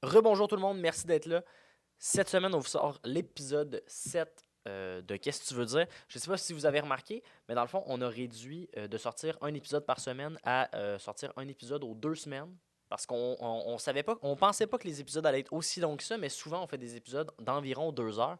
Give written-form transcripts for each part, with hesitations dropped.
Rebonjour tout le monde, merci d'être là. Cette semaine, on vous sort l'épisode 7 de Qu'est-ce que tu veux dire? Je ne sais pas si vous avez remarqué, mais dans le fond, on a réduit de sortir un épisode par semaine à sortir un épisode aux 2 semaines. Parce qu'on savait pas, on pensait pas que les épisodes allaient être aussi longs que ça, mais souvent on fait des épisodes d'environ 2 heures.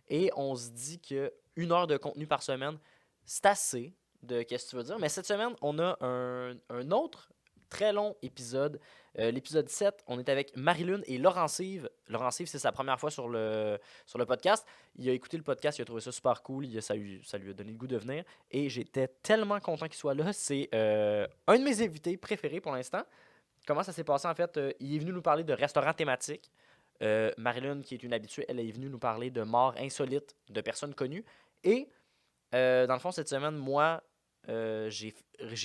Et on se dit que 1 heure de contenu par semaine, c'est assez de Qu'est-ce que tu veux dire? Mais cette semaine, on a un autre très long épisode. L'épisode 7, on est avec Marie-Lune et Laurent-Yves. Laurent-Yves, c'est sa première fois sur le podcast. Il a écouté le podcast, il a trouvé ça super cool, ça lui a donné le goût de venir. Et j'étais tellement content qu'il soit là. C'est un de mes invités préférés pour l'instant. Comment ça s'est passé en fait? Il est venu nous parler de restaurants thématiques. Marie-Lune, qui est une habituée, elle est venue nous parler de morts insolites de personnes connues. Et dans le fond, cette semaine, moi, j'ai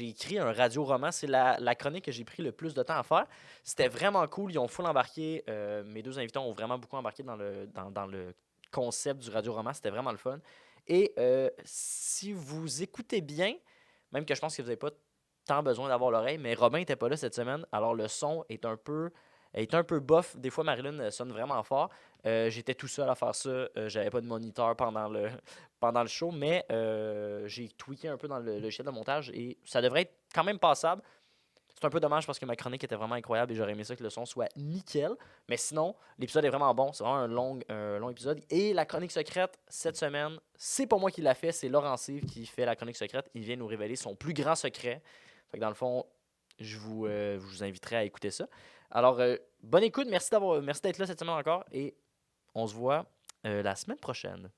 écrit un radio-roman. C'est la chronique que j'ai pris le plus de temps à faire. C'était vraiment cool. Ils ont full embarqué. Mes deux invités ont vraiment beaucoup embarqué dans le concept du radio-roman. C'était vraiment le fun. Et si vous écoutez bien, même que je pense que vous n'avez pas tant besoin d'avoir l'oreille, mais Robin n'était pas là cette semaine. Alors le son est un peu bof. Des fois, Marie-Lune sonne vraiment fort. J'étais tout seul à faire ça. J'avais pas de moniteur pendant le show, mais j'ai tweaké un peu dans le logiciel de montage et ça devrait être quand même passable. C'est un peu dommage parce que ma chronique était vraiment incroyable et j'aurais aimé ça que le son soit nickel. Mais sinon, l'épisode est vraiment bon. C'est vraiment un long épisode. Et la chronique secrète, cette semaine, c'est pas moi qui l'a fait, c'est Laurent-Yves qui fait la chronique secrète. Il vient nous révéler son plus grand secret. Fait que dans le fond, je vous inviterai à écouter ça. Alors, bonne écoute. Merci d'être là cette semaine encore. Et on se voit la semaine prochaine.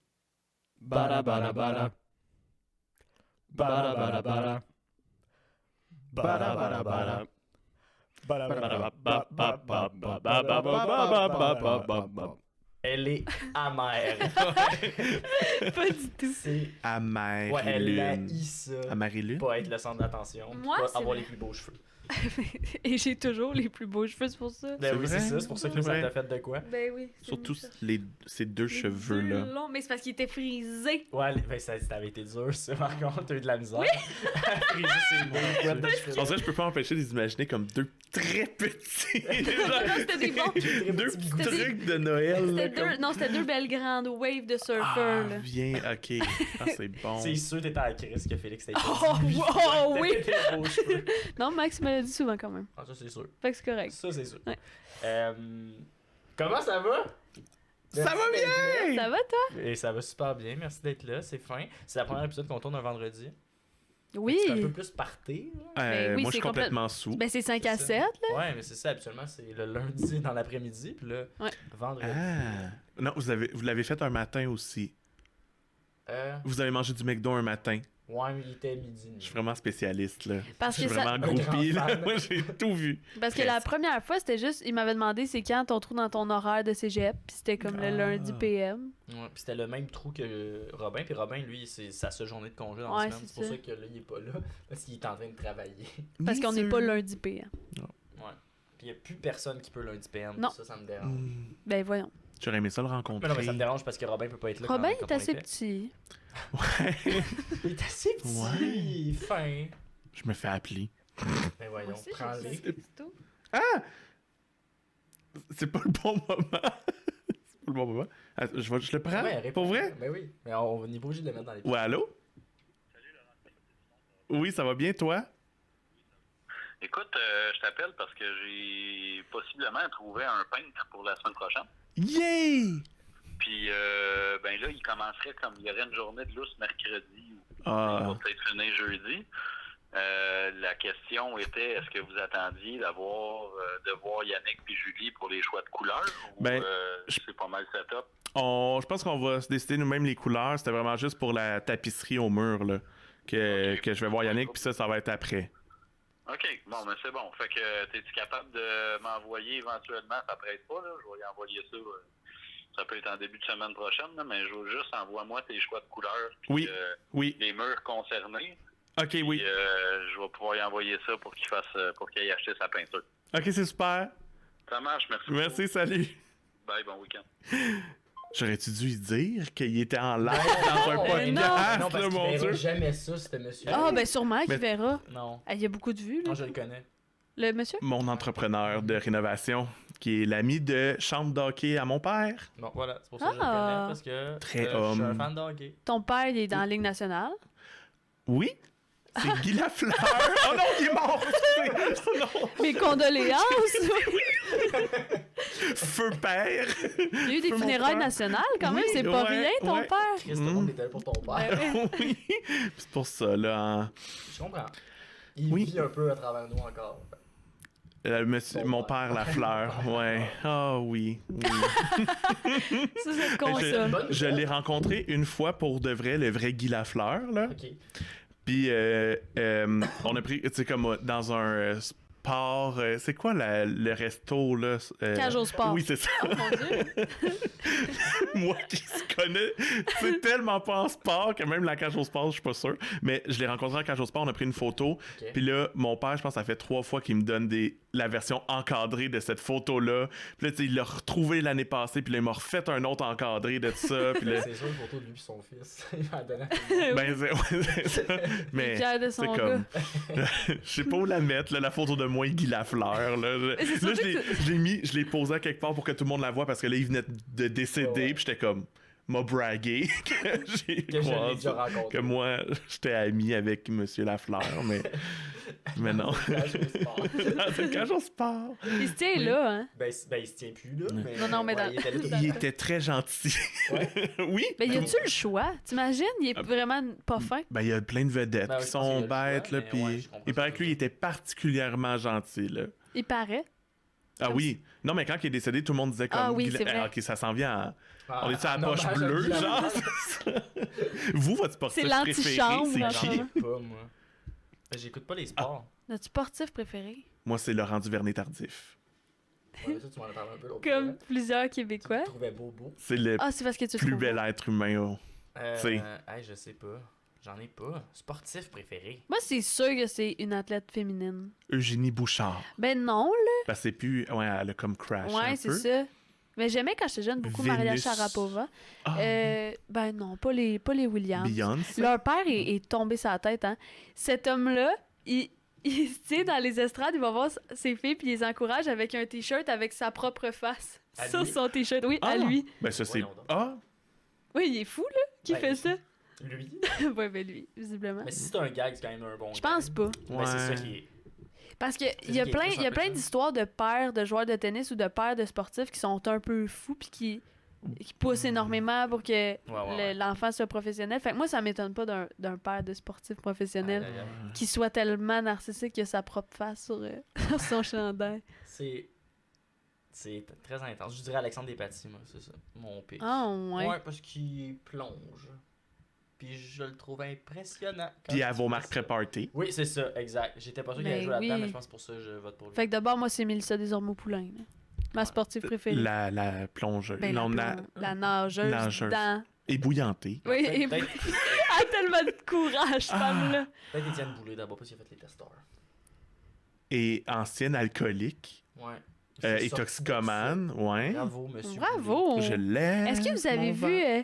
Bada bada bada. Bada bada bada. Bada bada bada. Elle est amère. Pas du tout. C'est... À Ouais, elle Marie-Lune. haït ça. À Marie-Lune? Pas être le centre d'attention. Moi, pas c'est avoir vrai. les plus beaux cheveux. Et j'ai toujours les plus beaux cheveux, c'est pour ça. Ben oui, vrai? c'est ça. C'est pour ça que C'est ça vrai. t'a fait de quoi? Ben oui. c'est Surtout mieux, ça. ces deux Les cheveux-là. deux longs, mais c'est parce qu'ils étaient frisés. Ouais, ben ça avait été dur, ça. Par contre, t'as eu de la misère. Oui! c'est beau. En vrai, je peux pas m'empêcher de les imaginer comme deux très petits. Non, c'était des bons. deux petits petits C'était des- trucs de Noël. là, C'était comme- c'était deux belles grandes waves de surfeurs, là. Bien, ok. Ah, c'est bon. C'est sûr t'étais à la crise que Félix t'a Oh, wow, oui! T'avais des beaux cheveux. Non, Max me l'a dit souvent quand même. Ah, ça, c'est sûr. Fait que c'est correct. Ça, c'est sûr. Ouais. Comment ça va? Ça Merci va d'être bien! Ça va, toi? là. Et ça va super bien, merci d'être là, c'est fin. C'est la première épisode qu'on tourne un vendredi. Oui. C'est un peu plus party. Là. Ben oui, moi, je c'est suis complètement sous. Ben, c'est 5 à C'est 7, ça. là. Ouais, mais c'est ça, habituellement, c'est le lundi dans l'après-midi, puis là, Ouais. vendredi. Ah! Non, vous l'avez fait un matin aussi. Vous avez mangé du McDo un matin. Ouais, mais il était midi. Je suis vraiment spécialiste, là. Parce Je suis que ça- vraiment Un groupie, grand là. fan. Moi, j'ai tout vu. Parce que la première fois, c'était juste, il m'avait demandé c'est quand ton trou dans ton horaire de cégep, puis c'était comme le Ah. lundi PM. Ouais, puis c'était le même trou que Robin, puis Robin, lui, c'est sa seule journée de congé dans Ouais, la semaine. c'est C'est pour ça. ça que là, il est pas là, parce qu'il est en train de travailler. Parce qu'on n'est pas lundi PM. Ouais. Puis il y a plus personne qui peut lundi PM, Non. ça me dérange. Ben voyons. J'aurais aimé ça le rencontrer. Mais non, mais ça me dérange parce que Robin peut pas être là. Robin quand est on assez était. petit. Ouais. Il est assez petit, fin. Je me fais appeler. Ben voyons, Moi aussi, prends-les. je sais, c'est tout. C'est pas le bon moment. C'est pas le bon moment. Attends, je le prends? Ouais, réponds. Pour vrai? Ben oui, mais on n'est pas obligé de le mettre dans les Ouais, allô? Oui, ça va bien, toi? Écoute, je t'appelle parce que j'ai possiblement trouvé un peintre pour la semaine prochaine. Yay! Puis, ben là, il commencerait comme il y aurait une journée de lousse mercredi ou il Ah, va peut-être finir jeudi. La question était, est-ce que vous attendiez de voir Yannick puis Julie pour les choix de couleurs ou Ben, c'est pas mal setup? je pense qu'on va se décider nous-mêmes les couleurs. C'était vraiment juste pour la tapisserie au mur, là, que je vais voir Yannick, puis ça va être après. OK, bon, mais c'est bon. Fait que, t'es-tu capable de m'envoyer éventuellement, ça presse pas, là, je vais y envoyer ça. Ça peut être en début de semaine prochaine, là, mais je veux juste envoie-moi tes choix de couleurs. Puis, Oui, oui. les murs concernés. OK, oui. Puis, je vais pouvoir y envoyer ça pour qu'il aille acheter sa peinture. OK, c'est super. Ça marche, merci. Merci, salut. Bye, bon week-end. J'aurais-tu dû lui dire qu'il était en live Ben dans un non, podcast, non. Non, parce là, qu'il mon verra Dieu? jamais ça, ce monsieur. Ah, ben sûrement qu'il Mais- verra. Non. Ah, il y a beaucoup de vues, là. Non, je le connais. Le monsieur? Mon entrepreneur de rénovation qui est l'ami de chambre d'hockey à mon père. Bon, voilà, c'est pour ça que je le Ah. connais, parce que Très je suis un homme. fan de hockey. Ton père, il est dans la Ligue nationale. Oui, c'est Guy Lafleur. Oh non, il est mort! Oh non! Mes condoléances! Feu père! Il y a eu des Feu mon funérailles père. nationales quand même, Oui, c'est pas ouais, rien ton ouais. père. Christ, tout le monde était là pour ton père. Ouais, ouais. Oui, c'est pour ça, là. Je comprends. Il Oui. vit un peu à travers nous encore. Ton Mon père. père Lafleur, ouais. Ah oui, oui. Ça, c'est con, ça. Je l'ai rencontré une fois pour de vrai, le vrai Guy Lafleur, là. Ok. Puis on a pris, tu sais, comme dans un sport, c'est quoi le resto, là? Cage au sport. Oui, c'est ça. Oh mon Dieu. Moi qui se connais, c'est tellement pas en sport que même la cage au sport, je suis pas sûr. Mais je l'ai rencontré en cage au sport, on a pris une photo. Ok. Puis là, mon père, je pense, ça fait 3 fois qu'il me donne la version encadrée de cette photo-là. Puis là, tu sais, il l'a retrouvé l'année passée, puis là, il m'a refait un autre encadré de ça. Puis là, C'est sûr une photo de lui et son fils. Il m'a donné. ben, c'est ça. Mais Fier de c'est son comme. Je sais pas où la mettre, là, la photo de moi et Guy Lafleur. Là, Mais c'est là surtout je l'ai posé à quelque part pour que tout le monde la voie parce que là, il venait de décéder, Ouais, ouais. puis j'étais comme. M'a bragué que j'ai Que je l'ai croisé, déjà rencontré. que moi j'étais ami avec Monsieur Lafleur, mais non. Cage au sport. Dans une cage au sport. Il se tient Oui. là, hein. Ben, il se tient plus, là. Mais, Non, mais ouais, dans- il était là tout le Il temps. était très gentil. Ouais. Oui. Mais y a-tu le choix? T'imagines? Il est vraiment pas fin. Ben, il y a plein de vedettes Ben oui, qui je pense qu'il y a sont le choix, bêtes, là, mais puis ouais, je comprends il paraît ce que que lui, tu il était particulièrement gentil, là. Il paraît. Ah oui. Non, mais quand il est décédé, tout le monde disait comme... Ah oui, c'est vrai. OK, ça s'en vient à... Ah, On est-tu à la non, poche ben, bleue, j'aime bien. genre? Vous, votre sportif C'est préféré, l'antichambre, c'est genre. qui? J'en ai pas, moi. Ben, j'écoute pas les sports. Notre sportif préféré? Moi, c'est Laurent Duvernay-Tardif. Ouais, ça, tu m'en as parlé un peu l'autre Comme fois. plusieurs Tu Québécois. le trouvais beau. C'est le Ah, c'est parce que tu le plus trouves bel beau. être humain. Oh. T'sais. Hey, je sais pas. J'en ai pas. Sportif préféré. Moi, c'est sûr que c'est une athlète féminine. Eugénie Bouchard. Ben non, là. Parce que c'est plus... Ouais, elle a comme crash un Ouais, c'est peu. ça. Mais j'aimais quand j'étais jeune beaucoup Maria Vénus. Sharapova. Ah, Ben non, pas les Williams. Beyoncé. Leur père est tombé sur la tête, hein. Cet homme-là, il se tient dans les estrades, il va voir ses filles, puis il les encourage avec un T-shirt avec sa propre face. À Sur lui? son T-shirt, oui, à Ah! lui. Ben ça, c'est... Voyons donc. Ah! Oui, il est fou, là, qui Ben, fait ça. Lui. Ouais, ben lui, visiblement. Mais si c'est un gag, c'est quand même un bon Je pense gag. pas. Ben, c'est ça Ouais. qui est. Parce que C'est il y a ce qui est plein, plus il y a un peu plein ça. d'histoires de pères de joueurs de tennis ou de pères de sportifs qui sont un peu fous puis qui poussent énormément pour que ouais. l'enfant soit professionnel. Fait que moi, ça m'étonne pas d'un père de sportif professionnel Aïe, aïe, aïe. qui soit tellement narcissique qu'il a sa propre face sur sur son chandail. C'est très intense. Je dirais Alexandre Despatie, moi, c'est ça. Mon pic. Ah, ouais. Ouais, parce qu'il plonge. Puis je le trouve impressionnant. quand Puis à tu vos fais marques ça. pré-party. Oui, c'est ça, exact. J'étais pas sûr qu'il allait Ben jouer là-dedans, oui. mais je pense pour ça que je vote pour lui. Fait que d'abord, moi, c'est Mélissa Desormeaux-Poulain. là. Ma Ouais. sportive préférée. La plongeuse. Ben, non, la nageuse. nageuse. Dans... ébouillantée. Oui, Peut-être- et... peut-être- elle a tellement de courage, cette Ah. femme-là. Peut-être Étienne Boulay d'abord, parce qu'il a fait les testeurs. Et ancienne alcoolique. Ouais. Et toxicomane. Ouais. Bravo, monsieur. Bravo! Je l'aime. Est-ce que vous avez mon vu vent.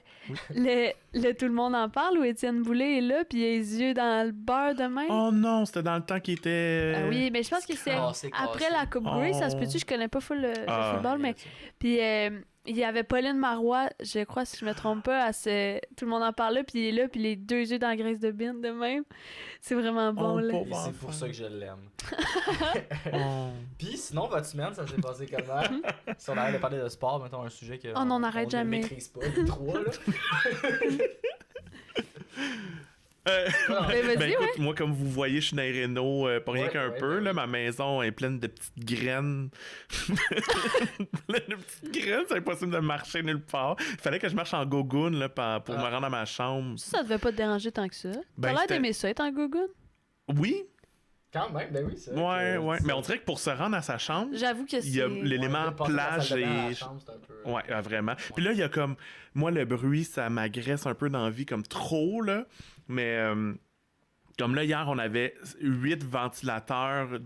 le Tout le monde en parle où Étienne Boulay est là puis il a les yeux dans le beurre de même? Oh non, c'était dans le temps qu'il était. Ah oui, mais je pense que c'est Cassé, après cassé. la Coupe Grey, ça se Oh. peut-tu? Je connais pas full le Ah. football, mais puis il y avait Pauline Marois, je crois, si je me trompe pas, tout le monde en parle là, puis il est là, puis les deux yeux dans la graisse de bine de même. C'est vraiment bon, Oh, là. pauvre Et c'est enfant. pour ça que je l'aime. Oh. Puis sinon, votre semaine, ça s'est passé comment? Si on arrête de parler de sport, mettons un sujet que Oh non, on n'arrête ne jamais. maîtrise pas, les trois, là. Ben, vas-y, écoute, moi, comme vous voyez, je suis dans les rénaux, pas rien Ouais, qu'un ouais, peu. ouais. Là, ma maison est pleine de petites graines. Pleine de petites graines, c'est impossible de marcher nulle part. Il fallait que je marche en gogoune là, pour me rendre à ma chambre. Ça devait pas te déranger tant que ça. T'as Ben, l'air c'était- d'aimer ça, être en gougoune. Oui, Quand même, ben oui, c'est ouais, ouais. Mais on dirait que pour se rendre à sa chambre, J'avoue que il y a c'est... l'élément plage et. Ouais, vraiment. Puis là, il y a comme. Moi, le bruit, ça m'agresse un peu dans la vie, comme trop, là. Mais. Comme là, hier, on avait 8 ventilateurs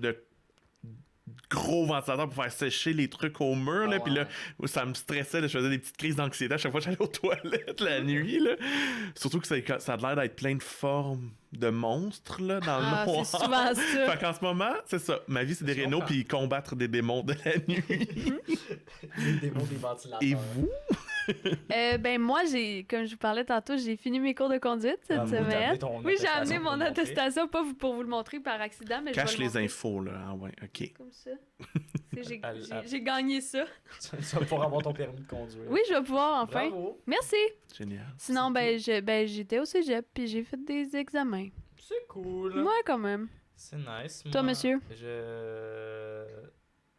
gros ventilateur pour faire sécher les trucs au mur, là, Ah puis ouais. là, ça me stressait, là, je faisais des petites crises d'anxiété à chaque fois que j'allais aux toilettes la nuit, là. Surtout que ça a l'air d'être plein de formes de monstres, là, dans le Ah, noir. c'est souvent ça. Fait qu'en ce moment, c'est ça. Ma vie, c'est des Je rénaux comprends. puis combattre des démons de la nuit. Les démons des ventilateurs. Et vous? Ben moi, comme je vous parlais tantôt, j'ai fini mes cours de conduite cette Ah, vous, t'as semaine. amené ton Oui, j'ai attestation amené pour mon le montrer. attestation, pas pour vous le montrer par accident, mais Cache je vais le les montrer infos, là. Ah ouais, OK. comme ça. J'ai Elle- j'ai gagné ça. Ça va pour avoir ton permis de conduire. Oui, je vais pouvoir enfin. Bravo. Merci. Génial. Sinon, j'étais au cégep puis j'ai fait des examens. C'est cool. Moi, quand même. C'est nice. Toi, Moi, monsieur?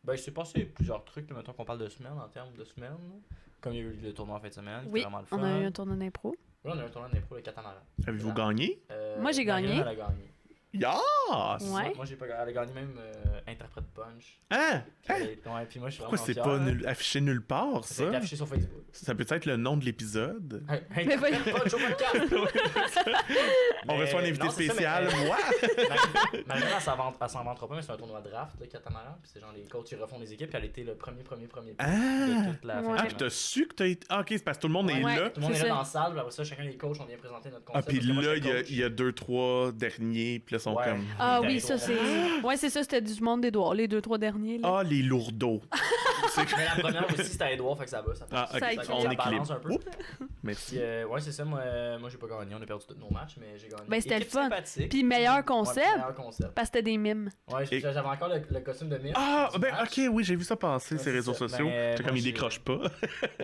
Ben, il s'est passé plusieurs trucs, là, mettons qu'on parle de semaine, en termes de semaine. Là. Comme il y a eu le tournoi en fin de semaine, Oui, c'était vraiment le fun. on a eu un tournoi d'impro. Oui, on a eu un tournoi d'impro, le catamaran. Avez-vous Là. gagné? Moi, j'ai gagné. Marianne, elle a gagné. Yes! Ouais. Moi, j'ai pas gagné. Elle a gagné même interprète punch. Hein? Puis ouais, puis moi, je suis Pourquoi vraiment c'est fier, pas là. affiché nulle part, Ça a été ça? affiché sur Facebook. Ça peut être le nom de l'épisode. Hey, voyons. punch au podcast! On Mais reçoit un invité non, c'est ça, spécial, mais, moi! Marianne, elle s'en vantera pas, mais c'est un tournoi draft, le catamaran. Puis c'est genre les coachs, ils refont les équipes. Puis elle était le premier pick Ah! de toute la Ouais. fin de Ah, puis t'as su que t'as été. Ah, ok, c'est parce que tout le monde est Ouais. là. Tout le monde C'est est là ça. dans la salle, puis après ça, chacun des coachs, on vient présenter notre Ah, concept. puis parce que moi, là, j'étais coach. il y a 2-3 derniers, puis là, ils sont Ouais. comme. Ah Des oui, ça c'est. Ouais, c'est ça, c'était du monde d'Édouard, les 2-3 derniers. Là. Ah, les lourdeaux. Mais la première aussi, c'était à Edouard, fait que ça va. Ça Ah, passe. ok, Ça Fait que équilibre. on ça balance équilibre. un peu. Oups. Merci. Puis, ouais, c'est ça, moi j'ai pas gagné. On a perdu tous nos matchs, mais j'ai gagné. Ben, c'était Équipe le fun. sympathique. Puis meilleur Ouais, concept, meilleur concept. parce que c'était des mimes. Ouais, Et- j'avais encore le costume de mime. Ah, du ben, match. ok, oui, j'ai vu ça passer, Ouais, ces c'est réseaux ça. sociaux. Ben, J'étais comme, moi, ils j'ai- décrochent pas.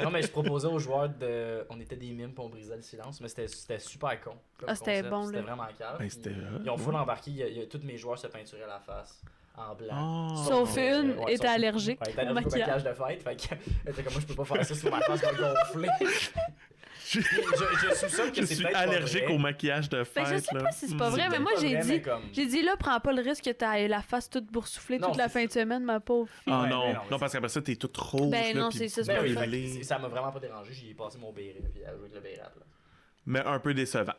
Non, mais je proposais aux joueurs de. On était des mimes, puis on brisait le silence, mais c'était super con. comme Ah, c'était concept. bon, C'était là. vraiment calme. Ben, c'était. Ils ont full embarqué. Tous mes joueurs se peinturaient la face en blanc. Ah. Sauf une ouais, était sauf- allergique Ouais, au t'as le maquillage. maquillage de fête, fait que elle était comme moi, je peux pas faire ça sur ma face, va gonfler. Je Je soupçonne que je c'est suis peut-être pas allergique vrai. au maquillage de fête. Ben, je sais là. pas si c'est pas Mm. vrai, mais C'est moi peut-être j'ai pas vrai, dit. mais comme- J'ai dit là, prends pas le risque que t'aies la face toute boursouflée Non, toute la c'est fin de semaine, ma pauvre fille. Ah Ouais, non, mais non, non, parce qu'après ça, t'es toute rouge. Ben là, non, puis c'est ça, c'est Ben pas oui, vrai. fait brûlée. que ça m'a vraiment pas dérangé, j'y ai passé mon béret, puis elle a joué avec le béret là. Mais un peu décevant.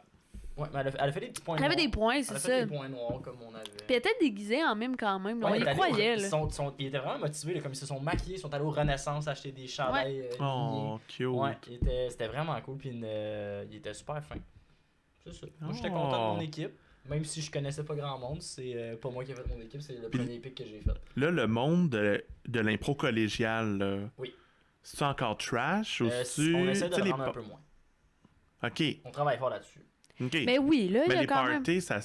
Ouais, mais elle a fait des petits points Elle avait noirs. des points, Elle c'est a fait ça. des points noirs comme on avait. Puis elle était déguisée en mime quand même. là. Ouais, On il y est allé croyait, au- là. ils étaient vraiment motivés, là, comme ils se sont maquillés, ils sont allés au Renaissance acheter des chandails Oh, cute. Ouais, c'était vraiment cool, puis il était super fin. C'est ça. Moi, j'étais content de mon Oh. équipe. Même si je connaissais pas grand monde, c'est pas moi qui ai fait mon équipe, c'est le Puis- premier pick que j'ai fait. Là, le monde de l'impro collégial, là, Oui. c'est encore trash ou c'est. On essaie de tu sais, le les rendre un pa- peu moins. Ok, On travaille fort là-dessus. ok. Mais oui, là, il Mais y a les quand même. parties, ça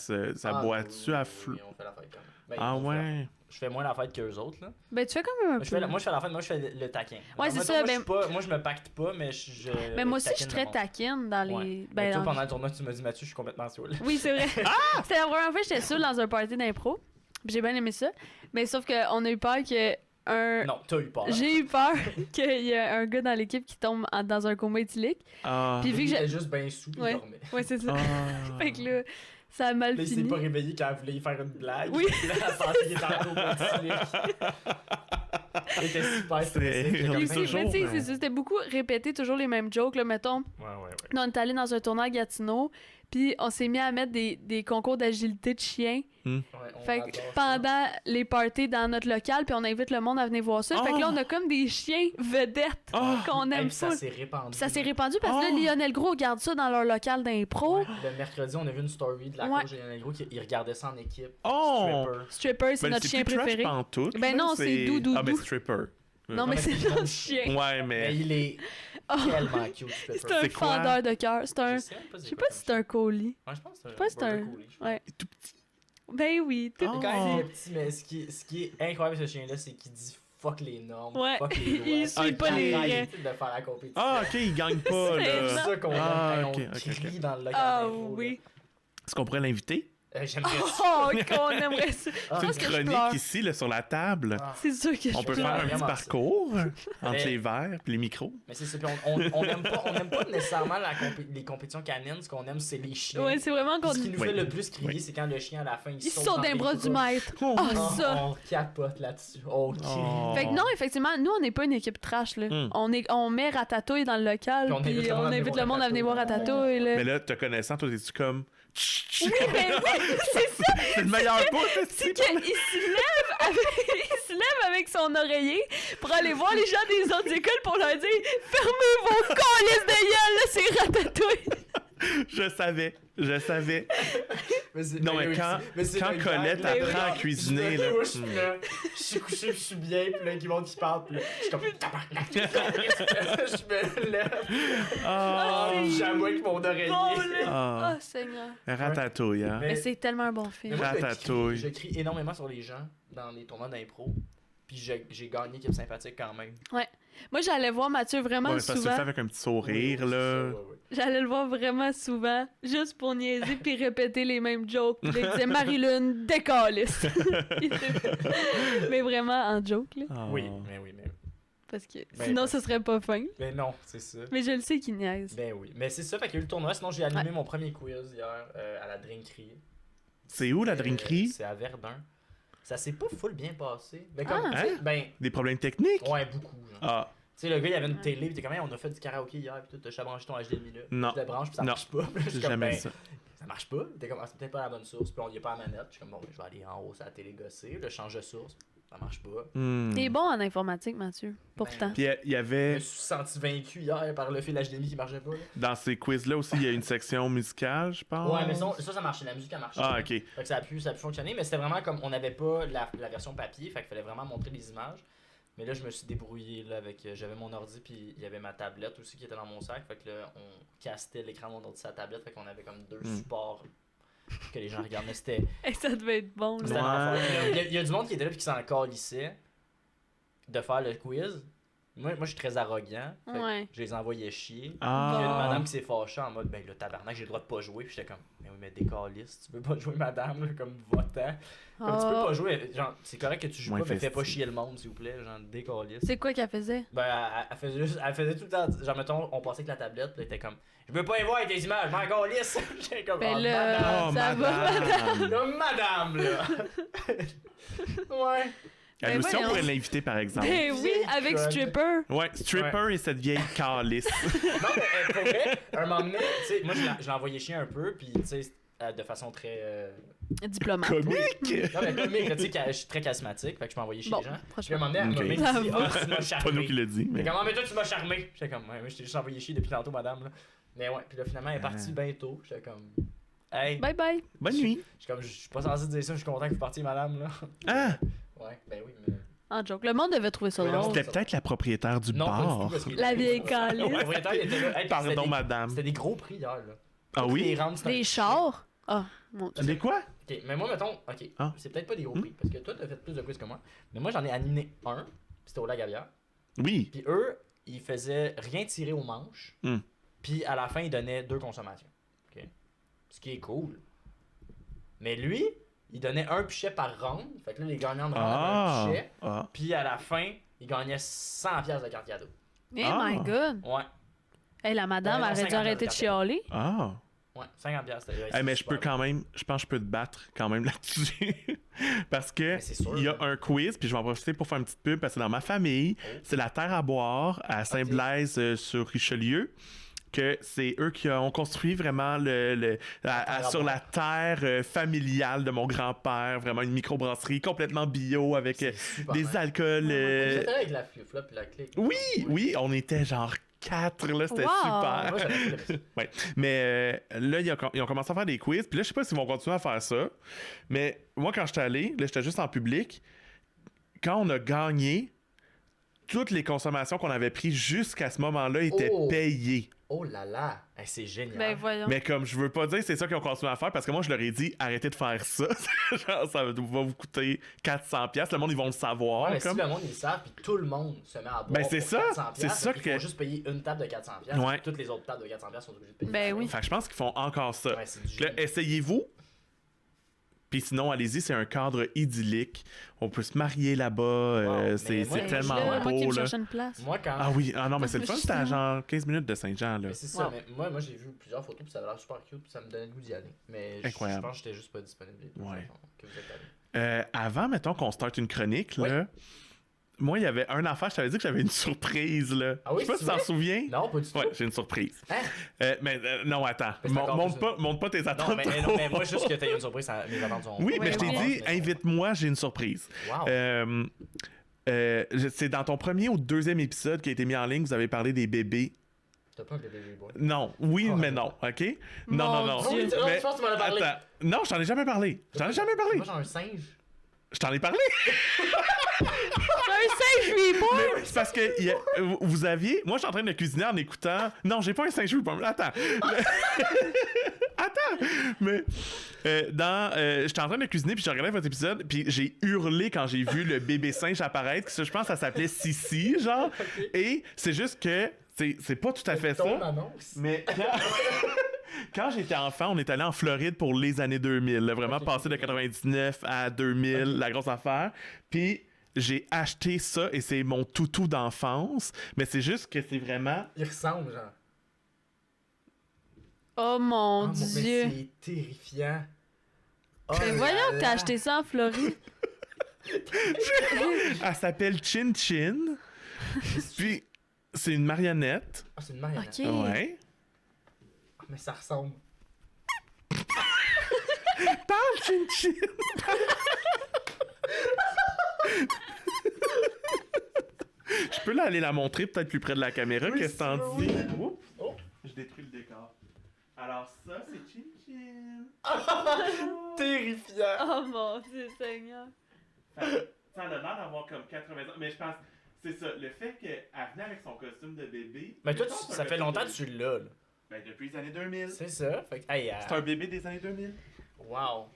Ah, boit-tu oui, à oui, flou? oui, on fait la fête quand même. Ben, Ah on fait la fête. ouais. Je fais moins la fête qu'eux autres, là. Ben, tu fais quand même un Moi, peu. moi, je fais la fête, moi, je fais le taquin. Ouais, c'est Mettons, ça, Moi, ben- je suis pas, moi, je me pacte pas, mais je. Mais moi aussi, je suis taquine très le monde. taquine dans les. Ouais. Ben, Toi, dans- pendant le tournoi, tu m'as dit, Mathieu, je suis complètement saoul. Oui, c'est vrai. C'était la première fois que j'étais seule dans un party d'impro. Puis j'ai bien aimé ça. Mais sauf qu'on a eu peur que un. Non, t'as eu peur. J'ai eu peur qu'il y ait un gars dans l'équipe qui tombe dans un coma éthylique. Ah. Puis vu que Il j'ai. était juste bien sous, puis Ouais. il dormait. Ouais, c'est ça. Ah. Fait que là, ça a mal Là, il s'est fini. pas réveillé quand elle voulait y faire une blague. Oui. Puis là, elle pensait qu'il était en Il était super stressé. C'est- J'étais comme, Puis c'est c'est- toujours, mais tu sais, hein. c'est ça, c'était beaucoup répéter toujours les mêmes jokes. Là, mettons, Ouais, ouais, ouais. nous, on est allé dans un tournoi à Gatineau, puis on s'est mis à mettre des concours d'agilité de chiens. Ouais, on Fait que adore ça. pendant les parties dans notre local, puis on invite le monde à venir voir ça. Fait que là, on a comme des chiens vedettes Ah. qu'on Hey, aime puis ça full. s'est répandu. Puis ça s'est répandu parce que là, Oh. Lionel Gros garde ça dans leur local d'impro. Ouais. Le mercredi, on a vu une story de la Ouais. coach de Lionel Gros qui il regardait ça en équipe. Oh! Stripper. Stripper, c'est Ben, notre chien plus trash préféré. pantoute, Ben là, non, c'est Doudou. Ah, mais stripper. Non, mais mais c'est c'est notre mon chien. Ouais, Mais mais. il est Oh. tellement cute, Stripper. C'est un C'est quoi? fendeur de cœur. C'est un. Je sais même pas Je c'est sais quoi pas si c'est un colis. comme- Ouais, je pense que c'est Je sais pas si c'est un. border collie, je pense. Ouais. Tout petit. Ben oui, tout Oh. Quand il est petit. petit, mais ce qui est incroyable avec ce chien-là, c'est qu'il dit fuck les normes, Ouais. fuck les lois. Il suit pas les- Arrête de faire la compétition. Ah, ok, il gagne pas, C'est C'est là. ça qu'on Ah, aime, ok, on ok, crie dans le local Ah d'info, oui. Est-ce qu'on pourrait l'inviter? là. J'aimerais ça. Oh, qu'on aimerait ça. Ah, C'est pense une que je chronique pleure. ici, là, sur la table. Ah. C'est sûr que On je peut pleure. faire un petit Vraiment ça. parcours entre Mais- les verres et les micros. Mais c'est ça, puis on aime pas nécessairement les compétitions canines, ce qu'on aime c'est les chiens. Ouais, c'est vraiment Puis qu'on. ce qui nous Oui. fait le plus crier, Oui. c'est quand le chien à la fin il Il saute saute dans d'un les bras du maître. Oh. Ah, Oh, ça. on capote là-dessus. OK. Oh. Fait que non, effectivement, nous, on n'est pas une équipe trash, là. Hmm. On met Ratatouille dans le local, Puis on invite puis le monde on à venir invite voir le monde à venir voir Ratatouille. Ratatouille, là. Mais là, te connaissant, toi, t'es-tu comme. Oui, mais oui, c'est ça! C'est le meilleur bout, C'est qu'il se lève avec son oreiller pour aller voir les gens des autres écoles pour leur dire « Fermez vos câlisses de gueule, là, c'est Ratatouille! » Je savais. Non, mais quand Colette apprend à cuisiner, là. Je suis couché, je suis bien, puis là, il y a du monde qui parle, puis là, je suis comme tabarnak. Je me lève. Ah, J'avoue avec mon oreiller. Oh, Seigneur. Ratatouille, hein. Mais c'est tellement un bon Mais film. moi, Ratatouille. je crie énormément sur les gens dans les tournois d'impro. Puis j'ai gagné qui est sympathique quand même. Moi, j'allais voir Mathieu vraiment Ouais, parce que tu le souvent. fais avec un petit sourire, là. J'allais le voir vraiment souvent, juste pour niaiser puis répéter les mêmes jokes. Puis là, il disait Marie-Lune, décaliste. Mais vraiment en joke, là. Ah. Oui, mais. Parce que Ben, sinon, ce serait pas fin. Mais non, c'est ça. Mais je le sais qu'il niaise. Ben oui. Mais c'est ça, fait qu'il y a eu le tournoi. Sinon, j'ai animé mon premier quiz hier à la Drinkerie. C'est où, la drinkerie? C'est à Verdun. Ça s'est pas full bien passé. Ben, comme, Ah. tu sais, ben, Des problèmes techniques? ouais, beaucoup. Genre. Ah, Tu sais, le gars, il avait une télé, pis t'es comme, hey, on a fait du karaoké hier, pis tout, t'as branché ton HDMI là. Non. Je le branche, pis ça Non. marche pas. Puis là, je suis j'ai comme, jamais ben, ça. ça marche pas. T'es comme, ah, c'est peut-être pas la bonne source, puis on y a pas la manette. Je suis comme, bon, ben, je vais aller en haut, sur la télé gosser. Là, je change de source, ça marche pas. Hmm. T'es bon en informatique, Mathieu. Pourtant. Puis il y Je avait, me suis senti vaincu hier par le fil HDMI qui marchait pas. Là. dans ces quiz-là aussi, il y a une section musicale, je pense. Ouais, mais ça marchait. La musique, a marché. Ah, ok. Fait que ça a pu fonctionner, mais c'était vraiment comme on n'avait pas la version papier, fait qu'il fallait vraiment montrer les images. Mais là, je me suis débrouillé là, avec. J'avais mon ordi, puis il y avait ma tablette aussi qui était dans mon sac. Fait que là, on castait l'écran de mon ordi sur la tablette, fait qu'on avait comme deux supports que les gens regardent. Mais c'était Hey, ça devait être bon, là. un enfer. Puis là, il y a du monde qui était là, puis qui s'en calissait de faire le quiz. Moi, je suis très arrogant. Fait que Ouais. je les envoyais chier. Il y a une Ah. madame qui s'est fâchée en mode, ben le tabarnak, j'ai le droit de pas jouer. Puis j'étais comme, mais oui, mais décaliste, tu peux pas jouer, madame, là, comme votant. Comme tu peux pas jouer, genre, c'est correct que tu joues Moins pas, mais fais pas festif. chier le monde, s'il vous plaît, genre, décaliste. C'est quoi qu'elle faisait? Ben, elle faisait tout le temps, genre, mettons, on passait avec la tablette, puis elle était comme, je veux pas y voir tes images, m'en calisse. J'étais comme, Ben oh, là, madame. Oh, ça va, madame! Comme madame, là. Ouais. Elle Ben aussi, on voyons. pourrait l'inviter, par exemple. Ben oui, avec Conne. Stripper. Ouais, Stripper et cette vieille calice. Non, mais pour vrai, un moment donné, tu sais, moi, je l'ai envoyé chier un peu, puis, tu sais, de façon très. Diplomate. Comique! Non, mais comique, tu sais, je suis très charismatique, fait que je peux envoyer chez Bon, les gens. Puis à un prochain. moment donné, elle m'a Ok. même Ça dit, va. ah, tu m'as charmé. Pas nous qui le dit, mais. Mais comment, mais toi, tu m'as charmé. J'étais comme, ouais, moi, je t'ai juste envoyé chier depuis tantôt, madame, là. Mais ouais, puis là, finalement, elle est partie bientôt. J'étais comme, hey. Bye bye. Bonne nuit! Je suis pas censé dire ça, je suis content que vous partiez, madame, là. Ah! Ouais, ben oui, mais. En joke. Le monde devait trouver ça Mais non, drôle. C'était peut-être la propriétaire du Non, pas du tout, bar. parce que. La vieille Le calice. propriétaire, il était là. Hey, puis Pardon, c'était des- madame. C'était des gros prix hier, là. Ah Toutes les oui? rentes, c'était- Des chars? Ah, mon Dieu. Des quoi? Ok, mais moi, mettons, ok, Ah. c'est peut-être pas des gros prix, parce que toi, t'as fait plus de quiz que moi. Mais moi, j'en ai animé un, puis c'était au Lac-Gavière. Oui. Puis eux, ils faisaient rien tirer aux manches. Hmm. Puis à la fin, ils donnaient 2 consommations. OK? Ce qui est cool. Mais lui, il donnait un pichet par round. Fait que là, les gagnants de round avaient Ah! un pichet. Ah! Puis à la fin, ils gagnaient 100$ de carte cadeau. Oh Ah. my god. Ouais. Hey, la madame non, aurait dû 50 arrêter de chialer. Ah! Ouais, 50$. C'était Hey, mais je super peux quand même, je pense que je peux te battre quand même là-dessus. Parce que Mais c'est sûr, il y a là. un quiz, puis je vais en profiter pour faire une petite pub parce que dans ma famille, Oh. c'est la terre à boire à Saint-Blaise sur Richelieu. Que c'est eux qui ont construit vraiment sur la terre familiale de mon grand-père, vraiment une microbrasserie complètement bio avec C'est super des nice. alcools. Vous étiez avec la flip-flop et la clique. Oui, on était genre 4, là, c'était Wow. super. Moi, j'avais fait le- Ouais. Mais là, ils ont commencé à faire des quiz. Puis là, je sais pas s'ils vont continuer à faire ça. Mais moi, quand j'étais allé, là, j'étais juste en public. Quand on a gagné, toutes les consommations qu'on avait prises jusqu'à ce moment-là étaient Oh. payées. Oh là là! Hey, c'est génial. Ben voyons. Mais comme je veux pas dire que c'est ça qu'ils ont continué à faire, parce que moi, je leur ai dit, arrêtez de faire ça. Genre, ça va vous coûter 400$. Le monde, ils vont le savoir. Ouais, mais comme. si le monde, ils le savent, puis tout le monde se met à boire Ben, c'est pour ça. 400$, C'est ça il que- faut juste payer une table de 400$. Ouais. Toutes les autres tables de 400$ sont obligées de payer. Ben oui. Fait que je pense qu'ils font encore ça. Ouais, c'est du Puis là, génie. essayez-vous. Puis sinon, allez-y, c'est un cadre idyllique. On peut se marier là-bas. mais C'est moi, Ben, tellement je- moi qui beau, me là. cherchais une place. Moi, quand. Ah oui, ah non, mais c'est le Moi, fun. je C'était à suis genre 15 minutes de Saint-Jean, là. Mais c'est ça, Wow. mais moi j'ai vu plusieurs photos, puis ça avait l'air super cute, puis ça me donnait le goût d'y aller. Mais Incroyable. je pense que j'étais juste pas disponible. les deux Ouais. façons que vous êtes allés. Avant, mettons qu'on starte une chronique, Oui. là. Moi, il y avait un affaire, je t'avais dit que j'avais une surprise, là. Ah oui, Je sais pas c'est si t'en vrai? souviens. Non, pas du tout. Ouais, j'ai une surprise. Hein? Non, attends. Mais c'est encore plus Monte pas tes attentes. Non, mais moi, juste que t'aies une surprise, mes attentes sont... Oui, mais Ouais, je t'ai ouais. dit, invite-moi, j'ai une surprise. Wow. C'est dans ton premier ou deuxième épisode qui a été mis en ligne, vous avez parlé des bébés. T'as pas un bébé reborn? Non, oui, Oh, mais non, OK? Non, Mon non, non. Dieu. Mais- Je pense que tu m'en as parlé. Attends. Non, je t'en ai jamais parlé. Je t'en ai jamais parlé. Moi, j'ai un singe. Je t'en ai parlé. C'est un singe reborn! C'est parce que vous aviez... Moi, je suis en train de cuisiner en écoutant... Non, j'ai pas un singe reborn. Attends. Attends. Mais j'étais en train de cuisiner, puis j'ai regardé votre épisode, puis j'ai hurlé quand j'ai vu le bébé singe apparaître. Je pense que ça s'appelait Sissi, genre. Et c'est juste que... C'est pas tout à fait Ton ça. annonce. Mais quand j'étais enfant, on est allé en Floride pour les années 2000. Là, vraiment passé de 99 à 2000, la grosse affaire. Puis j'ai acheté ça et c'est mon toutou d'enfance. Mais c'est juste que c'est vraiment... Il ressemble, genre. Oh mon Mais Dieu! c'est terrifiant. Oh Mais là voyons que là. t'as acheté ça en Floride. Elle s'appelle Chin Chin. Puis c'est une marionnette. Ah, c'est une marionnette. Ok. Ouais. Ah, mais ça ressemble. Parle, Chin Chin! Je peux aller la montrer peut-être plus près de la caméra. Oui, Qu'est-ce que t'en si dis? tu veux, Oups. Oh. Je détruis le décor. Alors ça, c'est Chin Chin. Terrifiant. Oh mon Dieu, Seigneur. Ça a l'air d'avoir comme 80 ans. Mais je pense, c'est ça. Le fait qu'elle venait avec son costume de bébé. Mais toi, je pense que ça c'est fait un longtemps costume que de tu l'as, là. Ben, depuis les années 2000. C'est ça. Fait que, hey, C'est un bébé des années 2000. wow.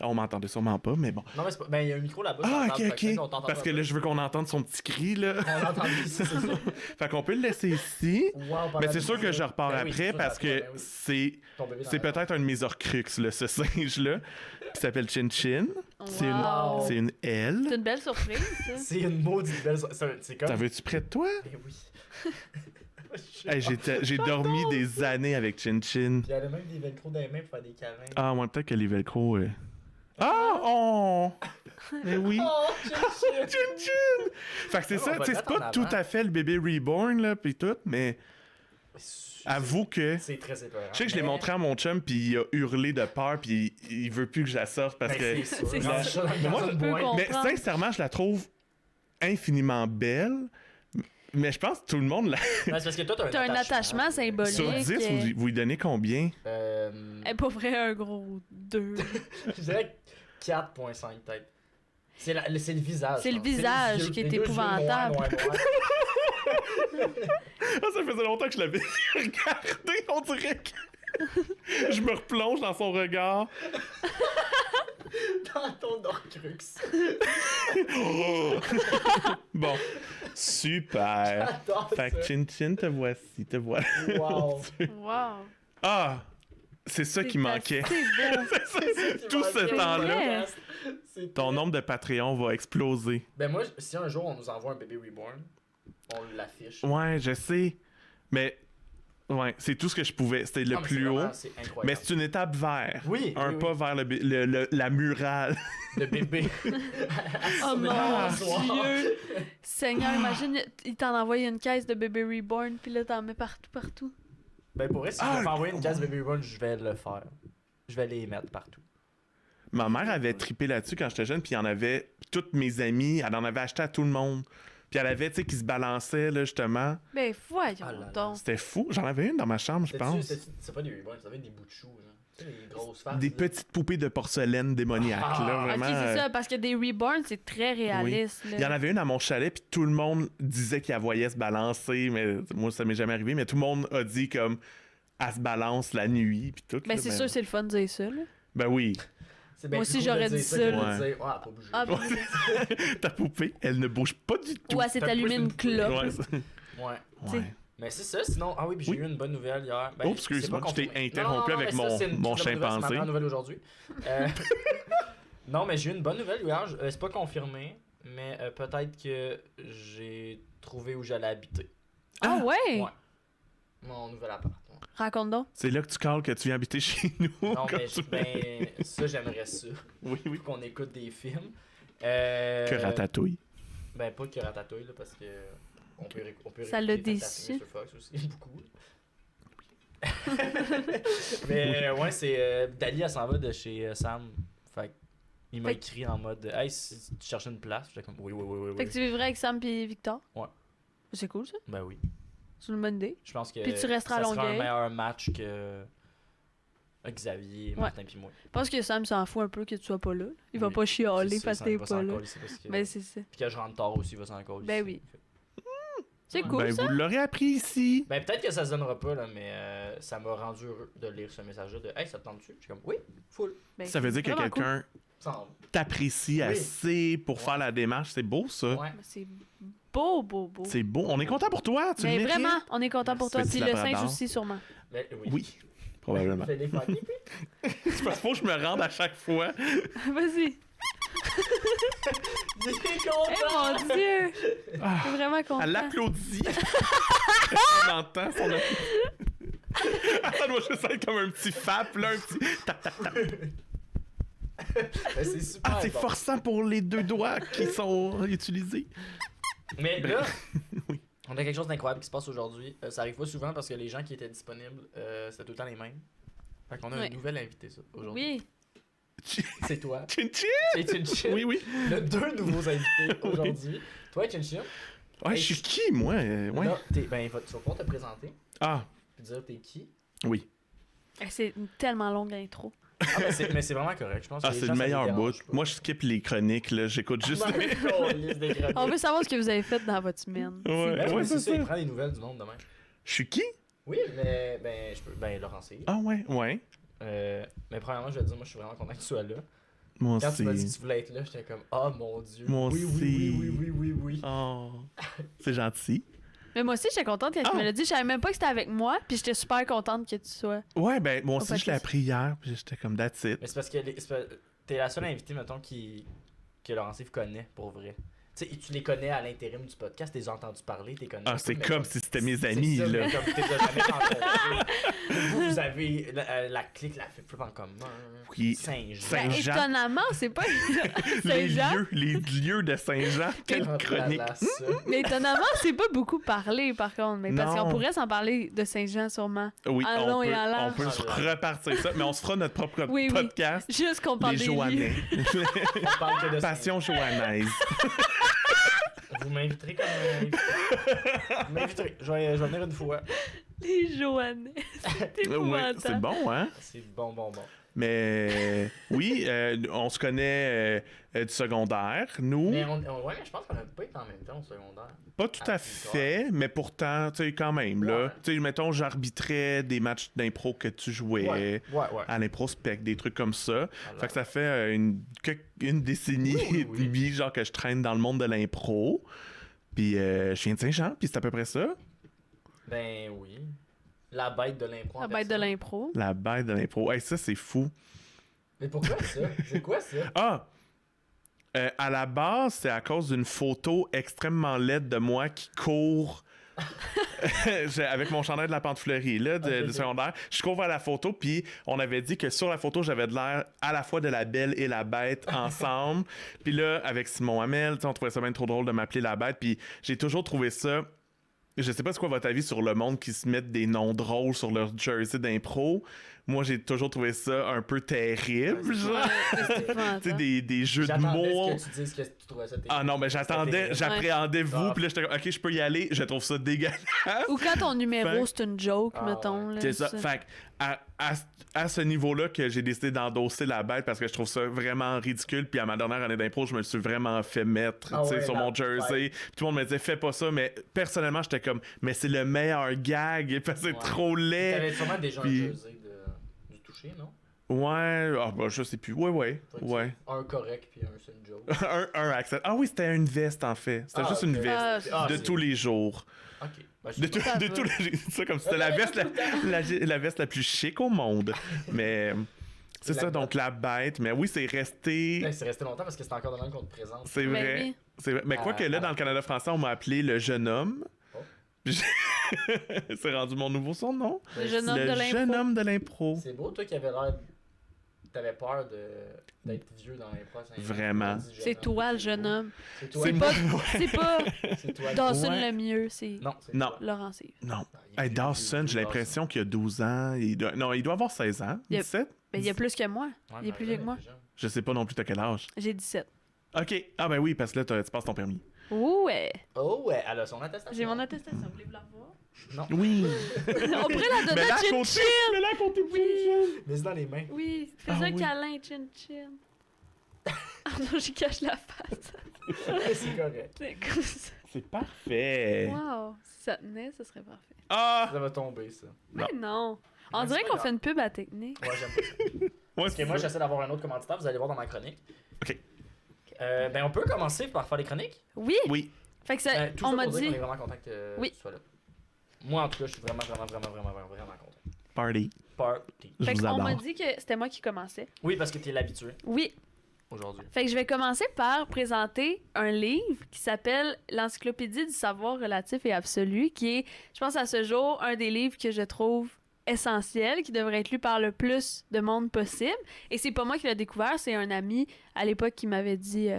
On m'entendait sûrement pas, mais bon. Non, mais c'est pas... Ben, il y a un micro là-bas. Ah, sur la table, ok, fait que on ok. t'entend Parce pas que un là, je veux qu'on entende son petit cri, là. peu. On entend ici, c'est ça. Fait qu'on peut le laisser ici. Wow, pendant Mais c'est sûr que l'épisode. je repars Ben oui, après ça, parce ça, que ben oui. Ton bébé dans c'est la- peut-être un de mes horcruxes, là, ce singe-là. Qui s'appelle Chin Chin. Wow. C'est une L. C'est une belle surprise, ça. C'est une maudite belle... C'est comme... T'en veux-tu près de toi? Ben oui. Hey, j'ai dormi des années avec Chin Chin. Puis elle a même des velcro dans les mains pour faire des câlins. Ah, moi, peut-être que les velcro. Ah! Oh! Mais oui! Oh, Chin Chin Chin! Fait que c'est Ah, on ça, va tu sais, le c'est mettre pas en tout avant. à fait le bébé reborn, là, pis tout, mais avoue que. C'est très épeurant. Je sais que je l'ai montré à mon chum, puis il a hurlé de peur, puis il veut plus que je la sorte parce que. Ben, c'est C'est sûr. ça. Ça dans le Mais moi, carton de je peux boîte. comprendre. Mais sincèrement, je la trouve infiniment belle. Mais je pense que tout le monde la. Ouais, c'est parce que toi, T'as un attachement symbolique. Sur 10, vous lui donnez combien? Elle est pas vrai un gros 2. Je dirais 4.5 peut-être. C'est le visage. C'est je le pense. visage les yeux- qui est les deux yeux épouvantable. noirs. Ah, ça faisait longtemps que je l'avais regardé, on dirait que. Je me replonge dans son regard. Dans ton Horcrux. Bon, super. J'adore Fait que ça. Chin Chin, te voici, te voilà. Wow. Wow. Ah, c'est ça qui manquait. C'est beau. Tout ce temps-là. C'est Ton nombre de Patreon va exploser. Ben moi, si un jour on nous envoie un bébé reborn, on l'affiche. Ouais, je sais. Mais, ouais, c'est tout ce que je pouvais. C'était le Non, mais plus c'est haut. vraiment- C'est incroyable. Mais c'est une étape vers. Oui, Un oui, pas vers la murale. Le bébé. Oh mon Ah, Dieu. Seigneur, imagine, il t'en envoie une caisse de bébé reborn, puis là, t'en mets partout. Ben pour vrai, si Ah, je peux envoyer une case bébé reborn, je vais le faire. Je vais les mettre partout. Ma mère avait trippé là-dessus quand j'étais jeune, puis il y en avait. Toutes mes amies, elle en avait acheté à tout le monde. Puis elle avait, tu sais, qui se balançait, là, justement. Ben, voyons Ah là là. donc. C'était fou. J'en avais une dans ma chambre, je pense. C'est pas des reborn, ça va être des bouts de choux, genre. Tu sais, les grosses faces. Des là. petites poupées de porcelaine démoniaques, Ah, là, ok, vraiment. Ok, c'est ça, parce que des reborn, c'est très réaliste. Il y en avait une à mon chalet, puis tout le monde disait qu'elle voyait se balancer, mais moi, ça m'est jamais arrivé, mais tout le monde a dit comme elle se balance la nuit, puis tout. Ben, là, c'est sûr, c'est le fun de dire ça, là. Ben oui. C'est bien Moi plus aussi, cool de j'aurais dire dit ça ça, que de là. dire, ouais, elle a pas bougé. Ah, ben, Ta poupée, elle ne bouge pas du tout. ou elle s'est T'as allumée plus une une clope. Ouais, ça- Ouais. t'sais. ouais. Mais c'est ça, sinon. Ah oui, puis j'ai Oui. eu une bonne nouvelle hier. Ben, Oups, excuse-moi, c'est pas je t'ai confirmé. interrompu avec mais ça, mon- c'est une mon très bonne nouvelle, chimpanzé. C'est ma première nouvelle aujourd'hui. Non, mais j'ai eu une bonne nouvelle hier. C'est pas confirmé, mais peut-être que j'ai trouvé où j'allais habiter. Ah ouais? Ouais. Mon nouvel appart. ouais. Raconte donc. C'est là que tu calls que tu viens habiter chez nous. Non, comme mais tu- ben, ça, j'aimerais ça. Oui, oui. Qu'on écoute des films. Que ratatouille. Ben, pas que Ratatouille, là, parce que on peut Ça l'a réécouter Fantastic déçu. Mr. Fox aussi, beaucoup. Mais ouais, c'est. Dali, elle s'en va de chez Sam. Fait il m'a Fait que- écrit en mode Hey, si tu cherches une place, j'étais comme oui. Fait que tu vivrais avec Sam et Victor? Ouais. C'est cool, ça. Ben oui. C'est une bonne idée. Je pense que Puis tu resteras à ça sera un Longueuil. meilleur match que Xavier, Martin pis moi. Je pense que Sam s'en fout un peu que tu sois pas là. Il va Oui. pas chialer C'est ça, parce ça, que il t'es va pas s'en là. coller, c'est parce que... Ben, c'est ça. Puis que je rentre tard aussi, il va s'en coller. Ben oui. C'est Ouais. cool, Ben, ça. vous l'aurez appris ici. Ben peut-être que ça se donnera pas, là, mais ça m'a rendu heureux de lire ce message-là de Hey, ça te tente-tu? Je suis comme Oui, full. Ben, Ça veut dire que vraiment cool. quelqu'un Ça t'apprécie Oui. assez pour Ouais. faire la démarche. C'est beau, ça. Ouais. Ben, c'est beau. C'est beau. On est content pour toi. Tu le Mais mérites. vraiment, on est content pour toi. Petit Puis le labrador. singe aussi, sûrement. Mais, oui. Oui, probablement. Fais des faire pipi. C'est parce qu'il faut que je me rende à chaque fois. Vas-y. Il est Eh content! mon Dieu! Ah, Je suis vraiment content. elle l'applaudit. On entend son ça doit juste être comme un petit fap, là, un petit tap, tap, tap. Ben, c'est super. Ah, c'est bon. forçant pour les deux doigts qui sont utilisés. Mais là, Oui. on a quelque chose d'incroyable qui se passe aujourd'hui. Ça arrive pas souvent parce que les gens qui étaient disponibles, c'était tout le temps les mêmes. Fait qu'on a un Oui. nouvel invité ça, aujourd'hui. Oui. C'est toi. Chin chin. Et Chin-Chin. Oui, oui. On a deux nouveaux invités aujourd'hui. Toi, Chin-Chin. Ouais, je suis qui, moi? Ouais. Là, ben, tu vas pouvoir te présenter. Ah, Puis dire t'es qui. oui. Eh, c'est une tellement longue intro. Ah, mais c'est vraiment correct. Je pense Ah, que les c'est gens, le ça les meilleur dérange bout. pas. Moi, je skip les chroniques, là. J'écoute juste les... On veut savoir ce que vous avez fait dans votre semaine. Ouais. Ben, oui, c'est ça. ça. Il prend des nouvelles du monde demain. Je suis qui? Oui, mais ben, je peux. Ben, Laurent C. Ah, ouais, ouais. Mais premièrement, je vais te dire, moi, je suis vraiment content que tu sois là. Moi Quand tu m'as dit aussi. que tu voulais être là, j'étais comme, oh mon dieu. Moi oui, aussi. oui. Oh, c'est gentil. Mais moi aussi, j'étais contente quand tu me l'as dit. Je savais même pas que c'était avec moi. Puis j'étais super contente que tu sois. Ouais, ben, moi Au aussi, je l'ai podcast. appris hier, puis j'étais comme, that's it. Mais c'est parce que t'es la seule invitée, mettons, que Laurent Steve connaît, pour vrai. Tu sais, tu les connais à l'intérim du podcast, t'es entendu parler, t'es connais. Ah, c'est mais comme si c'était mes amis, c'est ça, là. mais comme t'es jamais rencontré. Vous avez la clique, la flip en commun. Oui. Saint-Jean. Ben, Saint-Jean. étonnamment, c'est pas Les Saint-Jean. lieux de Saint-Jean. Quelle Ah, chronique. là, ça. Mais étonnamment, c'est pas beaucoup parlé, par contre. Mais parce Non. qu'on pourrait s'en parler de Saint-Jean, sûrement. Oui, En on long et peut, en large. on peut se repartir ça, mais on se fera notre propre Oui, oui. podcast. Juste qu'on parle Les des Joannais. lieux. On parle que de Passion joannaise. Vous m'inviterez comme invité. Vous m'inviterez. Je vais venir une fois. Les Joannais. C'est Oui, épouvantable. c'est bon, hein? C'est bon. Mais oui, on se connaît du secondaire, nous. Mais ouais, mais je pense qu'on a pas été en même temps au secondaire. Pas tout à fait, mais pourtant, tu sais, quand même, là. Ouais. Tu sais, mettons, j'arbitrais des matchs d'impro que tu jouais Ouais. à l'impro-spec, des trucs comme ça. Alors, Fait que ça fait une décennie Oui, et oui. demie, genre, que je traîne dans le monde de l'impro. Puis je viens de Saint-Jean, puis c'est à peu près ça. Ben oui. La bête de l'impro. en La bête de personne. l'impro. La bête de l'impro. Hey, ça, c'est fou. Mais pourquoi ça? C'est quoi ça? Ah! À la base, c'est à cause d'une photo extrêmement laide de moi qui court avec mon chandail de la Pantefleurie là, Ok. de secondaire. Je cours vers la photo, puis on avait dit que sur la photo, j'avais de l'air à la fois de la belle et la bête ensemble. Puis là, avec Simon Hamel, tu sais, on trouvait ça bien trop drôle de m'appeler la bête. Puis j'ai toujours trouvé ça... Je sais pas c'est quoi votre avis sur le monde qui se mettent des noms drôles sur leur jersey d'impro. Moi, j'ai toujours trouvé ça un peu terrible, genre. Ouais, c'est Tu sais, épouvantable. des jeux de J'attendais mots. ce que tu dises que tu trouvais ça terrible. Ah non, mais C'était j'appréhendais vous, Ah. puis là, j'étais comme, ok, je peux y aller, je trouve ça dégueulasse. Ou quand ton numéro, Fait- c'est une joke, Ah, mettons. ouais. Là, C'est ça. Fait que à ce niveau-là que j'ai décidé d'endosser la bête parce que je trouve ça vraiment ridicule. Puis à ma dernière année d'impro, je me le suis vraiment fait mettre Ah tu sais, ouais, sur là, mon jersey. Tout le monde me disait, fais pas ça. Mais personnellement, j'étais comme, mais c'est le meilleur gag parce que c'est Ouais. trop laid. T'avais sûrement déjà un Puis- jersey du toucher, non? Ouais, ah, bah, je sais plus. Ouais. Un correct puis un c'est une joke. un accent. Ah oui, c'était une veste en fait. C'était Ah, juste ok. une veste Ah, Ah, de c'est- tous les jours. Ok. Ben, De, c'est de va. tous les. J'ai dit ça comme si c'était la veste la veste la plus chic au monde. Mais c'est La ça, bête. donc la bête. Mais oui, c'est resté. Ouais, c'est resté longtemps parce que c'est encore de même qu'on te présente. C'est Ben vrai. oui. C'est vrai. Mais quoi que là, dans le Canada français, on m'a appelé le jeune homme. Oh. Puis c'est rendu mon nouveau surnom. Le jeune homme Le de l'impro. jeune homme de l'impro. C'est beau, toi qui avais l'air t'avais peur d'être vieux dans les prochains. Vraiment. C'est toi, le jeune homme. C'est toi. C'est Pas, moi. c'est pas C'est toi. Dawson Ouais. le mieux, c'est Non, c'est Non. toi. Laurent Cyr. Non. Il est Hey, vieux, Dawson, j'ai vieux, l'impression qu'il a 12 ans. Non, il doit avoir 16 ans. Il a- 17? Ben, il y a plus que moi. Dawson. Il est plus vieux que moi. Je sais pas non plus t'as quel âge. J'ai 17. OK. Ah ben oui, parce que là, tu passes ton permis. Ouais. Oh ouais, elle a son attestation. J'ai mon attestation. Voulez-vous la revoir? Non. Oui. On pourrait la donner Mais à là, Chin côté, Chin. mais là, côté Mais c'est dans les mains. Oui, fais Ah un oui. câlin, Chin Chin. Ah non, j'y cache la face. C'est correct. C'est comme ça. C'est parfait. Wow. Si ça tenait, ce serait parfait. Ah! Ça va tomber, ça. Mais non. On Mais dirait c'est pas qu'on grave. fait une pub à technique. Moi, j'aime pas ça. Ouais, Parce que c'est moi, ça. j'essaie d'avoir un autre commanditaire, vous allez voir dans ma chronique. OK. Ben, on peut commencer par faire les chroniques. Oui. Oui. Fait que ça, Tout on ça m'a pour dire dit. qu'on est vraiment content que Oui. tu sois là. Moi, en tout cas, je suis vraiment content. Party. Party. Je Fait vous qu'on m'a adore. dit que c'était moi qui commençais. Oui, parce que t'es l'habitué Oui. aujourd'hui. Fait que je vais commencer par présenter un livre qui s'appelle L'Encyclopédie du savoir relatif et absolu, qui est, je pense à ce jour, un des livres que je trouve essentiel, qui devrait être lu par le plus de monde possible. Et c'est pas moi qui l'ai découvert, c'est un ami à l'époque qui m'avait dit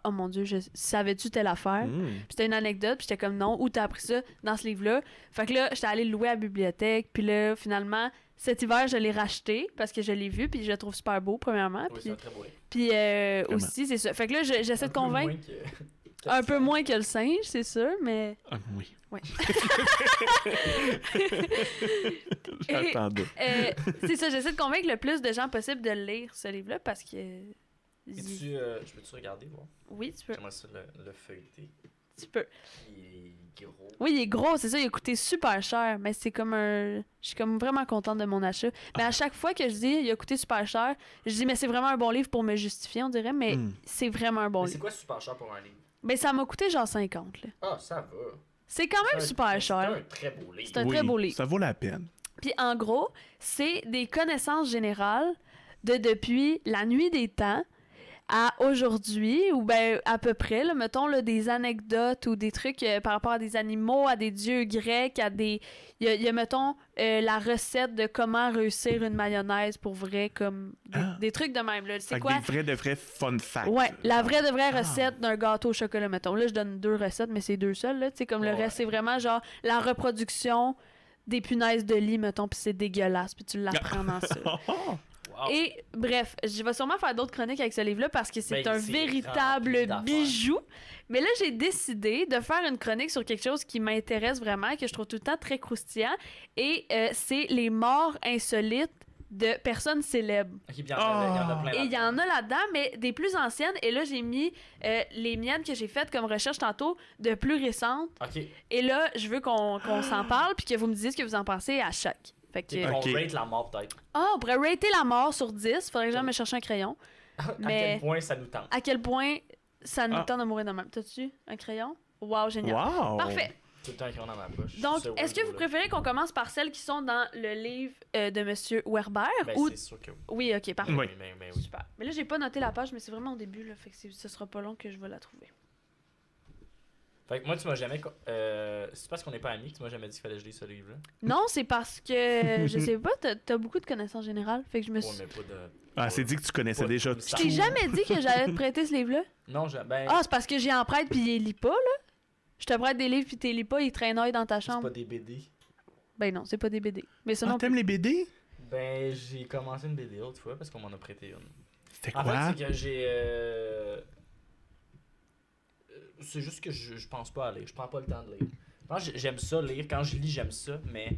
oh mon Dieu, savais-tu telle affaire? Mm. Puis c'était une anecdote, puis j'étais comme non, où t'as appris ça dans ce livre-là? Fait que là, j'étais allée le louer à la bibliothèque, puis là, finalement, cet hiver, je l'ai racheté parce que je l'ai vu, puis je le trouve super beau, premièrement. Oui, Puis, c'est un très beau livre. puis Vraiment. aussi, c'est ça. Fait que là, j'essaie de Un peu convaincre moins que- un peu moins que le singe, c'est sûr, mais. Ah, oui. Ouais. J'attendais. C'est ça, j'essaie de convaincre le plus de gens possible de lire ce livre-là parce que. Je peux-tu regarder, voir? Oui, tu peux. J'aimerais ça le feuilleter. Tu peux. Il est gros. Oui, il est gros, c'est ça, il a coûté super cher, mais c'est comme un. Je suis comme vraiment contente de mon achat. Mais à chaque fois que je dis il a coûté super cher, je dis mais c'est vraiment un bon livre pour me justifier, on dirait, mais Mm. c'est vraiment un bon Mais c'est livre. quoi super cher pour un livre? Mais ça m'a coûté genre 50, là. Ah, ça va. C'est quand même super C'est cher. un très beau livre. C'est un très beau livre. Ça vaut la peine. Puis en gros, c'est des connaissances générales de depuis la nuit des temps à aujourd'hui, ou ben à peu près, là, mettons là, des anecdotes ou des trucs par rapport à des animaux, à des dieux grecs, à des... Il y a, mettons, la recette de comment réussir une mayonnaise pour vrai, comme des trucs de même. Là. C'est Fait que quoi? des vrais de vrais fun facts. Ouais, la vraie de vraie Ah. recette d'un gâteau au chocolat, mettons. Là, je donne 2 recettes, mais c'est 2 seules, là. Tu sais, comme le Ouais. reste, c'est vraiment genre la reproduction des punaises de lit, mettons, puis c'est dégueulasse, puis tu l'apprends dans ça. Wow. Et bref, je vais sûrement faire d'autres chroniques avec ce livre-là parce que c'est Ben, un c'est véritable rempli d'affaires. bijou. Mais là, j'ai décidé de faire une chronique sur quelque chose qui m'intéresse vraiment, que je trouve tout le temps très croustillant, et c'est les morts insolites de personnes célèbres. Ok, puis il y en a plein. Et il y en a là-dedans, mais des plus anciennes. Et là, j'ai mis les miennes que j'ai faites comme recherche tantôt de plus récentes. Ok. Et là, je veux qu'on s'en parle puis que vous me disiez ce que vous en pensez à chaque. Fait que, Ok. On rate la mort peut-être. on pourrait rater la mort sur 10. Faudrait que j'aille me chercher un crayon. À Mais- quel point ça nous tente. À quel point ça nous Ah. tente de mourir de même. T'as-tu un crayon? Wow, génial. Wow! Parfait. Tout le temps qu'ils ont dans ma poche. Donc, Ce est-ce que vous Word-là. préférez qu'on commence par celles qui sont dans le livre de Monsieur Werber? Ben, ou... c'est sûr que oui. Oui, ok, parfait. Oui. Ben oui. Super. Mais là, j'ai pas noté la page, mais c'est vraiment au début, là, fait que ce sera pas long que je vais la trouver. Fait que moi, tu m'as jamais. C'est parce qu'on n'est pas amis que tu m'as jamais dit qu'il fallait que je lise ce livre-là. Non, c'est parce que, je sais pas, t'as beaucoup de connaissances générales, fait que je me Ouais, suis... mais pas de. Ah, c'est dit que tu connaissais Pas déjà comme tout. Je t'ai jamais dit que j'allais te prêter ce livre-là? Non, ben. Ah, c'est parce que j'y en prête puis il lit pas, là? Je te prête des livres puis t'es lis pas, ils traînent dans ta c'est chambre. pas des BD. Ben non, c'est pas des BD. Mais ça Ah, non t'aimes les BD? Ben, j'ai commencé une BD l'autre fois parce qu'on m'en a prêté une. C'était En quoi? fait, c'est que j'ai. C'est juste que je pense pas à lire. Je prends pas le temps de lire. Je pense que j'aime ça lire. Quand je lis, j'aime ça, mais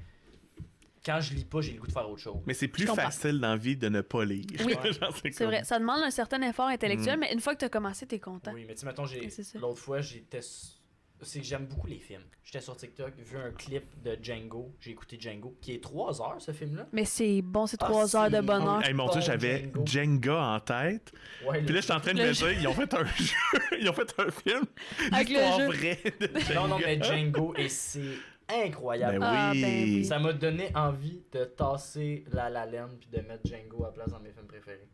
quand je lis pas, j'ai le goût de faire autre chose. Mais c'est plus Je comprends. facile dans la vie de ne pas lire. Oui. Genre, C'est comme- vrai, ça demande un certain effort intellectuel, Mm. mais une fois que t'as commencé, t'es content. Oui, mais tu sais, mettons, Ouais, c'est ça. l'autre fois, c'est que j'aime beaucoup les films. J'étais sur TikTok, vu un clip de Django. J'ai écouté Django, qui est 3 heures, ce film-là. Mais c'est bon, c'est Ah, 3 heures de c'est bonheur. Hey, mon Dieu, Bon, j'avais Django. Jenga en tête. Ouais, Puis là, j'étais en train de Le me jeu. dire, ils ont fait un jeu. Ils ont fait un film. Avec le L'histoire jeu. vraie de Jenga. Non, mais Django, et c'est incroyable. Ben Ah, oui. ben oui. Ça m'a donné envie de tasser La laine puis de mettre Django à place dans mes films préférés.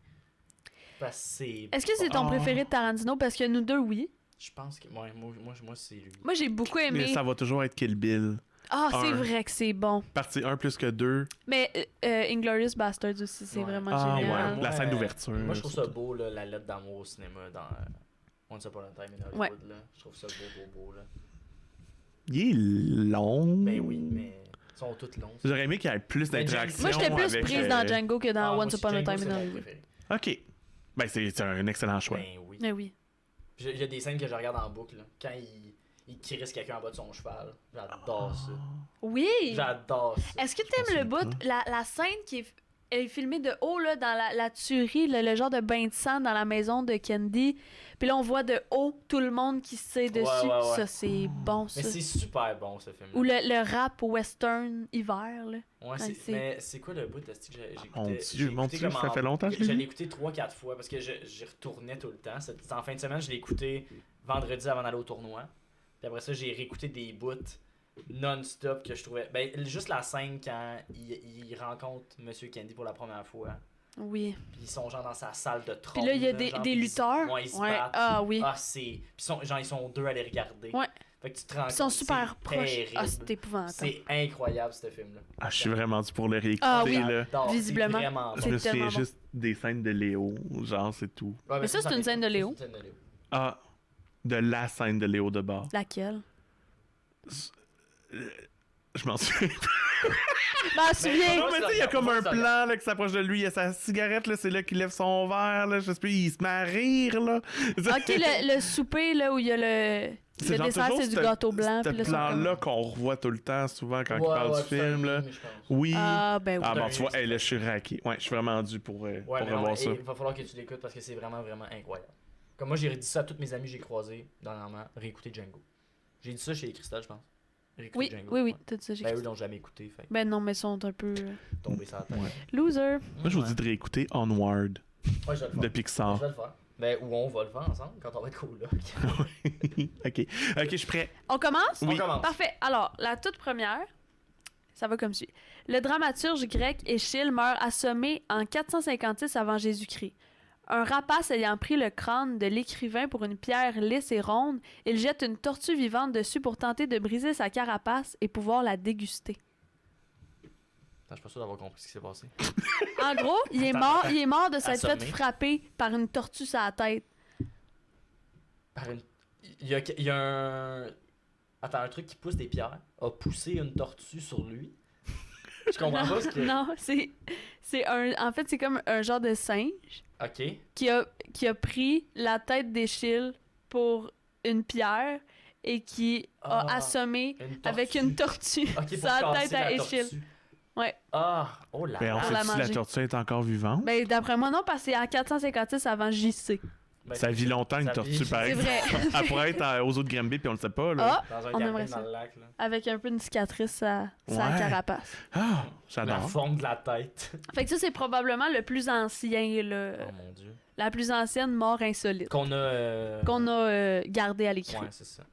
Parce que c'est. Est-ce que c'est ton Ah. préféré de Tarantino? Parce que nous deux, oui. Je pense que. Ouais, moi c'est lui. Moi, j'ai beaucoup aimé. Mais ça va toujours être Kill Bill. Ah, c'est Un. vrai que c'est bon. Partie 1 plus que 2. Mais Inglorious Bastards aussi, c'est Ouais. vraiment Ah génial. ouais, la scène Moi, d'ouverture. Moi, je trouve ça beau, là, la lettre d'amour au cinéma dans Once Upon a Time in Hollywood. Là. Je trouve ça beau. Là. Il est long. Ben oui, mais ils sont toutes longs. J'aurais aimé qu'il y ait plus Mais d'interactions. Moi, j'étais plus avec, prise dans Django que dans Once Upon a Time in Hollywood. Ok. Ben, c'est un excellent choix. Ben oui. Mais oui. Il y a des scènes que je regarde en boucle. Là. Quand il crisse quelqu'un en bas de son cheval. J'adore ça. Oui! J'adore ça. Est-ce que Je t'aimes le pense bout, la scène qui est, elle est filmée de haut, là, dans la tuerie, le genre de bain de sang dans la maison de Candy. Puis là, on voit de haut tout le monde qui se tire dessus. ouais. Ça, c'est bon, ça. Mais c'est super bon, ce film. Ou le rap western hiver, là. Ouais, c'est- mais c'est quoi le bout de ce que j'ai écouté? Mon j'ai Dieu, écouté ça comme fait longtemps que je l'ai Je l'ai vu. écouté 3-4 fois parce que j'y retournais tout le temps. C'était en fin de semaine, je l'ai écouté vendredi avant d'aller au tournoi. Puis après ça, j'ai réécouté des bouts non-stop que je trouvais. Ben, juste la scène quand il rencontre Monsieur Candy pour la première fois. Oui. Puis ils sont genre dans sa salle de trône. Puis là, il y a là, des, genre, des puis lutteurs. Ouais, ils se Ouais. battent. Ah oui. Ah, c'est. Puis ils sont deux à les regarder. Ouais. Fait que tu te rends Ils sont compte, super c'est proches. terrible. Ah, c'est épouvantable. C'est incroyable, ce film-là. Ah, je suis vraiment dû pour le réécouter, Ah oui. là. J'adore, c'est Visiblement. vraiment bon. C'est Je me souviens tellement bon. juste des scènes de Léo, genre, c'est tout. Ouais, Mais ça, c'est une scène de Léo. c'est une scène de Léo. Ah, de la scène de Léo de bord. Laquelle? Je m'en souviens. Bah, souviens! Non, mais tu sais, il y a comme un plan là, qui s'approche de lui. Il y a sa cigarette, là, c'est là qu'il lève son verre. Là, je sais plus, il se met à rire. Là. Ok, le souper, là, où il y a le genre dessert, toujours c'est du ce- gâteau blanc. Ce Puis là, c'est plan-là comme- qu'on revoit tout le temps, souvent, quand il Ouais, parle du c'est un film. Là. film, je pense. Oui. Ah, ben oui. Ah bon, Ouais, tu vois, c'est hey, là, ça. je suis raqué. Ouais, je suis vraiment dû pour Ouais, mais revoir non, ça. il va falloir que tu l'écoutes parce que c'est vraiment, vraiment incroyable. Comme moi, j'ai dit ça à tous mes amis que j'ai croisés dernièrement, réécouter Django. J'ai dit ça chez Christelle, je pense. Réécouter Oui, Django. oui, Ouais. t'as dit ça, j'ai Ben, eux cru. l'ont jamais écouté, fait que Ben non, mais ils sont un peu tomber sur la tête. Ouais. loser. Moi, je vous dis de réécouter Onward Ouais, je vais le de faire. Pixar. Je vais le faire. Ben, ou on va le faire ensemble quand on va être cool là. Ok, je suis prêt. On commence? Oui. On commence. Parfait. Alors, la toute première, ça va comme suit. Le dramaturge grec Échille meurt assommé en 456 avant Jésus-Christ. Un rapace ayant pris le crâne de l'écrivain pour une pierre lisse et ronde, il jette une tortue vivante dessus pour tenter de briser sa carapace et pouvoir la déguster. Attends, je suis pas sûr d'avoir compris ce qui s'est passé. En gros, il est mort de s'être fait Assommé. frapper par une tortue sur la tête. Par une... il y a un... Attends, un truc qui pousse des pierres a poussé une tortue sur lui. Je comprends pas ce que... Non, c'est un. En fait, c'est comme un genre de singe Ok. qui a pris la tête d'Échille pour une pierre et qui a Ah, assommé Une tortue. avec une tortue Ok, pour sa casser tête à la Échille. tortue. Ouais. Ah, oh là Ben, on là. Pour la sait si la manger. tortue est encore vivante. Ben, d'après moi, non, parce que c'est en 456 avant JC. Ben, Ça vit longtemps, une ça tortue, vit- par C'est exemple. vrai. Elle pourrait être aux eaux de Granby, puis on le sait pas. Là. Ah, Dans un on gardien aimerait dans ça. le lac, là. avec un peu une cicatrice à sa Ouais. carapace. Ah, La j'adore. forme de la tête. Fait que ça, c'est probablement le plus ancien, là, Oh mon dieu. la plus ancienne mort insolite Qu'on a... qu'on a gardée à l'écrit. Ouais, c'est ça.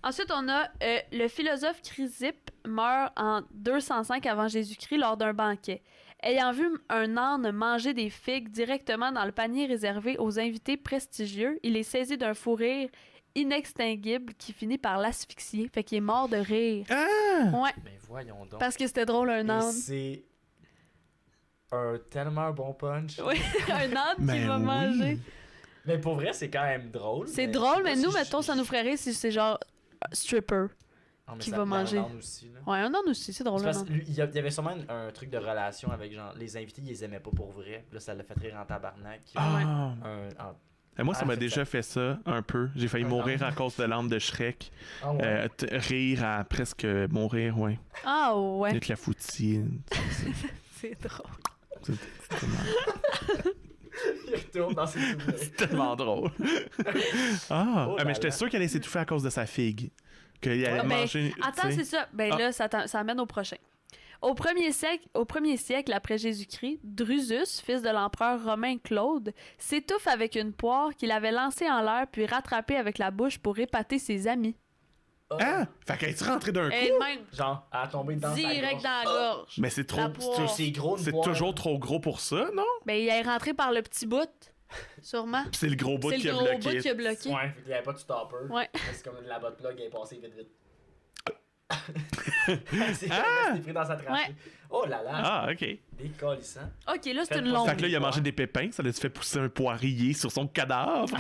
Ensuite, on a le philosophe Chrysippe meurt en 205 avant Jésus-Christ lors d'un banquet. Ayant vu un âne manger des figues directement dans le panier réservé aux invités prestigieux, il est saisi d'un fou rire inextinguible qui finit par l'asphyxier. Fait qu'il est mort de rire. Ah! Ouais, Mais voyons donc. parce que c'était drôle, un Et âne. c'est un tellement bon punch. Oui, un âne qui Ben va oui. manger. Mais pour vrai, c'est quand même drôle. C'est je drôle, sais mais pas nous, si mettons, ça nous ferait rire si c'est genre stripper. Ah, mais qui ça va me met manger. en onde aussi, là. Ouais, un âne aussi, c'est drôle. C'est un parce âne. que lui, il y avait sûrement un truc de relation avec genre les invités, ils les aimaient pas pour vrai. Là, ça l'a fait rire en tabarnak. Ah! Un- Et moi, ça Ah, m'a c'est déjà fait ça un peu. J'ai failli Un mourir âne. à cause de l'âme de Shrek. Ah ouais. Rire à presque mourir, ouais. Ah ouais, Avec la foutine. c'est drôle. C'est tellement, Il retourne dans ses souvenirs. c'est tellement drôle. Ah! Oh Ah, là mais j'étais là. sûr qu'elle allait s'étouffer à cause de sa figue. Qu'il allait ben, manger. Attends, tu sais. c'est ça. Ben Ah. là, ça amène au prochain. Au premier siècle après Jésus-Christ, Drusus, fils de l'empereur romain Claude, s'étouffe avec une poire qu'il avait lancée en l'air puis rattrapée avec la bouche pour épater ses amis. Ah! Fait qu'elle est rentrée d'un coup. Elle-même, Genre, elle a tombé dans sa direct gorge. dans la gorge. Mais c'est trop. La poire. C'est gros, une C'est poire. toujours trop gros pour ça, non? Ben, il est rentré par le petit bout, sûrement. Puis c'est le gros bout C'est qui le a gros bloqué. bout qui a bloqué. Ouais, fait qu'il y avait pas de stopper. Ouais. C'est comme la botte plug est passée vite vite. C'est resté pris dans sa trachée. Ouais. Oh là là, Ah, ok. décalissant. Ok, là, c'est Faites une pas longue. Fait que là, il a mangé des pépins, ça lui fait pousser un poirier sur son cadavre.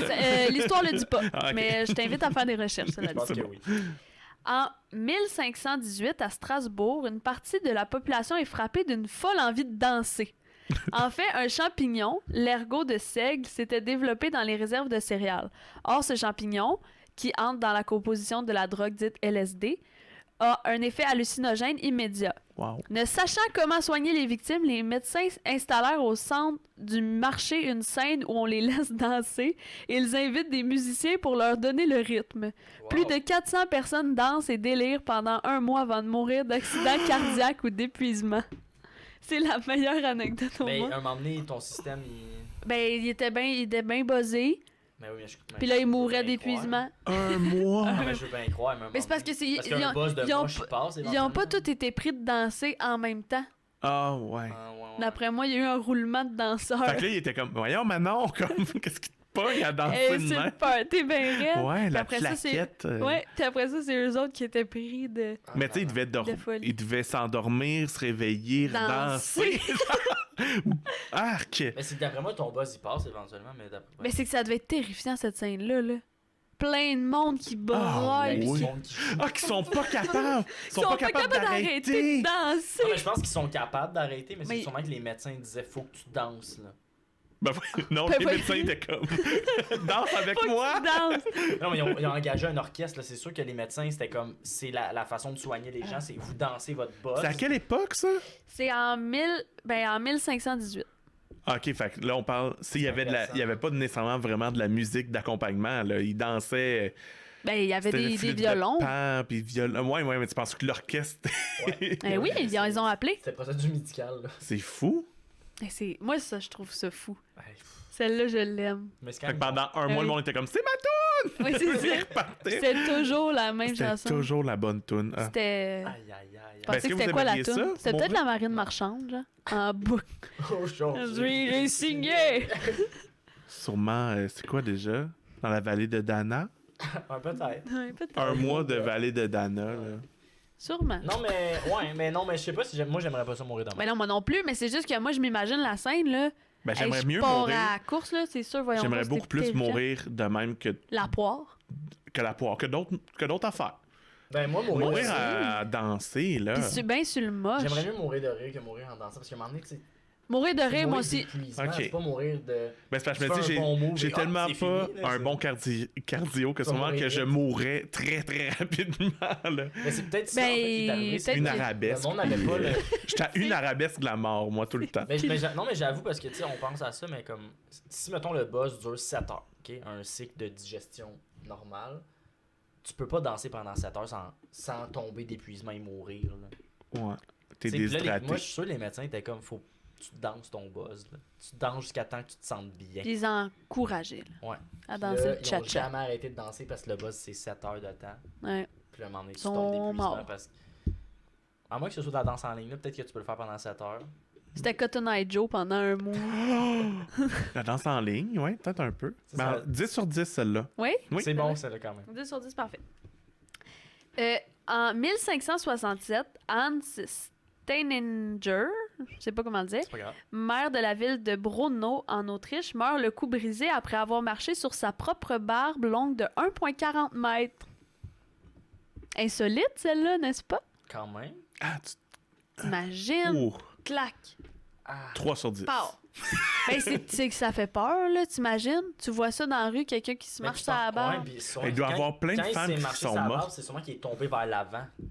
L'histoire le dit pas, Ah, ok. mais je t'invite à faire des recherches, cela Je dit. pense C'est que bon. oui. En 1518, à Strasbourg, une partie de la population est frappée d'une folle envie de danser. En fait, un champignon, l'ergot de seigle, s'était développé dans les réserves de céréales. Or, ce champignon, qui entre dans la composition de la drogue dite LSD, a un effet hallucinogène immédiat. Wow. Ne sachant comment soigner les victimes, les médecins installèrent au centre du marché une scène où on les laisse danser et ils invitent des musiciens pour leur donner le rythme. Wow. Plus de 400 personnes dansent et délirent pendant 1 mois avant de mourir d'accident cardiaque ou d'épuisement. C'est la meilleure anecdote au Mais monde. à un moment donné, ton système, il... Ben, il était bien buzzé, Mais oui, mais puis là, il je veux mourait bien d'épuisement. Un mois. croire. Ah, mais je veux bien croire, mais, Mais c'est parce que c'est... Parce qu'un boss de ils ont moche, il passe, Ils ont pas tous été pris de danser en même temps. Ah, ouais. D'après moi, il y a eu un roulement de danseurs. Fait que là, il était comme, voyons, Manon, comme, qu'est-ce qui te pogne à danser Eh, de c'est même? le party bien raide. Ouais, Puis la après ça, c'est- claquette. Ouais, puis après ça, c'est eux autres qui étaient pris de... Mais tu sais, il devait, De folie. il devait s'endormir, se réveiller, danser. Arc! Mais c'est que d'après moi, ton boss, il passe éventuellement, mais d'après Mais c'est que ça devait être terrifiant, cette scène-là, là. Plein de monde qui Ah, braille. il y a oui. du monde qui joue. Ah, qu'ils sont pas capables! Ils sont pas capables d'arrêter d'arrêter! de danser. Non, mais je pense qu'ils sont capables d'arrêter, mais c'est Mais- sûrement que les médecins disaient faut que tu danses, là. Ben oui, non, Ben les oui. médecins étaient comme, danse avec Faut que moi! tu danses. Non, mais ils ont engagé un orchestre, là. C'est sûr que les médecins, c'était comme, c'est la façon de soigner les gens, c'est vous dansez votre boss. C'est à quelle époque, ça? C'est en 1518. Ah, ok, fait que là, on parle. S'il y avait il y avait pas nécessairement vraiment de la musique d'accompagnement, là. Ils dansaient. Ben, il y avait C'était le des flûte de violons. pan, puis violon. Ouais, mais tu penses que l'orchestre. Ouais. Eh oui, ils ont appelé. C'était procédure médicale, là. C'est fou. Moi, ça, je trouve ça fou. Ouais, Celle-là, je l'aime. mais c'est quand Fait que même. pendant un mois, oui. le monde était comme, c'est ma Oui, c'est toune! ça. Repartait. C'était toujours la même C'était chanson. toujours la bonne toune. Ah. C'était... Aïe, aïe, aïe. Je Ben, pensais est-ce que que c'était vous quoi la aimeriez tune? ça, C'était peut-être mourir? la marine marchande, genre. En boucle. Oh, chaud. J'ai signé! Sûrement, c'est quoi déjà? Dans la vallée de Dana? Ouais, peut-être. Ouais, peut-être. Un mois de vallée de Dana, là. Sûrement. Non, mais. Ouais, mais non, mais je sais pas si moi, j'aimerais pas ça mourir dans Ben non, moi non plus, mais c'est juste que moi, je m'imagine la scène, là. Ben, Hey, j'aimerais je mieux pars mourir. à la course, là, c'est sûr, voyons J'aimerais voir, beaucoup c'était plus terrifiant. mourir de même La poire. que la poire, que d'autres affaires. Ben, moi, mourir. Mourir aussi. à danser, là. Puis bien sur le moche. J'aimerais mieux mourir de rire que mourir en dansant. Parce qu'à un moment donné, tu sais. Mourir de c'est rire, mourir moi aussi. d'épuisement, Ok. C'est pas mourir de. Ben, c'est parce que je Tu me dis, fais un bon move j'ai et tellement c'est pas fini, là, un c'est- bon cardio que Tu vas sûrement mourir que je vite. mourrais très, très rapidement, là. Mais c'est peut-être ça Ben, en fait, qui est arrivé. c'est peut-être Une que que- arabesque. Le monde n'avait pas le. J'étais à une arabesque de la mort, moi, tout le temps. Non, mais j'avoue parce que, tu sais, on pense à ça, mais comme. Si, mettons, le boss dure 7 heures, OK? Un cycle de digestion normal, tu peux pas danser pendant 7 heures sans tomber d'épuisement et mourir, là. Ouais. T'es Tu sais, puis là, déshydraté. moi, je suis sûr que les médecins étaient comme, faut que tu danses ton buzz. Là. Tu danses jusqu'à temps que tu te sentes bien. Puis ils encourageaient, là, Ouais. à Puis danser là, le ils ont cha-cha. jamais arrêté de danser parce que le buzz, c'est 7 heures de temps. Ouais. Puis là, à un moment donné, tu Sont tombes d'épuisement morts. parce que... À moins que ce soit de la danse en ligne, là, peut-être que tu peux le faire pendant 7 heures. C'était Cotton Eye Joe pendant un mois. La danse en ligne, ouais, peut-être un peu. Ça, Ben, ça- 10 sur 10, celle-là. Oui? Oui. C'est bon, celle-là, quand même. 10 sur 10, parfait. En 1567, Hans Steininger, je sais pas comment le dire, C'est pas grave. maire de la ville de Braunau, en Autriche, meurt le cou brisé après avoir marché sur sa propre barbe longue de 1,40 mètres. Insolite, celle-là, n'est-ce pas? Quand même. Ah, T'imagines? Oh, Clac! Ah. 3 sur 10. Pow! Ben, c'est que ça fait peur, là, t'imagines? Tu vois ça dans la rue, quelqu'un qui se Mais marche tu sur la penses- barbe. ouais, puis sûrement- Il doit y quand- avoir plein de quand il femmes s'est qui marché sont sur la barbe, mortes. c'est sûrement qu'il est tombé vers l'avant. Tu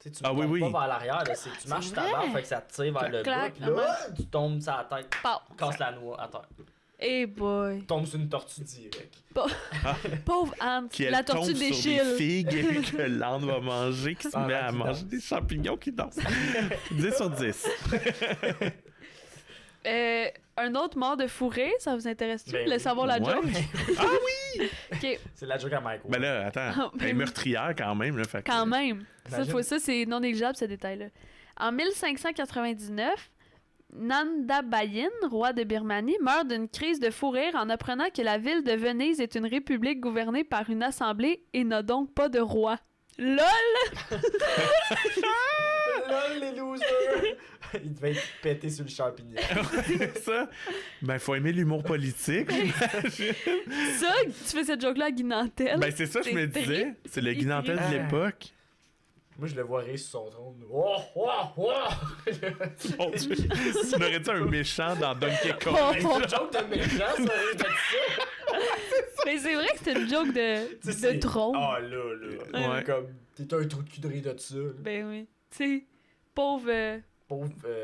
sais, tu Ah ne oui, tombes oui. pas vers l'arrière, là, c'est que tu marches sur ta vrai. barbe, fait que ça te tire vers le bas, Clac, puis là, tu tombes sur la tête, Pow! casse la noix à terre. Eh boy! Tu tombes sur une tortue direct. Pauvre Hans! Qui elle La tombe tortue sur des d'Échille! figues que l'âne va manger, qui se Pendant met à qu'il manger danse. des champignons qui dansent. 10 sur 10. Un autre mort de fourré, ça vous intéresse-tu? Ben Le oui. savoir la Ouais. joke? OK, C'est la joke à Michael. Ben là, attends. Ah, ben Elle est oui. meurtrière quand même. Là, fait que- quand même. Imagine. Ça, c'est non négligeable, ce détail-là. En 1599, Nanda Bayin, roi de Birmanie, meurt d'une crise de fou rire en apprenant que la ville de Venise est une république gouvernée par une assemblée et n'a donc pas de roi. LOL! Lol, les losers! Il devait être pété sur le champignon. C'est ça. Ben, faut aimer l'humour politique, j'imagine. Ça, tu fais cette joke-là à Guy Nantel. Ben, c'est ça, je me C'est disais. C'est le Guy Nantel de Ah. l'époque. Moi, je le vois rire sur son trône. Oh, oh, oh! Mon Dieu. Tu aurais dit un méchant dans Donkey Kong. Oh, C'est une joke de méchant, ça, j'ai dit ça. Mais c'est vrai que c'était une joke Tu sais, de trône. Ah là. Ouais. Comme, t'es un trou de cul de rire de ça. là. Ben oui. Tu sais, pauvre,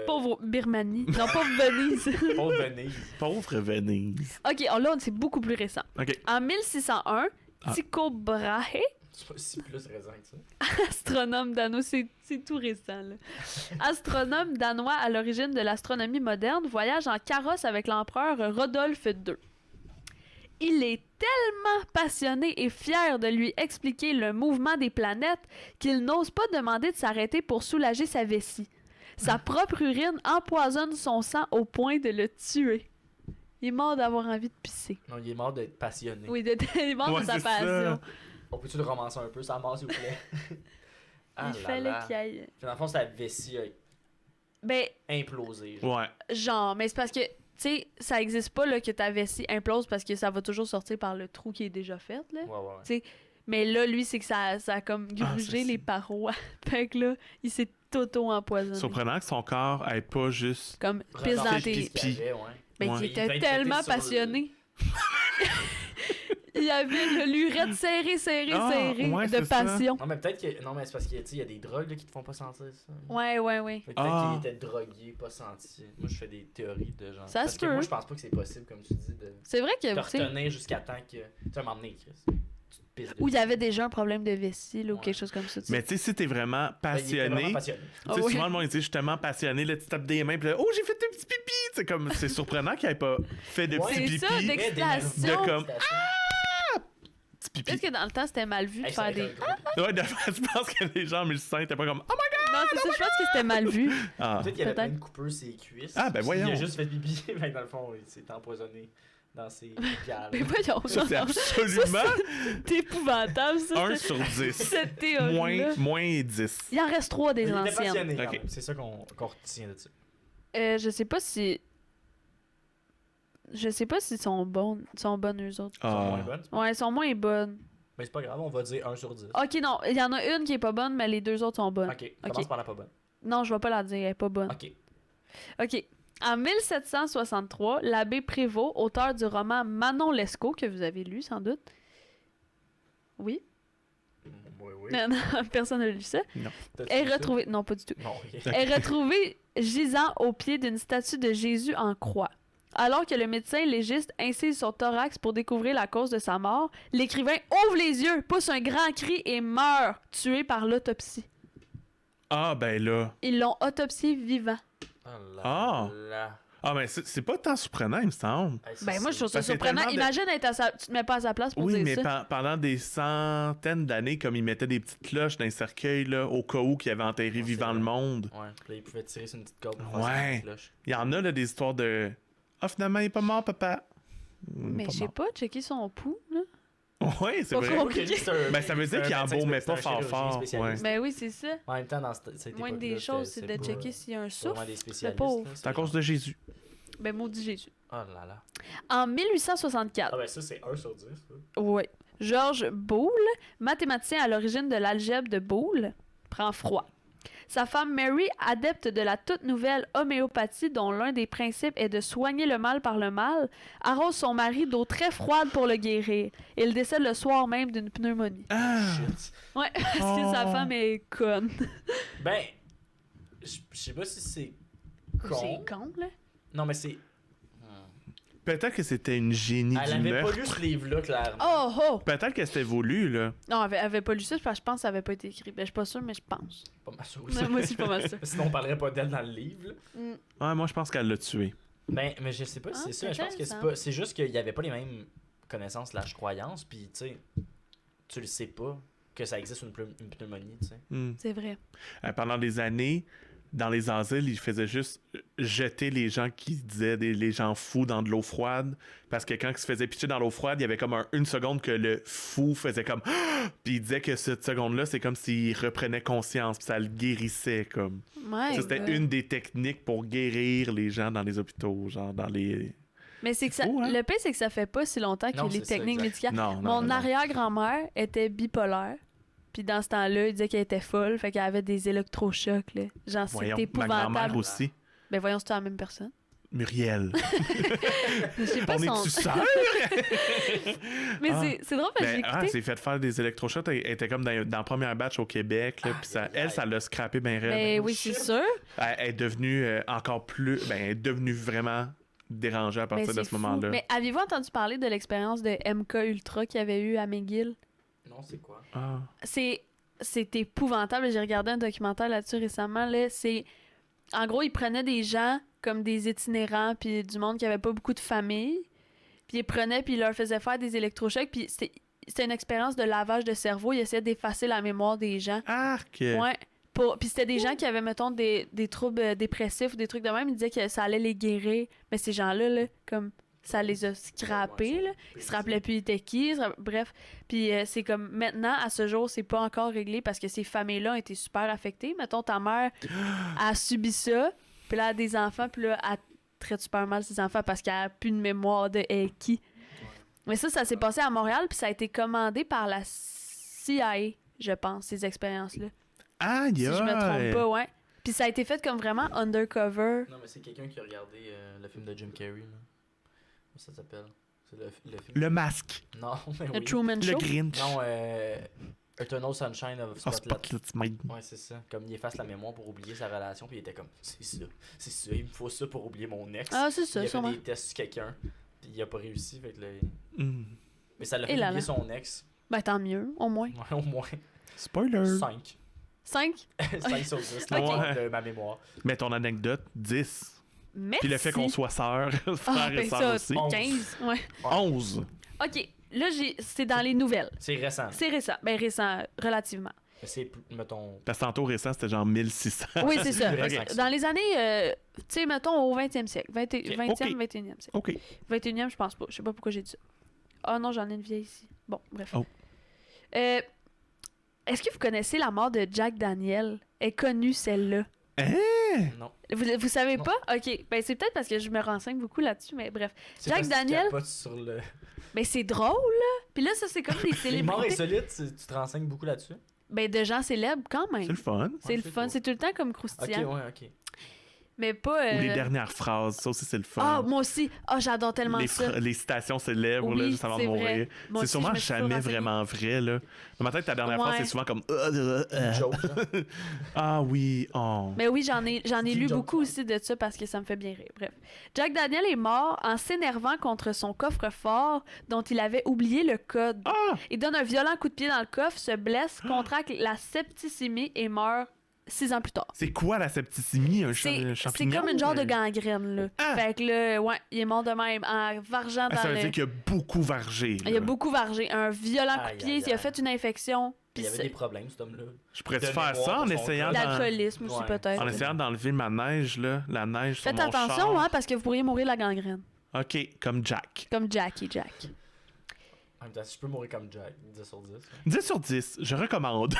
Pauvre Birmanie. Non, pauvre Venise. pauvre Venise. Pauvre Venise. Ok, là, c'est beaucoup plus récent. OK. En 1601, Ah. Tycho Brahe, C'est pas si plus raison que ça. astronome danois, c'est tout récent, là. Astronome danois à l'origine de l'astronomie moderne, voyage en carrosse avec l'empereur Rodolphe II. Il est tellement passionné et fier de lui expliquer le mouvement des planètes qu'il n'ose pas demander de s'arrêter pour soulager sa vessie. Sa propre urine empoisonne son sang au point de le tuer. Il est mort d'avoir envie de pisser. Non, il est mort d'être passionné. Oui, il est mort Ouais, de sa c'est ça. passion. On peut-tu le romancer un peu, ça mort, s'il vous plaît? Ah Il là fallait là. qu'il aille. Puis dans le fond, sa vessie a Ben, implosé. genre. Ouais. genre, mais c'est parce que, tu sais, ça existe pas là, que ta vessie implose parce que ça va toujours sortir par le trou qui est déjà fait, là. Ouais. Mais là, lui, c'est que ça a comme grugé c'est les ça. parois. Fait que là, il s'est auto-empoisonné. Surprenant que son corps ait pas juste. Comme pisse dans Relancer tes... ce qu'il y avait, ouais. Mais Ouais. il Il devait était être tellement pété sur le- passionné. Il avait l'urette serrée, Ah, ouais, de c'est ça. passion. Non, mais peut-être que. Non, mais c'est parce qu'il y a des drogues là, qui te font pas sentir ça. Ouais. Fait que peut-être Ah. qu'il était drogué, pas senti. Moi, je fais des théories de genre. Ça parce se que peut. moi, je pense pas que c'est possible, comme tu dis, de C'est vrai que, te tu sais, retenir jusqu'à temps que. Tu sais, à un moment donné, Chris. Tu te pisses où il y dessus. avait déjà un problème de vessie, là, ou Ouais. quelque chose comme ça. tu sais. Mais tu sais, si t'es vraiment Ben, il était vraiment passionné. passionné. Tu sais, Ah oui. souvent le monde dit justement passionné, là, tu tapes des mains, puis là, oh, j'ai fait un petit pipi! C'est comme, c'est surprenant qu'il ait pas fait de Ouais. petits C'est pipis. ça, d'excitation. De comme- Petit pipi. Peut-être que dans le temps, c'était mal vu de Hey, ça faire va des... être un gros- Ouais, je pense que les gens en 1100 étaient pas comme, oh my Non, c'est ça, je pense que c'était mal vu. Ah. Peut-être qu'il y avait plein Peut-être. de coupeurs ses cuisses. Ah, ben puis voyons. Il a juste fait pipi, mais dans le fond, il s'est empoisonné dans ses gales. Mais voyons, Ça, c'est non, absolument c'est épouvantable, ça. 1 sur 10. Cette théorie-là. Moins 10. Il en reste 3 des Il était anciennes. passionné, quand Ok. même. C'est ça qu'on retient de ça. Je sais pas si... Je sais pas s'ils sont bonnes eux autres. Elles sont Ah. moins bonnes. Ouais, elles sont moins bonnes. Mais c'est pas grave, on va dire 1 sur 10. Ok, non, il y en a une qui est pas bonne, mais les deux autres sont bonnes. Ok, commence par la pas bonne. Non, je vais pas la dire, elle est pas bonne. Ok. Ok. En 1763, l'abbé Prévost, auteur du roman Manon Lescaut, que vous avez lu sans doute. Oui? Oui. Non, non, personne n'a lu ça. T'as-tu Est vu ça? retrouvé. Non, pas du tout. Non, ok. Est retrouvé gisant au pied d'une statue de Jésus en croix. Alors que le médecin légiste incise son thorax pour découvrir la cause de sa mort, l'écrivain ouvre les yeux, pousse un grand cri et meurt, tué par l'autopsie. Ah, ben là. Ils l'ont autopsié vivant. Oh là Ah. là. Ah, ben c'est pas tant surprenant, il me semble. Hey, ça, Ben moi, je trouve ça Parce que surprenant. tellement de- Imagine être à sa... Tu te mets pas à sa place pour Oui, dire mais ça. pendant des centaines d'années, comme ils mettaient des petites cloches dans les cercueils, là, au cas où qu'ils avaient enterré c'est vivant vrai. le monde. Ouais, puis là, il pouvait tirer sur une petite corde. Ouais. Il y en a, là, des histoires de. Ah, finalement, il est pas mort, papa. Mais je sais pas, checker son pouls, là. Ouais, c'est Pas vrai. compliqué. Ben, ça veut dire qu'il embaumait pas fort, ouais. Ben oui, c'est ça. En même temps, dans cette Moindre époque-là, des choses, c'est c'était de pas- checker s'il y a un c'est vraiment souffle. des spécialistes. pauvre. là, C'est à cause de Jésus. Ben maudit Jésus. Oh là là. En 1864, Ah ben ça, c'est 1 sur 10. ça. oui, Georges Boole, mathématicien à l'origine de l'algèbre de Boole, prend froid. Sa femme Mary, adepte de la toute nouvelle homéopathie dont l'un des principes est de soigner le mal par le mal, arrose son mari d'eau très froide pour le guérir. Il décède le soir même d'une pneumonie. Ah! Shit. Ouais, parce que sa Oh. femme est conne. Ben, je sais pas si c'est C'est con. con, là. Non, mais c'est... Peut-être que c'était une génie Elle du avait pas meurtre. lu ce livre-là, clairement. Oh, oh! Peut-être que c'était voulu, là. Non, elle avait pas lu ça, parce que je pense que ça avait pas été écrit. Ben, je suis pas sûre, mais je pense. Pas mal sûr aussi. Moi aussi, pas mal ça. Sinon, on parlerait pas d'elle dans le livre. là. Ouais, moi, je pense qu'elle l'a tué. Ben, mais je sais pas si Ah, c'est ça. Je pense que c'est peut-être, pas... C'est juste qu'il y avait pas les mêmes connaissances slash croyances, puis tu sais, tu le sais pas que ça existe une pneumonie, tu sais. Hmm. C'est vrai. Pendant des années, dans les asiles, ils faisaient juste jeter les gens qui disaient les gens fous dans de l'eau froide. Parce que quand ils se faisaient pitcher dans l'eau froide, il y avait comme une seconde que le fou faisait comme puis il disait que cette seconde-là, c'est comme s'il reprenait conscience, puis ça le guérissait comme. Ouais, Ça, c'était une des techniques pour guérir les gens dans les hôpitaux, genre dans les. Mais c'est que ça, fou, hein? le pire, c'est que ça fait pas si longtemps Non, que les c'est ça, techniques exact. médicales. Non, Mon arrière-grand-mère était bipolaire. Puis dans ce temps-là, il disait qu'elle était folle, fait qu'elle avait des électrochocs, là. Genre, Voyons, c'était ma grand-mère épouvantable. aussi. Ben voyons, c'est la même personne. Muriel. Je sais pas On son... est-tu sœurs? Mais Ah. c'est drôle parce que j'ai Ben, écouté. c'est fait faire des électrochocs. Elle était comme dans la première batch au Québec. Là, puis ça l'a scrappé bien raide. Ben oui, c'est sûr. Elle est devenue encore plus. Ben, elle est devenue vraiment dérangée à Mais partir de c'est ce fou. moment-là. Mais avez-vous entendu parler de l'expérience de MK Ultra qu'il y avait eu à McGill? Non, c'est quoi? Ah. C'est épouvantable. J'ai regardé un documentaire là-dessus récemment. Là. En gros, ils prenaient des gens comme des itinérants puis du monde qui avait pas beaucoup de famille. Puis ils prenaient puis ils leur faisaient faire des électrochocs. Puis c'était une expérience de lavage de cerveau. Ils essayaient d'effacer la mémoire des gens. Arc! Ouais. Puis c'était des gens qui avaient, mettons, des troubles dépressifs ou des trucs de même. Ils disaient que ça allait les guérir. Mais ces gens-là, là, comme ça les a scrappés, là. Ils se rappelaient plus ils étaient qui. Bref. Puis c'est comme maintenant, à ce jour, c'est pas encore réglé parce que ces familles-là ont été super affectées. Mettons, ta mère a subi ça. Puis là, elle a des enfants. Puis là, elle traite super mal ses enfants parce qu'elle a plus de mémoire de elle est qui. Mais ça s'est passé à Montréal. Puis ça a été commandé par la CIA, je pense, ces expériences-là. Aïe! Si je me trompe pas, ouais. Puis ça a été fait comme vraiment undercover. Non, mais c'est quelqu'un qui a regardé le film de Jim Carrey. Là. Comment ça s'appelle? C'est le film. Le masque. Non, mais Le oui. Truman Le Show. Grinch. Non, Eternal Sunshine of Oh, Spotlight. Spotlight Mind. Ouais, c'est ça. Comme il efface la mémoire pour oublier sa relation, puis il était comme, c'est ça, il me faut ça pour oublier mon ex. Ah, c'est il ça, a fait sûrement. des tests sur quelqu'un, puis il a pas réussi, fait que là, Hmm. mais ça l'a Et fait là oublier là. son ex. Ben tant mieux, au moins. Ouais, au moins Spoiler! 5. 5? 5 sur 10, Ok. de ma mémoire. Mais ton anecdote, 10. Merci. Puis le fait qu'on soit sœurs, Ah, frères et ben sœurs ça, aussi. 15, ouais. 11. OK, là, c'est dans les nouvelles. C'est récent. C'est récent. Ben récent, relativement. Mais c'est, mettons, Parce que tantôt récent, c'était genre 1600. Oui, c'est ça. plus récent que ça. Dans les années, tu sais, mettons au 20e siècle. 20e, Ok. 21e siècle. OK. 21e, je pense pas. Je sais pas pourquoi j'ai dit ça. Ah non, j'en ai une vieille ici. Bon, bref. Oh. Est-ce que vous connaissez la mort de Jack Daniel? Est connue celle-là? non. Vous savez Non. pas? OK. Ben c'est peut-être parce que je me renseigne beaucoup là-dessus, mais bref. C'est Jack parce que tu Daniel? capotes sur le... Ben c'est drôle, là. Puis là, ça, c'est comme des Les morts célébrités. insolites, tu te renseignes beaucoup là-dessus? Ben de gens célèbres, quand C'est même. le fun. C'est le c'est fun. cool. C'est tout le temps comme Ok, croustillant. ouais, ok. Mais pas... Ou les dernières phrases, ça aussi, c'est le fun. Ah, moi aussi. Ah, j'adore tellement les, ça. les citations célèbres, Oui, là, juste avant de c'est mourir. vrai. Moi C'est aussi, sûrement je me suis jamais toujours renseignée. vraiment vrai, là. Dans ma tête, ta dernière phrase, Ouais. c'est souvent comme... Une joke, genre. Ah oui, oh. Mais oui, j'en ai C'est lu une joke, beaucoup ouais. aussi de ça parce que ça me fait bien rire. Bref. Jack Daniel est mort en s'énervant contre son coffre-fort dont il avait oublié le code. Ah! Il donne un violent coup de pied dans le coffre, se blesse, contracte la septicémie et meurt 6 ans plus tard. C'est quoi la septicémie? Un C'est champignon? comme une genre de gangrène, là. Ah! Fait que là, ouais, il est mort de même en vargeant Ah, dans ça veut le... dire qu'il a beaucoup vargé. Il a là. beaucoup vargé. Un violent coup Aïe, de pied, aïe, il a aïe. fait une infection. Il Puis y avait c'est des problèmes, cet homme-là. Je pourrais-tu de faire mémoire ça en pour son essayant code. d'alcoolisme aussi, Ouais. peut-être. En essayant d'enlever ma neige, là, la neige sur Faites mon attention, char. hein, parce que vous pourriez mourir de la gangrène. OK, comme Jack. Comme Jack. En même temps, si je peux mourir comme Jack, 10 sur 10. 10 sur 10, je recommande.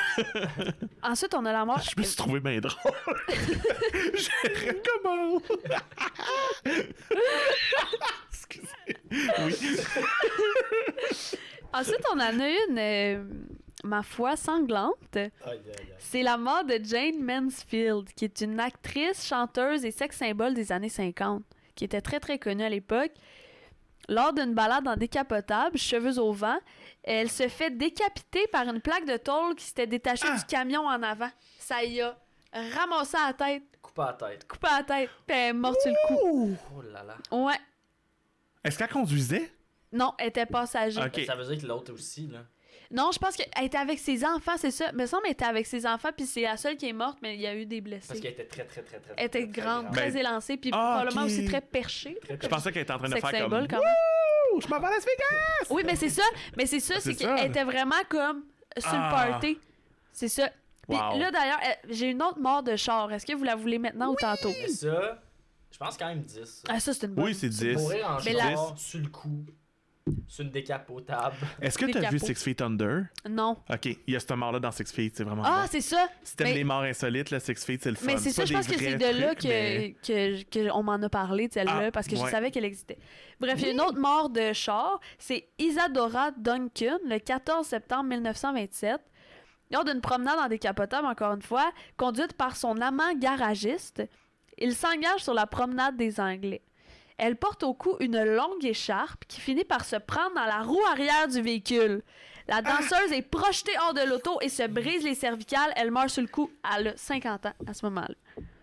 Ensuite, on a la mort. Je me suis trouvé bien drôle. Je recommande. Excusez. Oui. Ensuite, on en a une, ma foi, sanglante. Aïe, aïe, aïe. C'est la mort de Jane Mansfield, qui est une actrice, chanteuse et sex symbole des années 50, qui était très très connue à l'époque. Lors d'une balade en décapotable, cheveux au vent, elle se fait décapiter par une plaque de tôle qui s'était détachée Ah! du camion en avant. Ça y a ramassé à la tête, Coupe à la tête. coupé à la tête, puis elle est morte sur le coup. Ouh! Oh là là. Ouais. Est-ce qu'elle conduisait? Non, elle était passager. Ok. Ça veut dire que l'autre aussi, là. Non, je pense qu'elle était avec ses enfants, c'est ça. Me semble qu'elle était avec ses enfants, puis c'est la seule qui est morte, mais il y a eu des blessés. Parce qu'elle était très, très, très, très. Elle était très grande, grande. très Ben, élancée, puis ah, probablement ok. aussi très perchée. Très, Je très- pensais qu'elle était en train de Sex faire symbole, comme... quand même. Ouh, je m'en vais à Las Vegas! Oui, mais c'est ça. Mais c'est ça, Ah, c'est c'est ça. qu'elle était vraiment comme sur Ah. le party. C'est ça. Puis Wow. là, d'ailleurs, j'ai une autre mort de char. Est-ce que vous la voulez maintenant ou tantôt? Mais ça, je pense quand même 10. Ah, ça, c'est une bonne. Oui, c'est 10. Mourir en Mais char, sur le coup, sur une décapotable. Est-ce que Des t'as vu capots. 6 Feet Under? Non. Ok, il y a cette mort-là dans 6 Feet, c'est vraiment Ah, bon. c'est ça. Si t'aimes mais- les morts insolites, là, 6 Feet, c'est le fun. Mais c'est ça, pas je pense des que c'est vrais de là trucs, mais- que on m'en a parlé de celle-là, Ah, parce que je ouais. savais qu'elle existait. Bref, il y a une autre mort de char. C'est Isadora Duncan, le 14 septembre 1927. Lors d'une promenade en décapotable, encore une fois, conduite par son amant garagiste, il s'engage sur la promenade des Anglais. Elle porte au cou une longue écharpe qui finit par se prendre dans la roue arrière du véhicule. La danseuse est projetée hors de l'auto et se brise les cervicales. Elle meurt sur le coup. Elle a 50 ans à ce moment-là.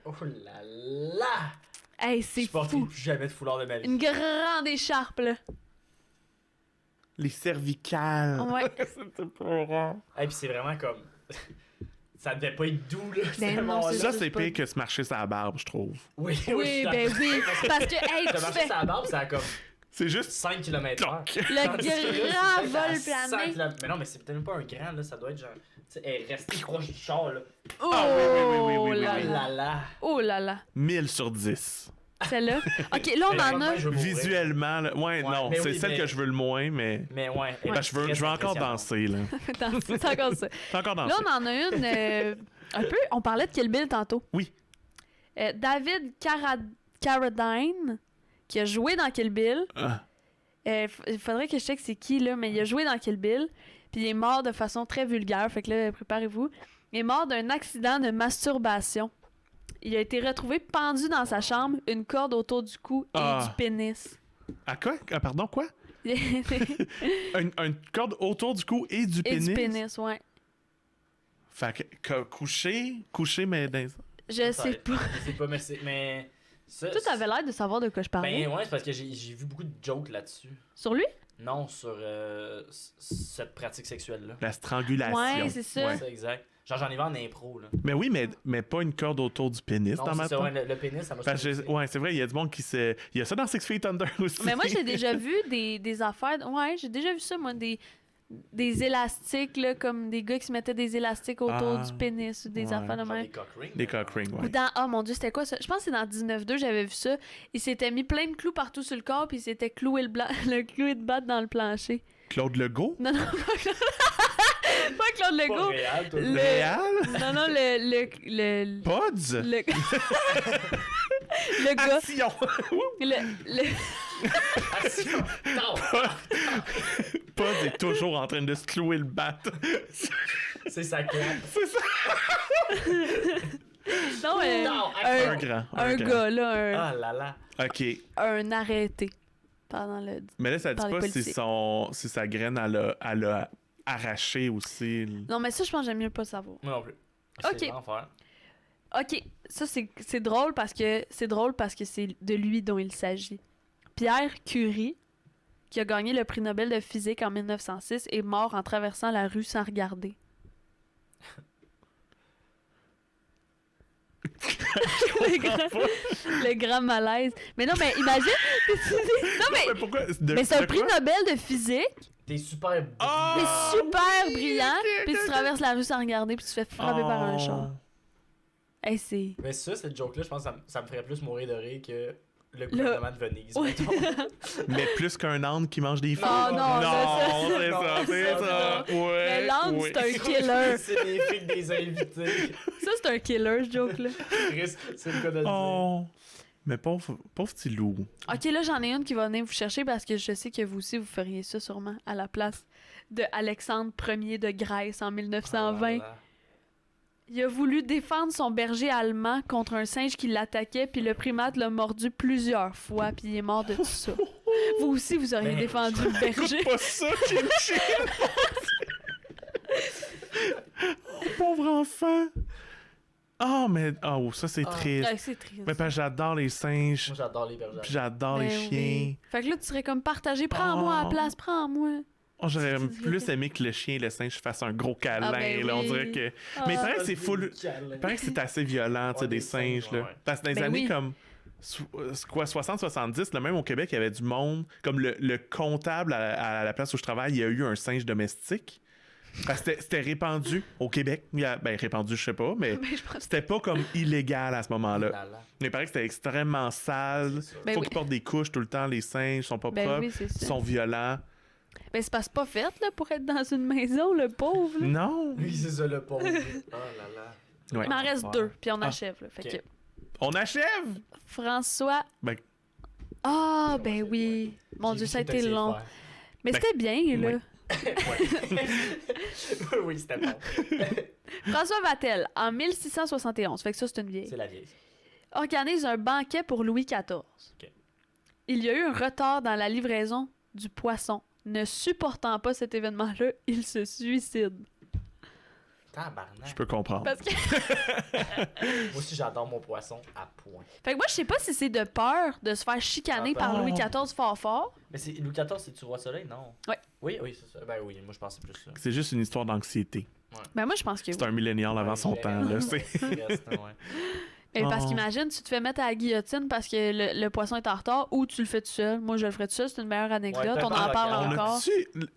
Oh là là! Hey, c'est Je porterai fou. plus jamais de foulard de ma vie. Une grande écharpe, là. Les cervicales. Ouais. C'était peurant. Et puis c'est vraiment comme. Ça devait pas être doux, là. Ben ce non, moment-là. c'est Ça, juste c'est pas- pire que se marcher sur la barbe, je trouve. Oui, Oui, ben oui. Parce que, hey, T'as tu marché fais sur la barbe, ça a comme C'est juste... 5 km/h. Cloc. le grand vol plané. Mais non, mais c'est peut-être pas un grand, là. Ça doit être genre. Tu sais, elle est restée proche du char, là. Oh Ah oui, oui, oui, oui, oui, là oui. Oh là. là là. Oh là là. 1000 sur 10. Celle-là. OK, là, on Mais en a... vraiment, je veux mourir. Visuellement, là, ouais, non, mais c'est oui, celle mais- que je veux le moins, mais... Mais ouais. Ben, je veux encore danser, là. Attends, c'est encore ça. C'est encore danser. Là, on en a une un peu... On parlait de Kill Bill tantôt. Oui. David Carradine, qui a joué dans Kill Bill. Ah. Il faudrait que je check c'est qui, là, mais il a joué dans Kill Bill. Puis il est mort de façon très vulgaire. Fait que là, préparez-vous. Il est mort d'un accident de masturbation. Il a été retrouvé pendu dans sa chambre, une corde autour du cou et Ah. du pénis. Ah, quoi? Ah, pardon, quoi? Une corde autour du cou et du Et pénis? du pénis, ouais. Fait que coucher, mais dans... Je sais pas. Je sais pas, mais c'est. Mais. Ça, Toi, t'avais l'air de savoir de quoi je parlais. Ben ouais, c'est parce que j'ai vu beaucoup de jokes là-dessus. Sur lui? Non, sur cette pratique sexuelle-là. La strangulation. Ouais, c'est ça. C'est ça, exact. Genre, j'en ai vu en impro, là. Mais oui, mais pas une corde autour du pénis Non, dans ma c'est ça, tête. ouais, le pénis, ça m'a Parce que surpris. ouais, c'est vrai, il y a du monde qui se... Il y a ça dans Six Feet Under aussi. Mais moi, j'ai déjà vu des affaires. Ouais, j'ai déjà vu ça, moi, des élastiques, là, comme des gars qui se mettaient des élastiques autour Ah, du pénis ou des ouais. affaires de Genre même. des cock rings. Des cock rings, Ou ouais. dans. Oh mon dieu, c'était quoi ça? Je pense que c'est dans 19-2, j'avais vu ça. Il s'était mis plein de clous partout sur le corps, puis il s'était cloué le cloué de batte dans le plancher. Claude Legault? Non, non, pas Claude Pas Legault. réel, toi. Le- Réal? Non, non, le Pods? le gars. Action! Le... Action! Non! Pods est toujours en train de se clouer le bat. C'est sa claque. C'est ça! Non, Non, Un un, grand. un grand. gars, là, Ah là là. OK. un arrêté pendant le. Mais là, ça dit Par les pas si, policiers. si sa graine, elle a arraché aussi. Non, mais ça, je pense que j'aime mieux pas le savoir. Moi non plus. Ok. C'est l'enfer. Ok, ça c'est drôle parce que c'est de lui dont il s'agit. Pierre Curie, qui a gagné le prix Nobel de physique en 1906, est mort en traversant la rue sans regarder. le grand malaise. Mais non, mais imagine. non, mais pourquoi? mais c'est un de prix quoi? Nobel de physique, T'es super Ah! mais brillant. super brillant, puis tu traverses la rue sans regarder, puis tu te fais frapper par un Oh. char. Hey, c'est. Mais ça, cette joke-là, je pense que ça me ferait plus mourir de rire que le gouvernement de Venise. Ouais. mettons. Mais plus qu'un âne qui mange des fruits. Oh non, non, c'est non, ça, c'est ça, ça. Ouais, Mais l'âne, ouais. c'est un killer. C'est des frics des invités. Ça, c'est un killer, ce joke-là. Chris, c'est le cas de le dire. Oh. Mais pauvre petit loup. Ok, là, j'en ai une qui va venir vous chercher parce que je sais que vous aussi, vous feriez ça sûrement à la place de Alexandre Ier de Grèce en 1920. Ah là là. Il a voulu défendre son berger allemand contre un singe qui l'attaquait, puis le primate l'a mordu plusieurs fois, puis il est mort de tout ça. Vous aussi, vous auriez Mais- défendu le berger. Pas ça, Kimchi! Pauvre enfant! Oh, mais... Oh, ça, c'est Ah. triste. Ouais, c'est triste. Mais parce que j'adore les singes, Moi, j'adore les bergers. puis j'adore les Ben chiens. oui. Fait que là, tu serais comme partagé. Prends-moi à la Oh. place, prends-moi. Oh, j'aurais Tu dis plus que- aimé que le chien et le singe fassent un gros câlin. Ah, ben là, on oui. dirait que... Ah. Mais il paraît que c'est full... Il paraît que c'est assez violent, tu sais, Ouais, des des singes, singes, là. ouais. Parce que dans les Ben années oui. comme... Quoi, 60-70, là, même au Québec, il y avait du monde. Comme le comptable à la place où je travaille, il y a eu un singe domestique. Parce que c'était répandu au Québec. Répandu, je sais pas, mais Ben, je pense- c'était pas comme illégal à ce moment-là. Là, là. Mais il paraît que c'était extrêmement sale. C'est sûr. Ben Faut oui. qu'ils portent des couches tout le temps, les singes sont pas Ben propres, oui, c'est ça. ils sont violents. Ben, c'est pas fait, là, pour être dans une maison, le pauvre, là. Non! Oui, c'est ça, le pauvre. Oh là là. Ouais. Il m'en reste Ouais. 2, puis on Ah. achève, là. Fait Ok. que On achève! François... Ben- Ah, ben oui. Mon Dieu, ça a été long. Mais Ben, c'était bien, là. Oui, oui, c'était bon. François Vatel, en 1671, fait que ça, c'est une vieille, C'est la vieille. organise un banquet pour Louis XIV. Ok. Il y a eu un retard dans la livraison du poisson. Ne supportant pas cet événement-là, il se suicide. Tabarnak. Je peux comprendre. Parce que... Moi aussi, j'adore mon poisson à point. Fait que moi, je sais pas si c'est de peur de se faire chicaner Ah, par ben. Louis XIV fort. Mais c'est Louis XIV, c'est-tu Roi Soleil, non? Ouais. Oui, oui, c'est ça. Ben oui, moi je pensais plus ça. C'est juste une histoire d'anxiété. Ben moi, je pense que C'est oui. un millénial avant Ouais, son je temps. verrais. Là, c'est... Reste, ouais. Mais parce Oh. qu'imagine, tu te fais mettre à la guillotine parce que le poisson est en retard ou tu le fais tout seul. Moi, je le ferais tout seul, c'est une meilleure anecdote. Ouais, On en parle on a encore.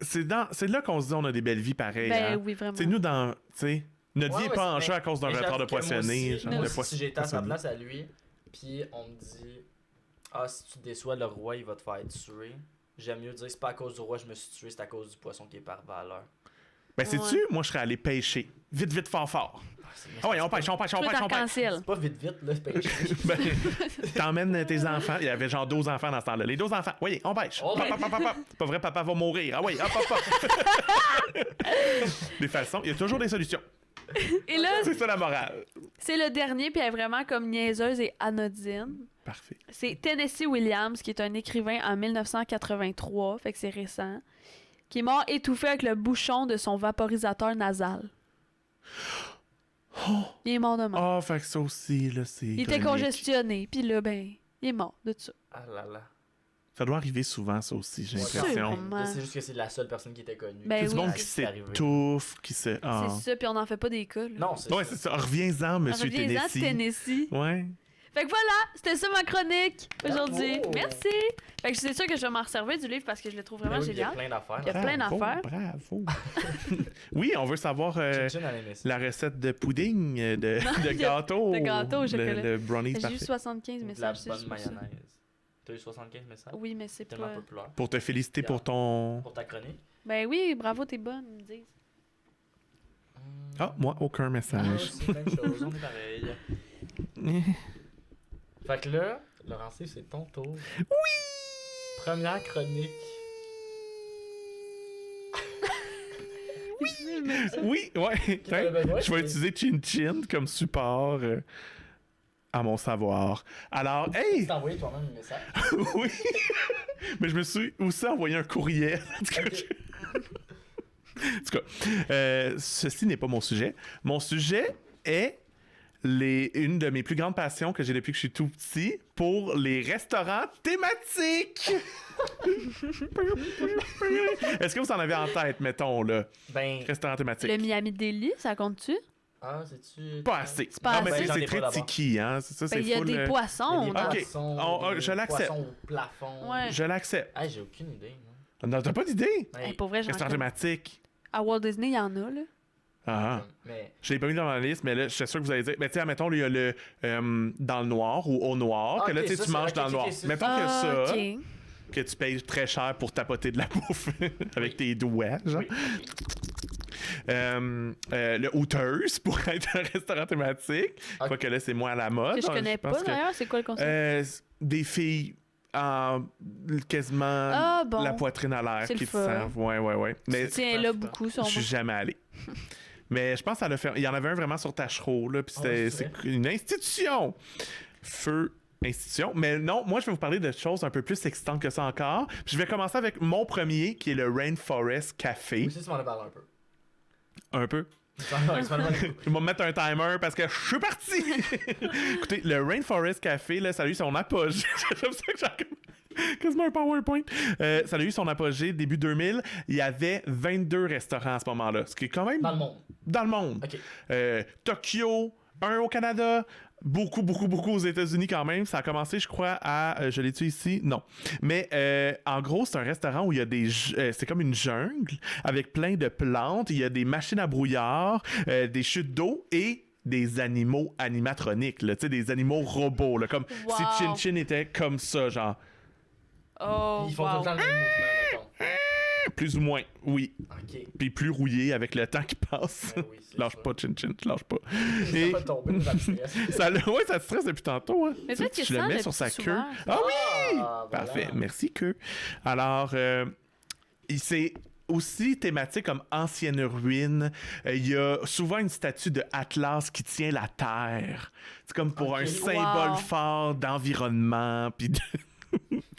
C'est là qu'on se dit on a des belles vies pareilles. Ben hein. oui, vraiment. C'est nous dans. Tu sais, notre vie Ouais, est pas mais- en jeu à cause d'un Mais retard de j'avoue que moi poissonnerie. aussi, genre moi de aussi, poisson- si j'étais à sa poissonnerie. place à lui, puis on me dit ah, si tu déçois le roi, il va te faire tuer. J'aime mieux dire c'est pas à cause du roi je me suis tué, c'est à cause du poisson qui est par valeur. Ben, sais-tu, moi, je serais allé pêcher. Vite, vite, fort, fort. Ah ouais, on pêche. Truc d'arc-en-ciel. C'est pas vite vite là, pêcher. Ben, t'emmènes tes enfants. Il y avait genre 12 enfants dans ce temps-là. Les 12 enfants. Oui, on pêche. Oh, Pop, pop, pop, pop, pop. C'est pas vrai, papa va mourir. Ah oui, hop, hop, hop. Des façons, il y a toujours des solutions. Et là, C'est ça la morale. c'est le dernier, puis elle est vraiment comme niaiseuse et anodine. Parfait. C'est Tennessee Williams, qui est un écrivain en 1983, fait que c'est récent, qui est mort étouffé avec le bouchon de son vaporisateur nasal. Il est mort de mort. Ah, fait que ça aussi, là, c'est. Il était chronique. congestionné, puis là, ben, il est mort de ça. Ah là là. Ça doit arriver souvent, ça aussi, j'ai Ouais, l'impression. Sûrement. là, c'est juste que c'est la seule personne qui était connue. Ben C'est du oui. monde Ah, qui c'est arrivé. s'étouffe, qui se. Ah. C'est ça, puis on n'en fait pas des cas. Là. Non, c'est Ouais, ça. c'est ça. Reviens-en, monsieur Reviens-en, Tennessee. Tennessee. Ouais. Fait que voilà, c'était ça ma chronique aujourd'hui. Bravo. Merci. Fait que c'est sûr que je vais m'en resservir du livre parce que je le trouve vraiment Ben oui, il y a génial. plein d'affaires. Il y a plein d'affaires. Bravo. Oui, on veut savoir Chin-chin, elle aimait ça. la recette de pudding, de il y a- gâteau. de gâteau au chocolat. Le brownies J'ai eu parfait. 75 De la messages. c'est bonne juste pour ça. mayonnaise. T'as eu 75 messages? Oui, mais c'est Tellement pas. populaire. Pour te féliciter pour ton. Pour ta chronique? Ben oui, bravo, t'es bonne, ils me disent. Ah, moi, aucun Ah, message. c'est la même chose, on est pareil. Fait que là, Laurence, c'est ton tour. Oui! Première chronique. Oui, ouais. t'avait besoin, Je vais c'est- utiliser Chin Chin comme support à mon savoir. Alors, hey! Tu t'as envoyé toi-même un message. Oui! Mais je me suis aussi envoyé un courriel. En tout cas, En tout cas, ceci n'est pas mon sujet. Mon sujet est une de mes plus grandes passions que j'ai depuis que je suis tout petit pour les restaurants thématiques. Est-ce que vous en avez en tête, mettons, là, Ben, restaurant thématique? Le Miami Deli, ça compte-tu? ah, c'est-tu. Pas assez. pas Ah, mais assez. c'est J'en ai c'est pas très d'abord. tiki, hein? C'est ça, Ben, c'est il y a full, des poissons. Il y a des dans- Ok. poissons, Je l'accepte. poissons au plafond. Ouais. Je l'accepte. Ah, j'ai aucune idée. non. Non, t'as pas d'idée? Hey, pour vrai, j'en Restaurant connais. thématique. À Walt Disney, il y en a, là. Ah. Mais, Je l'ai pas mis dans ma liste, mais là, je suis sûr que vous allez dire. Mais tu sais, mettons, il y a le dans le noir ou au noir, Ah, que là, ok, tu sais, ça, tu c'est- manges ok, dans le ok, noir. ok, c'est Mettons que Ah, ça, ok. que tu payes très cher pour tapoter de la bouffe avec tes doigts, genre. Le Hooters pour être un restaurant thématique. Ok. Quoique là, c'est moins à la mode. Que je hein, connais pense pas, que- d'ailleurs. C'est quoi le concept? Des filles en quasiment Ah, bon. la poitrine à l'air C'est qui le te fun. servent. Ouais. Mais Tiens, là, beaucoup, je sûrement. suis jamais allé. Mais je pense que ça l'a fait. Il y en avait un vraiment sur Tachereau, là, puis Ah ouais, c'est c'est une institution. Feu institution. Mais non, moi, je vais vous parler de choses un peu plus excitantes que ça encore. Puis je vais commencer avec mon premier, qui est le Rainforest Café. oui, ça, tu m'en as parlé un peu. Un peu. Tu m'en as parlé un peu. Je vais me mettre un timer parce que je suis parti. Écoutez, le Rainforest Café, là, ça a eu son apogée. J'aime ça que j'ai quasiment un PowerPoint. Ça a eu son apogée début 2000. Il y avait 22 restaurants à ce moment-là, ce qui est quand même Dans le monde. dans le monde. Ok. Tokyo, un au Canada, beaucoup aux États-Unis quand même. Ça a commencé, je crois, à... je l'ai-tu ici? Non. Mais en gros, c'est un restaurant où il y a c'est comme une jungle avec plein de plantes. Il y a des machines à brouillard, des chutes d'eau et des animaux animatroniques, là, tu sais, des animaux robots, là, comme Wow. si Chin Chin était comme ça, genre. Oh, Ils font tout wow. le temps le même mouvement, mettons. Plus ou moins, oui. Ok. Puis plus rouillé avec le temps qui passe. Ben oui, c'est Lâche ça. pas, Chin Chin, tu lâches pas. Ça Et va tomber dans le stress. ouais, ça te stresse depuis tantôt, hein. Mais Tu sais, peut-être que tu le ça, mets le sur sa petit queue. souvent. Ah oui! Ah, voilà. Parfait, merci queue. Alors, c'est aussi thématique comme ancienne ruine. Il y a souvent une statue de Atlas qui tient la terre. C'est comme pour Ok. un symbole Wow. fort d'environnement, puis de...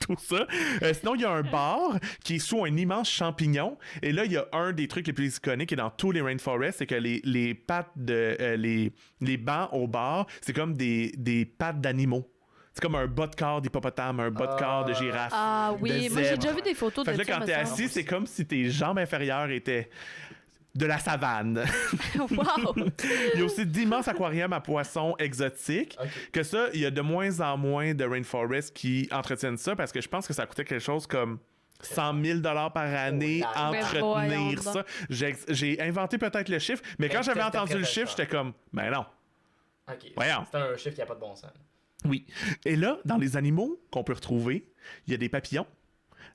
tout ça. Sinon, il y a un bar qui est sous un immense champignon. Et là, il y a un des trucs les plus iconiques et dans tous les rainforests, c'est que les pattes de... les bancs au bar, c'est comme des pattes d'animaux. C'est comme un bas de corps d'hippopotame, un bas de corps de girafe. Ah oui, de moi j'ai zèbre. déjà vu des photos Fait de que là, ça. quand t'es me semble. assis, c'est comme si tes jambes inférieures étaient de la savane. Wow! Il y a aussi d'immenses aquariums à poissons exotiques. Ok. Que ça, il y a de moins en moins de rainforests qui entretiennent ça parce que je pense que ça coûtait quelque chose comme 100 000 $ par année Oh, ben voyons entretenir donc. ça. J'ai inventé peut-être le chiffre, mais quand j'avais peut-être entendu le très chiffre, cher. j'étais comme, ben non. Ok. Voyons. C'est un chiffre qui a pas de bon sens. Oui. Et là, dans les animaux qu'on peut retrouver, il y a des papillons,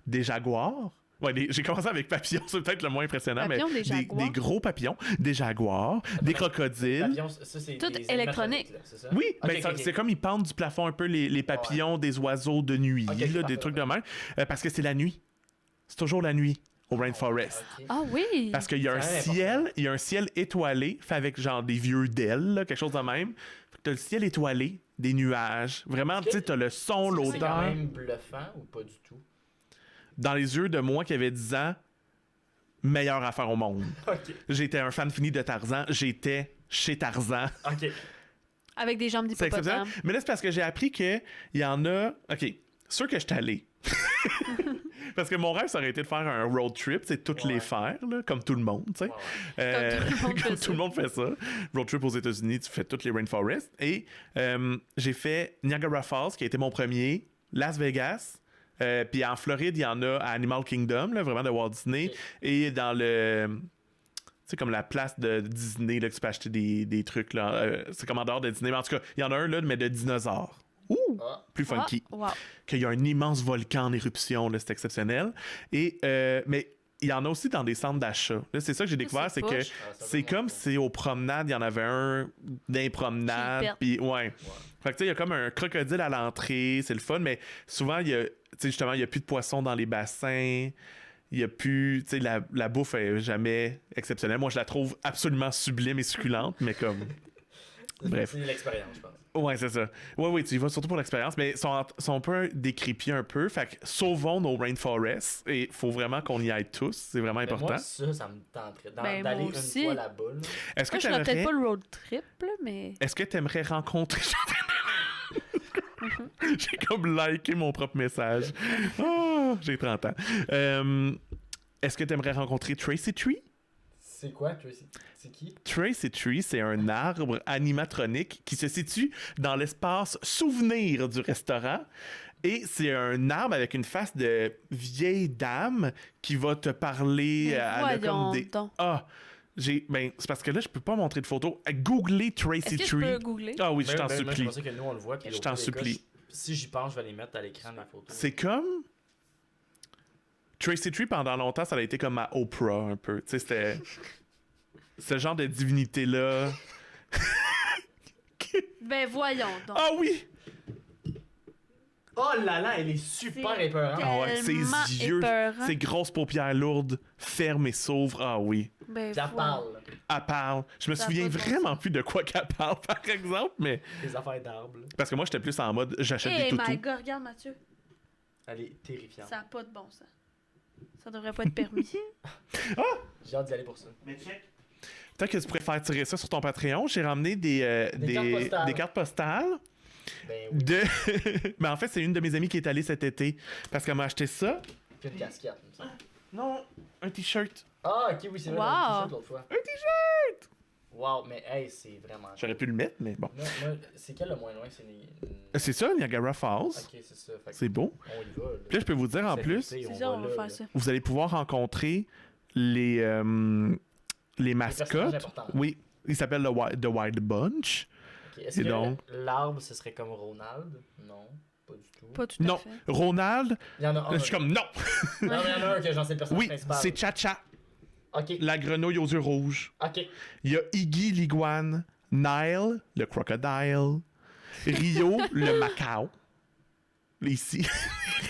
des jaguars. Ouais, j'ai commencé avec papillons, c'est peut-être le moins impressionnant, Papillons, mais des jaguars. des gros papillons, des jaguars, des crocodiles. Papillon, ça, c'est Tout des électronique. animatroniques, là, c'est ça? Oui, Ok, ben, ok, ok. c'est comme ils pendent du plafond un peu les papillons des oiseaux de nuit, Ok, là, parfait, des trucs de parfait. même, parce que c'est la nuit. C'est toujours la nuit au rainforest. Ok. Ah oui! Parce qu'il y a un C'est ciel, il y a un ciel étoilé, fait avec genre des vieux d'ailes, là, quelque chose de même. Fait que t'as le ciel étoilé, des nuages. Vraiment, tu sais, t'as le son, C'est quand l'odeur. même bluffant ou pas du tout? Dans les yeux de moi qui avait 10 ans, meilleure affaire au monde. Ok. J'étais un fan fini de Tarzan, j'étais chez Tarzan. Ok. Avec des jambes C'est exceptionnel. d'hippopotame. Mais là, c'est parce que j'ai appris qu'il y en a. OK, sûr que je suis allé. Parce que mon rêve, ça aurait été de faire un road trip, c'est toutes Ouais. les faire, là, comme tout le monde, tu sais. Ouais, ouais. Comme tout le monde fait comme ça. tout le monde fait ça. Road trip aux États-Unis, tu fais toutes les rainforests. Et j'ai fait Niagara Falls, qui a été mon premier, Las Vegas. Puis en Floride, il y en a à Animal Kingdom, là, vraiment de Walt Disney. Ok. Et dans le. Tu sais, comme la place de Disney, là, que tu peux acheter des trucs, là. C'est comme en dehors de Disney. Mais en tout cas, il y en a un, là, mais de dinosaures. Ouh! Ah. Plus funky. Ah, wow. Qu'il y a un immense volcan en éruption, là, c'est exceptionnel. Et, mais il y en a aussi dans des centres d'achat. Là, c'est ça que j'ai découvert, c'est que poche. Ah, ça c'est va comme monter. si aux promenades, il y en avait un d'un promenade. Qui Puis, ouais. Fait que tu sais, il y a comme un crocodile à l'entrée, c'est le fun, mais souvent, il y a, tu sais, justement, il y a plus de poissons dans les bassins. Il y a plus, tu sais, la bouffe est jamais exceptionnelle. Moi, je la trouve absolument sublime et succulente, mais comme. Bref. C'est l'expérience, je pense. Ouais, c'est ça. Oui, tu y vas surtout pour l'expérience, mais sont un peu décrépits un peu. Fait que sauvons nos rainforests et faut vraiment qu'on y aille tous. C'est vraiment Mais important. moi, ça me tenterait. Ben, D'aller moi une aussi. fois là-bas. là. Est-ce que Moi, je ferais peut-être t'aimerais... pas le road trip, là, mais. Est-ce que t'aimerais rencontrer... J'ai comme liké mon propre message. Oh, j'ai 30 ans. Est-ce que t'aimerais rencontrer Tracy Tree? C'est quoi, Tracy? C'est qui? Tracy Tree, c'est un arbre animatronique qui se situe dans l'espace souvenir du restaurant. Et c'est un arbre avec une face de vieille dame qui va te parler. Mais Elle a voyons comme des... donc. Ah! Ben, c'est parce que là, je peux pas montrer de photos. Googlez Tracy Est-ce que je Tree. peux googler? Ah oui, je t'en Moi, je supplie. pensais que nous, on le voit. Puis Je au t'en pire des cas, supplie. si j'y pense, je vais les mettre à l'écran de la photo. C'est comme. Tracy Tree, pendant longtemps, ça a été comme ma Oprah, un peu. Tu sais, c'était. Ce genre de divinité-là. Ben voyons donc. Ah oui! Oh là là, elle est super C'est épeurante. Ah ouais, Tellement ses yeux, épeurant. ses grosses paupières lourdes, ferment et s'ouvrent. Ah oui. Ben, Puis elle voyons. parle. Elle parle. Je me Ça a souviens pas de bon vraiment sens. plus de quoi qu'elle parle, par exemple, mais. Des affaires d'arbres. là. Parce que moi, j'étais plus en mode j'achète Hey des my toutous. god, regarde Mathieu. Elle est terrifiante. Ça n'a pas de bon sens. Ça devrait pas être permis. J'ai hâte d'y aller pour ça. Mais check. Peut-être que tu pourrais faire tirer ça sur ton Patreon. J'ai ramené des cartes postales. des cartes postales. Ben oui. De... Mais en fait, c'est une de mes amies qui est allée cet été parce qu'elle m'a acheté ça. Puis une casquette, il me semble. Non, un t-shirt. Ah, ok, oui, c'est vrai. Wow. Wow. L'autre fois. Un t-shirt! Wow, mais hey, c'est vraiment. J'aurais pu le mettre, mais bon. Moi, c'est quel le moins loin? C'est ça, Niagara Falls. Ok, c'est ça. Fait que C'est beau. on y va. Là. Puis là, je peux vous dire en Cet plus, été, C'est ça, on va là, faire là. ça. vous allez pouvoir rencontrer les Les personnages mascottes. importants. Oui, il s'appelle The Wild Bunch. Ok, est-ce Et que donc? l'arbre, ce serait comme Ronald? Non, pas du tout. Pas tout à Non, fait. Ronald, Il y en a un. je suis comme non. Non, mais il y en a un que j'en sais le personnage Oui, principal. c'est Cha-Cha, Ok, la grenouille aux yeux rouges. ok. Il y a Iggy l'iguane, Nile, le crocodile, Rio, le macaw. Ici.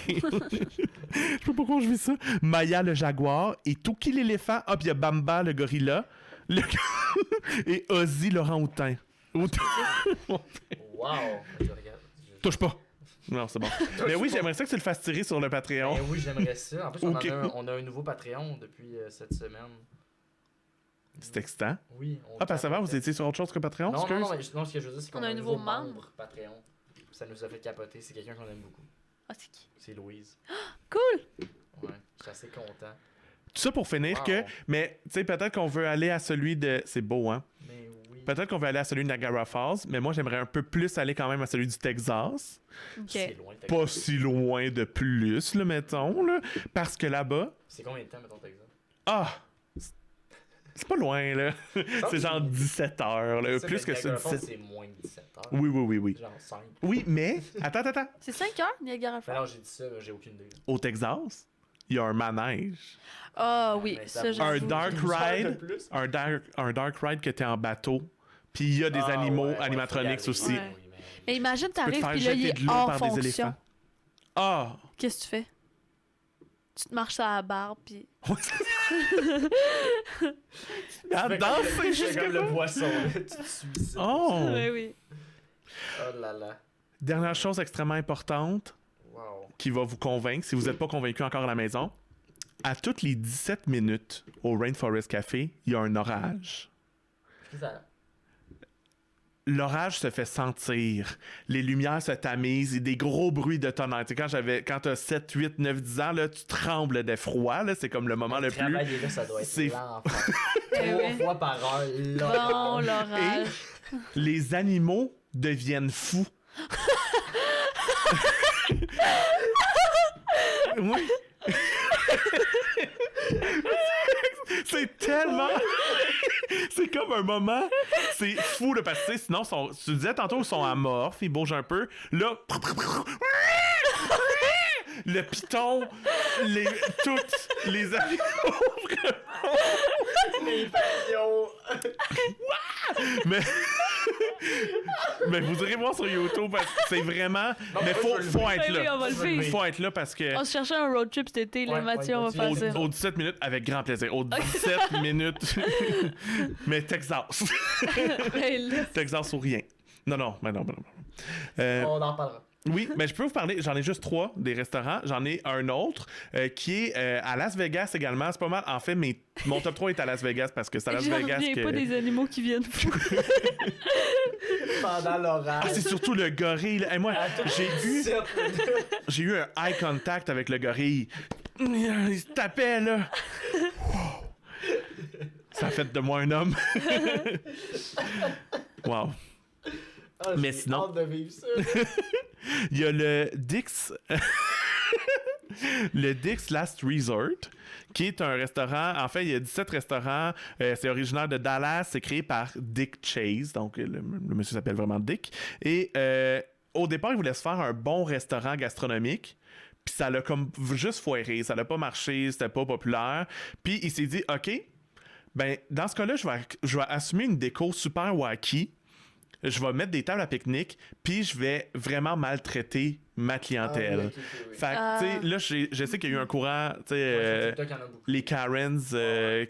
Je sais pas pourquoi je vis ça. Maya, le jaguar, et Tuki l'éléphant. Hop, il y a Bamba, le gorilla, et Ozzy, l'orang-outan. Wow. Je regarde. Touche pas. Non, c'est bon. Mais oui, j'aimerais ça que tu le fasses tirer sur le Patreon. Ben oui, j'aimerais ça. En plus, Ok. on a un nouveau Patreon depuis cette semaine. C'est excitant. Oui. Ah, parce qu'avant, vous étiez sur autre chose que Patreon? Non, excuse? non, mais non, ce que je veux dire, c'est qu'on On a un nouveau membre membre. Patreon. Ça nous a fait capoter. C'est quelqu'un qu'on aime beaucoup. Ah, c'est qui? C'est Louise. Cool! Ouais, je suis assez content. Tout ça pour finir Wow. que... Mais, tu sais, peut-être qu'on veut aller à celui de... C'est beau, hein? Mais oui. Peut-être qu'on veut aller à celui de Niagara Falls, mais moi, j'aimerais un peu plus aller quand même à celui du Texas. C'est Ok. loin. Pas si loin de plus, là, mettons, là. Parce que là-bas... C'est combien de temps, mettons, Texas? Ah! C'est pas loin, là. C'est genre 17 heures, là. Plus que ça, 17... C'est moins de 17 heures. Oui, oui, oui, oui. Genre 5. Oui, mais... Attends. C'est 5 heures, Niagara Ben Falls? non, j'ai dit ça, mais j'ai aucune idée. Au Texas, il y a un manège. Ah oui, Mais ça ça j'avoue. Un dark 12 heures de ride. plus? Un dark ride que t'es en bateau. Puis il y a des Ah, animaux ouais, animatronics faut y aussi. aller. Ouais. Oui, mais- Mais imagine, Tu peux te t'arrives, faire puis là, il jeter est de l'eau hors par des fonction. éléphants. Ah! Qu'est-ce que tu fais? Tu te marches à la barbe, puis... Ah, Fait danse, comme- c'est c'est juste comme que le ça. poisson, là. Tu te suis ça. Oh! Oui, oui. Oh là là. Dernière chose extrêmement importante Wow. qui va vous convaincre, si vous n'êtes pas convaincu encore à la maison, à toutes les 17 minutes au Rainforest Café, il y a un orage. Qu'est-ce que ça- L'orage se fait sentir. Les lumières se tamisent et des gros bruits de tonnerre. Tu sais, quand t'as 7, 8, 9, 10 ans, là, tu trembles d'effroi. Là, c'est comme le moment le plus... Travailler là, ça doit être c'est- l'enfer. Eh 3 oui. fois par heure, là. Bon, l'orage. Les animaux deviennent fous. Oui. C'est tellement... C'est comme un moment... C'est fou, là, parce que tu sais, sinon, tu disais tantôt, ils sont amorphes, ils bougent un peu. Là... Le python, toutes les animaux, vraiment. Les papillons. Mais... Mais vous irez voir sur YouTube parce que c'est vraiment... Non, mais moi, faut je veux le faut voir. être Ben oui, là. on va le Je veux le faire. Faut être là parce que... On se cherchait un road trip cet été, là, Ouais, Mathieu, ouais, on va Mathieu. faire ça. Aux 17 minutes, avec grand plaisir. Aux 17 minutes. Mais Texas. Ben là, Texas ou rien. Non. On en parlera. Oui, mais je peux vous parler. J'en ai juste 3 des restaurants. J'en ai un autre qui est à Las Vegas également. C'est pas mal. En fait, mon top 3 est à Las Vegas parce que c'est à Las je Vegas reviens que... pas des animaux qui viennent fou. Pendant Ah, l'orage. c'est surtout le gorille. Hey, moi, j'ai eu un eye contact avec le gorille. Il se tapait, là. Ça a fait de moi un homme. Wow. Ah, Mais j'ai sinon- hâte de vivre ça. Il y a le Dick's... le Dick's Last Resort, qui est un restaurant... En fait, il y a 17 restaurants. C'est originaire de Dallas. C'est créé par Dick Chase. Donc, le monsieur s'appelle vraiment Dick. Et au départ, il voulait se faire un bon restaurant gastronomique. Puis ça l'a comme juste foiré. Ça n'a pas marché. C'était pas populaire. Puis il s'est dit, OK, ben dans ce cas-là, je vais assumer une déco super wacky. Je vais mettre des tables à pique-nique, puis je vais vraiment maltraiter ma clientèle. Ah, oui, ok, oui. Fait que, tu sais, là, je sais qu'il y a eu un courant, tu sais, Ouais, sur TikTok, il y en a beaucoup. les Karens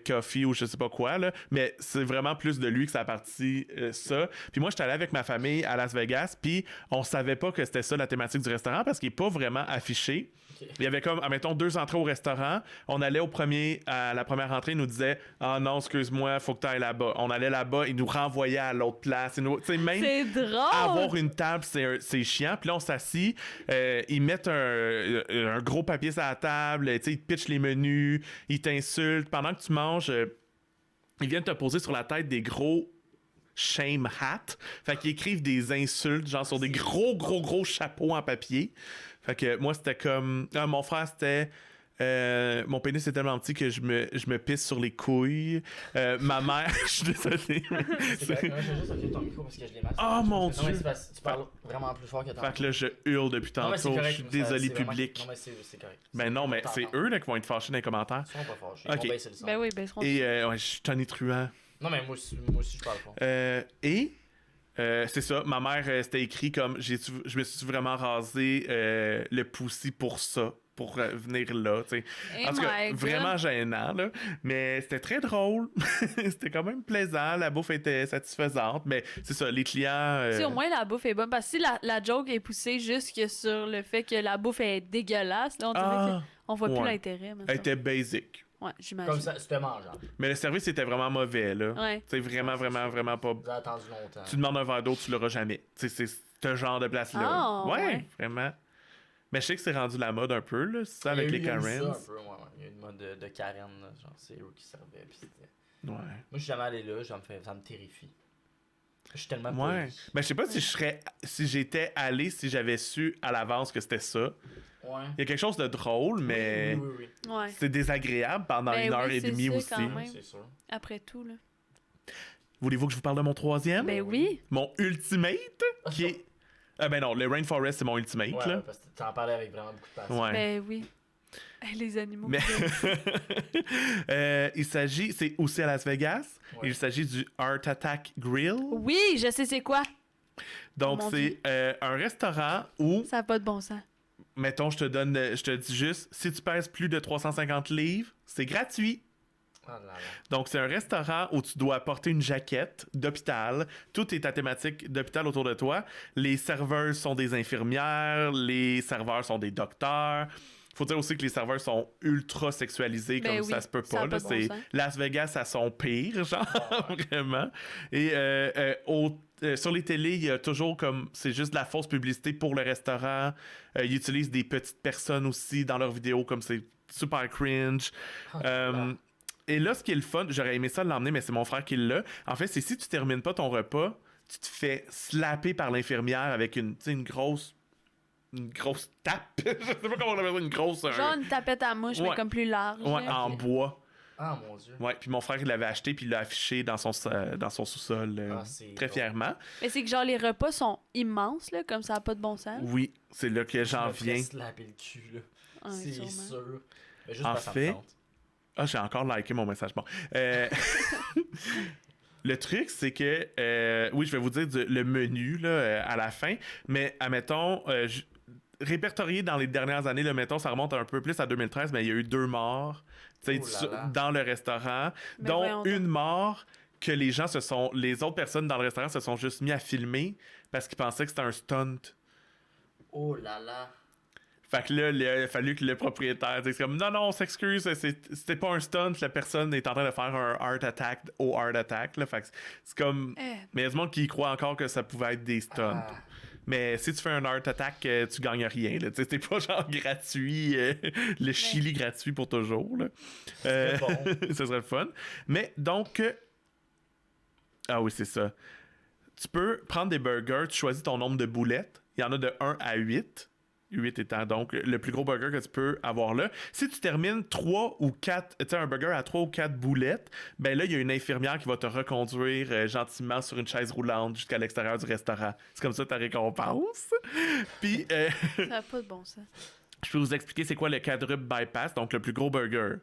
Coffee ou je sais pas quoi, là, mais c'est vraiment plus de lui que ça a parti ça. Puis moi, j'étais allé avec ma famille à Las Vegas, puis on savait pas que c'était ça la thématique du restaurant parce qu'il est pas vraiment affiché. Ok. Il y avait comme, admettons, 2 entrées au restaurant. On allait à la première entrée, il nous disait « Ah non, excuse-moi, faut que tu ailles là-bas. » On allait là-bas, il nous renvoyait à l'autre place. Tu sais, même C'est drôle! avoir une table, c'est chiant. Puis là, on s'assit, ils mettent un gros papier sur la table, tu sais, ils te pitchent les menus, ils t'insultent. Pendant que tu manges, ils viennent te poser sur la tête des gros shame hat. Fait qu'ils écrivent des insultes, genre sur des gros chapeaux en papier. Fait que moi, c'était comme... Ah, mon frère, c'était... mon pénis est tellement petit que je me pisse sur les couilles. Ma mère, je suis désolé. C'est correct. Je vais juste occuper ton micro parce que je l'ai mal. Oh mon Non, mais Dieu! c'est parce que tu parles vraiment plus fort que ton Fait que là, je hurle depuis Non, mais c'est tantôt. correct, Je suis ça, désolé, c'est vraiment- public. Non, mais c'est correct. Ben non, mais c'est eux là, qui vont être fâchés dans les commentaires. Ils sont pas fâchés. Ok. Ils vont baisser le son. Ben oui, ben on Et ouais, je suis tonitruant. Non, mais moi aussi, je parle fort. C'est ça, ma mère, c'était écrit comme je me suis vraiment rasé le poussi pour ça, pour venir là, tu sais. Eh En tout cas, my God. vraiment gênant, là. Mais c'était très drôle. C'était quand même plaisant. La bouffe était satisfaisante. Mais c'est ça, les clients. Si au moins la bouffe est bonne. Parce que si la joke est poussée juste sur le fait que la bouffe est dégueulasse, là, on dirait qu'on voit plus ouais. l'intérêt. Elle mettons. était basic. Ouais, j'imagine. Comme ça, c'était mangeable. Mais le service était vraiment mauvais, là. Ouais. Tu sais, vraiment pas. Vous avez attendu longtemps. Tu demandes un verre d'eau, tu l'auras jamais. Tu sais, c'est ce genre de place-là. Ah, ouais. Vraiment. Mais je sais que c'est rendu la mode un peu, là. C'est ça, avec les Il y a eu ça Karens. un peu, ouais. Il y a eu une mode de Karen, là. Genre, c'est eux qui servaient. Puis c'était- Ouais. Moi, je suis jamais allé là, ça me terrifie. Je suis tellement Ouais. poli. Mais je sais pas si j'étais allé, si j'avais su à l'avance que c'était ça. Ouais. Il y a quelque chose de drôle, mais Oui. Ouais. c'est désagréable pendant Ben une heure oui, et c'est demie ça, aussi. quand même. C'est sûr. Après tout, là. Voulez-vous que je vous parle de mon troisième? Ben oui. Mon ultimate, qui est... ben non, le Rainforest, c'est mon ultimate, Ouais, là. parce que tu en parlais avec vraiment beaucoup de passion. Ouais. Ben oui. Les animaux. Mais c'est aussi à Las Vegas. Ouais. Il s'agit du Art Attack Grill. Oui, je sais c'est quoi. Donc, Oh mon c'est un restaurant où, Ça n'a pas de bon sens. mettons, je te dis juste, si tu pèses plus de 350 livres, c'est gratuit. Oh là là. Donc, c'est un restaurant où tu dois porter une jaquette d'hôpital. Tout est à thématique d'hôpital autour de toi. Les serveuses sont des infirmières, les serveurs sont des docteurs. Faut dire aussi que les serveurs sont ultra sexualisés, Ben comme oui, ça se peut ça pas. a pas Là. de bon C'est sens. Las Vegas à son pire, genre, vraiment. Et sur les télés, il y a toujours comme... C'est juste de la fausse publicité pour le restaurant. Ils utilisent des petites personnes aussi dans leurs vidéos, comme c'est super cringe. Et là, ce qui est le fun, j'aurais aimé ça l'emmener, mais c'est mon frère qui l'a. En fait, c'est si tu termines pas ton repas, tu te fais slapper par l'infirmière avec une grosse tape. Je sais pas comment on appelle ça, une grosse... Genre une tapette à mouche, Ouais. mais comme plus large. Ouais, là. en bois. Ah mon dieu. Ouais, puis mon frère, il l'avait acheté, puis il l'a affiché dans son sous-sol Ah, c'est très drôle. fièrement. Mais c'est que genre les repas sont immenses, là, comme ça n'a pas de bon sens. Oui, c'est là que j'en Je me ferais viens. slapper le cul, là. Ouais, C'est sûrement. sûr. Mais juste En parce que ça fait, me tente. Ah, j'ai encore liké mon message. Bon. Le truc, c'est que... oui, je vais vous dire le menu là, à la fin, mais admettons... répertorié dans les dernières années, là, mettons, ça remonte un peu plus à 2013, mais il y a eu 2 morts tu sais, Oh là là. dans le restaurant, Mais dont voyons donc. une mort que les autres personnes dans le restaurant se sont juste mis à filmer parce qu'ils pensaient que c'était un stunt. Oh là là. Fait que là, il a fallu que le propriétaire dise comme non, on s'excuse, c'était pas un stunt, la personne est en train de faire un art attack au art attack. Là, fait que c'est comme. Mais il y a du monde qui croit encore que ça pouvait être des stunts. Ah. Mais si tu fais un art attack, tu gagnes rien. Là. Tu sais, c'est pas genre gratuit, le chili gratuit pour toujours. Là. C'est bon. Ça serait le fun. Mais donc. Ah oui, c'est ça. Tu peux prendre des burgers, tu choisis ton nombre de boulettes. Il y en a de 1 à 8. 8 étant donc le plus gros burger que tu peux avoir là. Si tu termines 3 ou 4, tu sais, un burger à 3 ou 4 boulettes, ben là, il y a une infirmière qui va te reconduire gentiment sur une chaise roulante jusqu'à l'extérieur du restaurant. C'est comme ça ta récompense. Puis, Ça n'a pas de bon sens. je peux vous expliquer c'est quoi le quadruple bypass, donc le plus gros burger.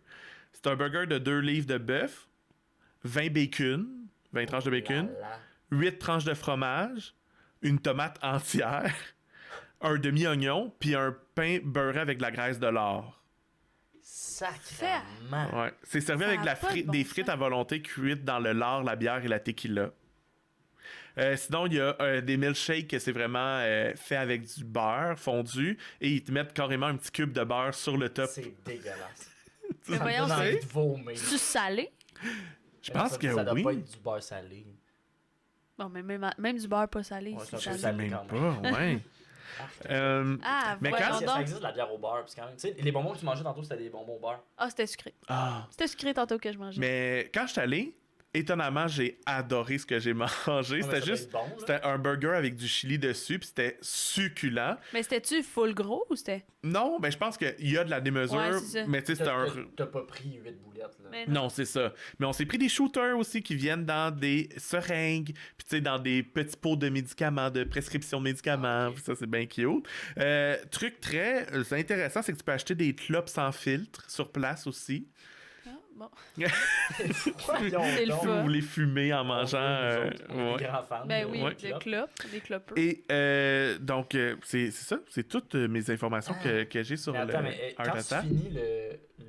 C'est un burger de 2 livres de bœuf, 20 bacon, 20 tranches de bacon, Oh là là. 8 tranches de fromage, une tomate entière, un demi-oignon, puis un pain beurré avec de la graisse de lard. Sacrément. Ouais. C'est servi Ça avec a pas de bon des frites sens. à volonté cuites dans le lard, la bière et la tequila. Sinon, il y a des milkshakes que c'est vraiment fait avec du beurre fondu et ils te mettent carrément un petit cube de beurre sur le top. C'est dégueulasse. Mais Ça me voyons, donne envie c'est de vomir. tu salé? Je pense que ça doit oui. pas être du beurre salé. Bon, mais même du beurre pas salé, Ouais, c'est c'est un peu salé. salé. Même quand pas, ouais. Ah, Mais voyons quand- Ça donc. existe de la bière au beurre, parce que quand même, tu sais, les bonbons que tu mangeais tantôt, c'était des bonbons au beurre. Ah, c'était sucré. Ah. C'était sucré tantôt que je mangeais. Mais quand je suis allé, étonnamment, j'ai adoré ce que j'ai mangé. Ouais, mais C'était ça doit juste... être bon, là. C'était un burger avec du chili dessus, puis c'était succulent. Mais c'était-tu full gros ou c'était? Non, ben je pense qu'il y a de la démesure, Ouais, c'est ça. mais tu sais, c'était un... T'as pas pris 8 boulettes, là. Mais Non, c'est ça. Mais on s'est pris des shooters aussi qui viennent dans des seringues, puis tu sais, dans des petits pots de médicaments, de prescription de médicaments. Ah, ok. Puis ça, c'est bien cute. Truc très intéressant, c'est que tu peux acheter des clopes sans filtre sur place aussi. Ah, bon. Voyons C'est le donc. fun. Vous les fumez en mangeant. On est Ouais. des grands fans. Ben de- oui, Ouais. des clopes, des clopeurs. Et donc, c'est ça. C'est toutes mes informations que j'ai sur Mais attends, le mais Art quand tu Attack. finis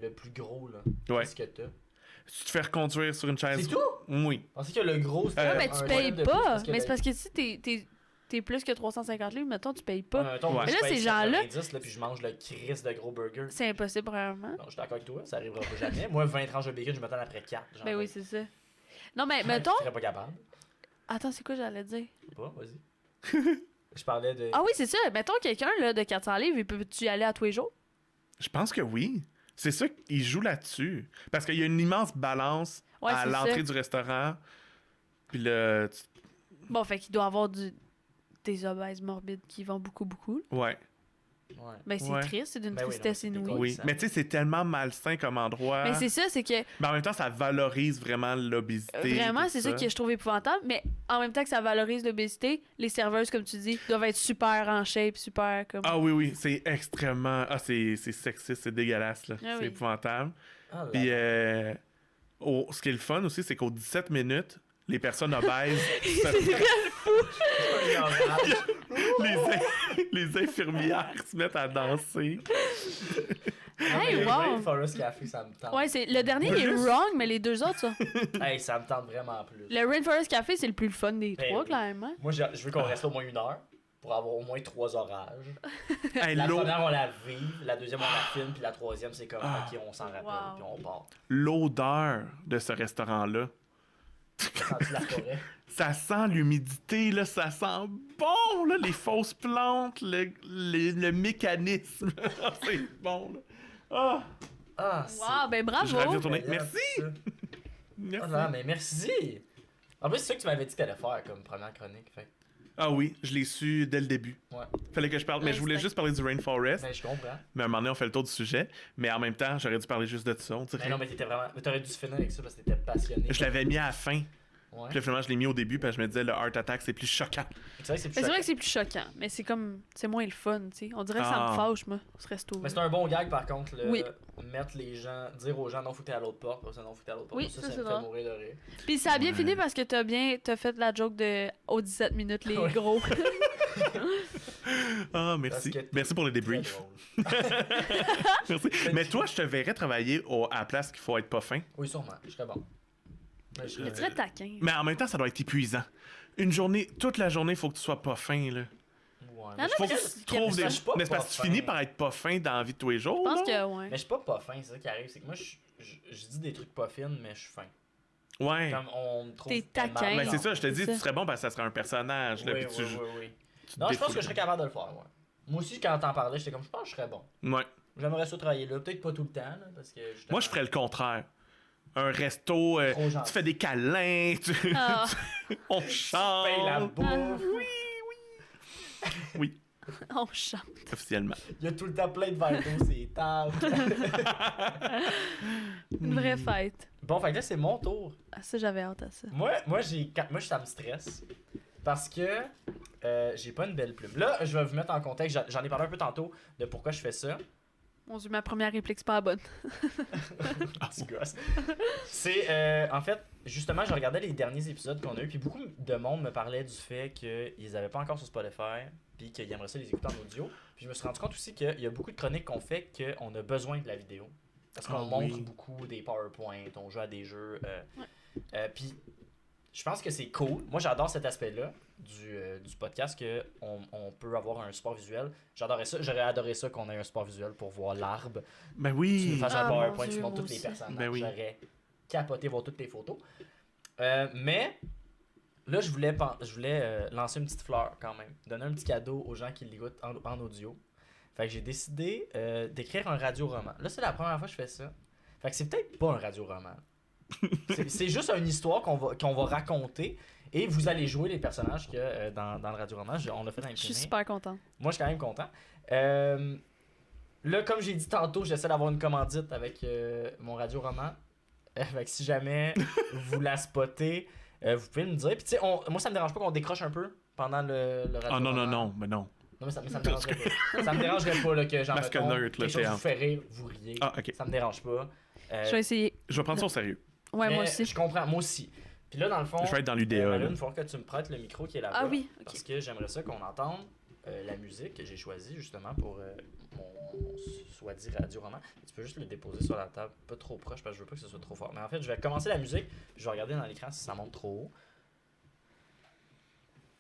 le plus gros, là, Ouais. qu'est-ce que t'as? Si tu te fais reconduire sur une chaise. C'est tout? Oui. Je pensais que le gros, c'était Ouais, Ouais, un mais tu step payes de plus, pas. que Mais c'est parce que si t'es plus que 350 livres, mettons, tu payes pas. mettons, moi, Ouais. je Mais là, paye ces gens-là- 90, là, puis je mange le Chris de gros burger. C'est impossible, vraiment. Non, je suis d'accord avec toi, ça arrivera pas jamais. Moi, 20 tranches de bacon, je m'attends après 4. Ben oui, c'est ça. Non, mais Je mettons. serais pas capable. Attends, c'est quoi j'allais dire? Je sais pas, vas-y. Je parlais de. Ah oui, c'est ça. Mettons quelqu'un là, de 400 livres, il peut-tu y aller à tous les jours? Je pense que oui. C'est ça qu'il joue là-dessus. Parce qu'il y a une immense balance Ouais, à c'est l'entrée ça. du restaurant. Puis là, Bon, fait qu'il doit avoir des obèses morbides qui vont beaucoup. ouais. Ouais. Ben, c'est Ouais. triste, c'est d'une Ben oui, tristesse non, c'est inouïe. dégueu. Oui. ça. Mais tu sais, c'est tellement malsain comme endroit. Mais c'est ça, c'est que Mais en même temps, ça valorise vraiment l'obésité. vraiment, tout c'est ça que je trouve épouvantable. Mais en même temps que ça valorise l'obésité, les serveuses, comme tu dis, doivent être super en shape, super comme. Ah oui, oui, c'est extrêmement... Ah, c'est sexiste, c'est dégueulasse, là. Ah c'est oui. épouvantable. Ah, là, Puis, là. ce qui est le fun aussi, c'est qu'aux 17 minutes, les personnes obèses... se- C'est pas une orange. les infirmières se mettent à danser. Hey, Le wow! Rainforest Café, ça me tente. Ouais, c'est le dernier il est Plus? wrong, mais les deux autres, ça. Hey, ça me tente vraiment plus. Le Rainforest Café, c'est le plus le fun des Ben trois, oui. clairement. Moi, je veux qu'on reste au moins 1 heure pour avoir au moins 3 orages. Hey, La l'eau- première, on la vive, la deuxième, on la filme, puis la troisième, c'est comme, Ah. ok, on s'en rappelle, Wow. puis on part. L'odeur de ce restaurant-là, Sens-tu la forêt? ça sent l'humidité, là, ça sent bon, là, les fausses plantes, le mécanisme. Ah, c'est bon, là. Ah, Ah, Wow, ben je suis ravi de bravo! retourner. c'est- Merci! Ah Merci. non, mais merci! En plus, c'est ça que tu m'avais dit que t'allais faire comme première chronique. Fait. Ah oui, je l'ai su dès le début. Ouais. Fallait que je parle, mais je voulais Instinct. juste parler du Rainforest. Mais je comprends. Mais à un moment donné, on fait le tour du sujet. Mais en même temps, j'aurais dû parler juste de ça, on dirait. Mais non, mais t'étais vraiment. Mais t'aurais dû se finir avec ça parce que t'étais passionné. Je l'avais mis à la fin. Ouais. Puis là, finalement, je l'ai mis au début parce que je me disais, le Heart Attack, c'est plus choquant. C'est vrai que c'est plus Mais c'est vrai choquant. que c'est plus choquant, mais c'est comme. C'est moins le fun, tu sais. On dirait que ça Ah. me fâche, moi, ce resto. Mais c'est un bon gag par contre, le Oui. mettre les gens, dire aux gens non foutez à l'autre porte, pas ça non foutez à l'autre porte. Oui, ça, ça, ça c'est me fait drôle. mourir de rire. Puis ça a bien Ouais. fini parce que t'as fait la joke de aux 17 minutes, les Ouais. gros. Ah, merci. Parce que Merci pour le Très débrief. drôle. Merci. Mais toi, je te verrais travailler à la place qu'il faut être pas fin. Oui, sûrement, je serais bon. Mais je Mais serais- tu serais taquin. Mais en même temps, ça doit être épuisant. Une journée, toute la journée, il faut que tu sois pas fin, là. Ouais, Non, mais non, Faut mais que c'est- tu trouves mais des. ça, je suis pas Mais c'est parce que tu pas finis fin. par être pas fin dans la vie de tous les jours. Je pense là. que, ouais. je suis pas fin, c'est ça qui arrive, c'est que moi je dis des trucs pas fines, mais je suis fin. Ouais. Comme on me trouve T'es taquin. Mais aimable, c'est ça, je te dis, C'est ça. tu serais bon parce que ça serait un personnage. Là, Oui, puis tu, oui, oui, oui. tu te Non, je pense défoules. que je serais capable de le faire, ouais. Moi aussi, quand t'en parlais, j'étais comme, je pense que je serais bon. Ouais. J'aimerais ça travailler là, peut-être pas tout le temps, là, parce que justement, Moi, je ferais le contraire. Un resto, Trop gentil. tu fais des câlins, Ah, on paye la chante. bouffe. Oui, on chante. officiellement. Il y a tout le temps plein de verres d'eau, c'est table. Une vraie fête. Bon, fait que là, c'est mon tour. Ah, ça, j'avais hâte à ça. Moi, ça me stresse. Parce que j'ai pas une belle plume. Là, je vais vous mettre en contexte. J'en ai parlé un peu tantôt de pourquoi je fais ça. Mon Dieu, ma première réplique, c'est pas la bonne. Petit gosse. C'est en fait, justement, je regardais les derniers épisodes qu'on a eu, puis beaucoup de monde me parlait du fait qu'ils avaient pas encore sur Spotify, puis qu'ils aimeraient ça les écouter en audio. Puis je me suis rendu compte aussi qu'il y a beaucoup de chroniques qu'on fait qu'on a besoin de la vidéo. Parce qu'on Ah montre oui. beaucoup des PowerPoint, on joue à des jeux. Puis je pense que c'est cool. Moi, j'adore cet aspect-là du podcast, qu'on peut avoir un support visuel. J'adorais ça. J'aurais adoré ça qu'on ait un support visuel pour voir l'arbre. Ben Tu oui. me fasses Ah, un mon PowerPoint, Dieu, tu montres moi tous les aussi. personnages. Ben oui. J'aurais capoté voir toutes tes photos. Mais là, je voulais lancer une petite fleur quand même. Donner un petit cadeau aux gens qui l'écoutent en audio. Fait que j'ai décidé d'écrire un radio-roman. Là, c'est la première fois que je fais ça. Fait que c'est peut-être pas un radio-roman. C'est juste une histoire qu'on va raconter et vous allez jouer les personnages que dans le radio-roman. On l'a fait imprimer. Je suis super content. Moi, je suis quand même content. Là, comme j'ai dit tantôt, j'essaie d'avoir une commandite avec mon radio-roman. Fait que si jamais vous la spottez, vous pouvez me dire. Puis tu sais, moi, ça me dérange pas qu'on décroche un peu pendant le radio-roman. Ah non, mais non. Non, mais ça me dérangerait pas. Ça me dérangerait pas là, que genre, Masque mettons, neutre, là, quelque chose t'es vous fait rire, vous riez. Ah, ok. Ça me dérange pas. Je vais essayer. Je vais prendre ça au sérieux. Ouais, moi Mais aussi. Je comprends, moi aussi. Puis là, dans le fond, Je vais être dans l'UDA. Marilyn, là. il faut que tu me prêtes le micro qui est là-bas. Ah oui, ok. Parce que j'aimerais ça qu'on entende la musique que j'ai choisie justement pour mon soi-dit radio-roman. Tu peux juste le déposer sur la table, pas trop proche parce que je veux pas que ce soit trop fort. Mais en fait, je vais commencer la musique, je vais regarder dans l'écran si ça monte trop haut.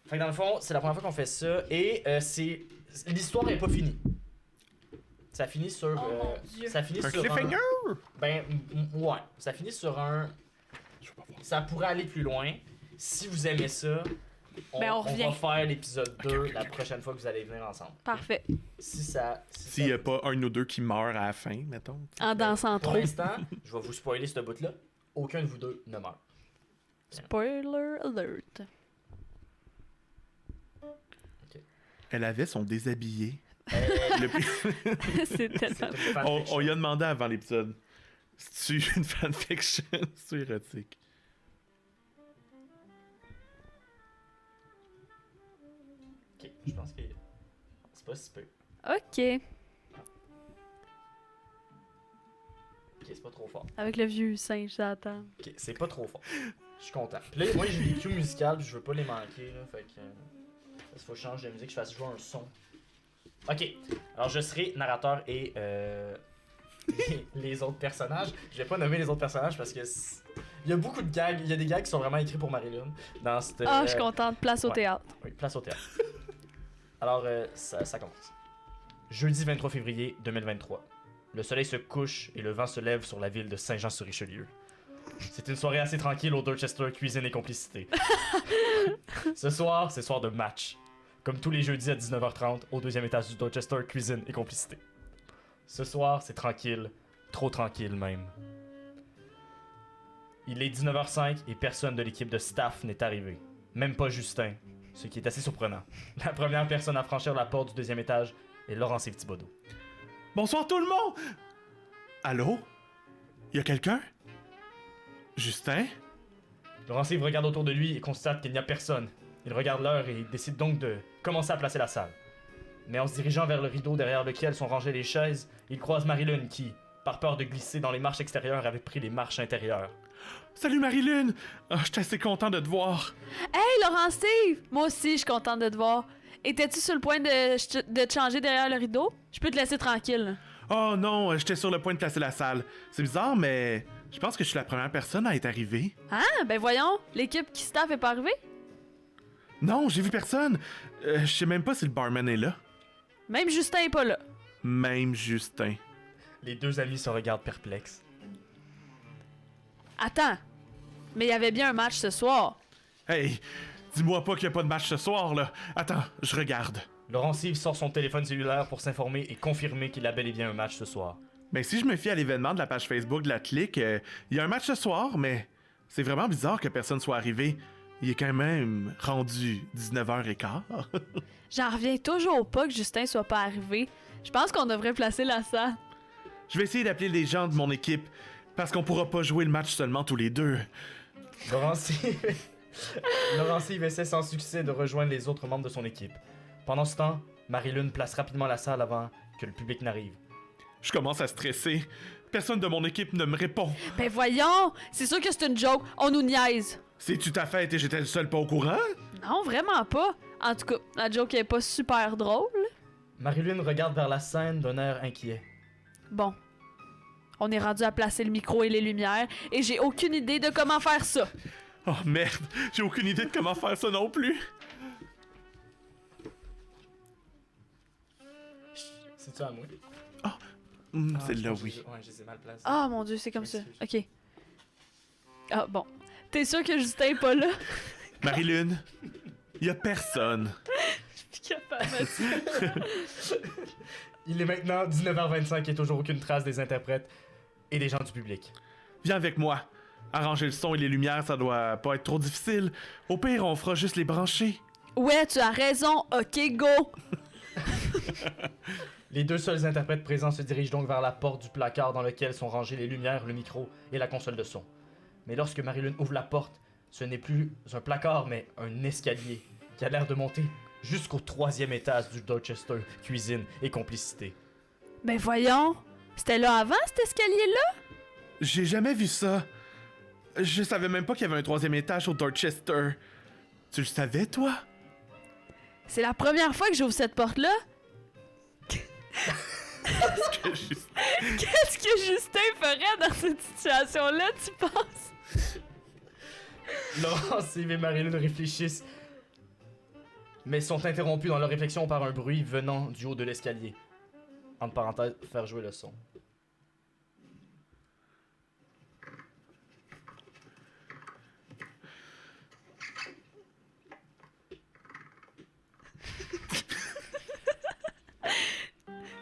Fait que dans le fond, c'est la première fois qu'on fait ça et l'histoire est pas finie. Ça finit sur Oh mon Dieu. ça finit Un sur cliffhanger! ben ouais, ça finit sur un Je vais pas voir. ça pourrait aller plus loin. Si vous aimez ça, on Ben, on revient. va faire l'épisode 2 ok, la ok. prochaine fois que vous allez venir ensemble. Parfait. Si ça S'il n'y a pas un ou deux qui meurent à la fin, mettons. En dansant pour trop. l'instant, je vais vous spoiler ce bout là. Aucun de vous deux ne meurt. Spoiler alert. Elle avait son déshabillé. Euh, Le plus- C'est tellement. c'est une on fanfiction. y a demandé avant l'épisode. C'est-tu une fanfiction? C'est érotique. Ok, je pense que c'est pas si peu. Ok. Ok, c'est pas trop fort. Avec le vieux singe, j'attends. Ok, c'est pas trop fort. Je suis content. Puis là, moi j'ai des cues musicales, puis je veux pas les manquer là, fait que il faut que je change de musique, je fasse jouer un son. Ok, alors je serai narrateur et les autres personnages. Je vais pas nommer les autres personnages parce que il y a beaucoup de gags, il y a des gags qui sont vraiment écrits pour Marilyn dans cette. Ah, je suis contente. Place au ouais. théâtre. Oui, place au théâtre. Alors, ça commence. Jeudi 23 février 2023. Le soleil se couche et le vent se lève sur la ville de Saint-Jean-sur-Richelieu. C'est une soirée assez tranquille au Dorchester Cuisine et Complicité. Ce soir, c'est soir de match. Comme tous les jeudis à 19h30 au deuxième étage du Dorchester Cuisine et Complicité. Ce soir, c'est tranquille. Trop tranquille même. Il est 19h05 et personne de l'équipe de staff n'est arrivé. Même pas Justin. Ce qui est assez surprenant. La première personne à franchir la porte du deuxième étage est Laurence Yves Thibodeau. Bonsoir tout le monde! Allô? Y a quelqu'un? Justin? Laurence Yves regarde autour de lui et constate qu'il n'y a personne. Il regarde l'heure et décide donc de commencer à placer la salle. Mais en se dirigeant vers le rideau derrière lequel sont rangées les chaises, il croise Marilyn qui, par peur de glisser dans les marches extérieures, avait pris les marches intérieures. Salut Marilyn! Ah, je suis assez content de te voir. Hey, Laurent Steve! Moi aussi, je suis contente de te voir. Étais-tu sur le point de te changer derrière le rideau? Je peux te laisser tranquille. Oh non, j'étais sur le point de placer la salle. C'est bizarre, mais je pense que je suis la première personne à être arrivée. Ah, ben voyons, l'équipe qui staff est pas arrivée? Non, j'ai vu personne. Je sais même pas si le barman est là. Même Justin est pas là. Même Justin. Les deux amis se regardent perplexes. Attends, mais il y avait bien un match ce soir. Hey, dis-moi pas qu'il y a pas de match ce soir, là. Attends, je regarde. Laurence Yves sort son téléphone cellulaire pour s'informer et confirmer qu'il a bel et bien un match ce soir. Mais si je me fie à l'événement de la page Facebook de la clique, il y a un match ce soir, mais c'est vraiment bizarre que personne soit arrivé. Il est quand même rendu 19h15. J'en reviens toujours pas que Justin soit pas arrivé. Je pense qu'on devrait placer la salle. Je vais essayer d'appeler les gens de mon équipe, parce qu'on pourra pas jouer le match seulement tous les deux. Laurence Yves essaie sans succès de rejoindre les autres membres de son équipe. Pendant ce temps, Marilyn place rapidement la salle avant que le public n'arrive. Je commence à stresser. Personne de mon équipe ne me répond. Ben voyons, c'est sûr que c'est une joke. On nous niaise. C'est-tu ta fête et j'étais le seul pas au courant? Non, vraiment pas. En tout cas, la joke est pas super drôle. Marilyn regarde vers la scène d'un air inquiet. Bon. On est rendu à placer le micro et les lumières, et j'ai aucune idée de comment faire ça. Oh merde, j'ai aucune idée de comment faire ça non plus. C'est-tu à moi? Celle-là, je oui. Ouais, je les ai mal placés. Ah mon dieu, c'est comme ça. Excuse. Ok. Ah bon. T'es sûr que Justin est pas là? Marilyn, y a personne. Je suis capable. Il est maintenant 19h25 et toujours aucune trace des interprètes et des gens du public. Viens avec moi. Arranger le son et les lumières, ça doit pas être trop difficile. Au pire, on fera juste les brancher. Ouais, tu as raison. Ok, go. Les deux seuls interprètes présents se dirigent donc vers la porte du placard dans lequel sont rangées les lumières, le micro et la console de son. Mais lorsque Marilyn ouvre la porte, ce n'est plus un placard, mais un escalier qui a l'air de monter jusqu'au 3e étage du Dorchester, cuisine et complicité. Ben voyons. C'était là avant, cet escalier-là? J'ai jamais vu ça. Je savais même pas qu'il y avait un 3e étage au Dorchester. Tu le savais, toi? C'est la première fois que j'ouvre cette porte-là. Qu'est-ce que Justin ferait dans cette situation-là, tu penses? Laurence et Marilyn réfléchissent, mais sont interrompus dans leur réflexion par un bruit venant du haut de l'escalier. Entre parenthèses, faire jouer le son.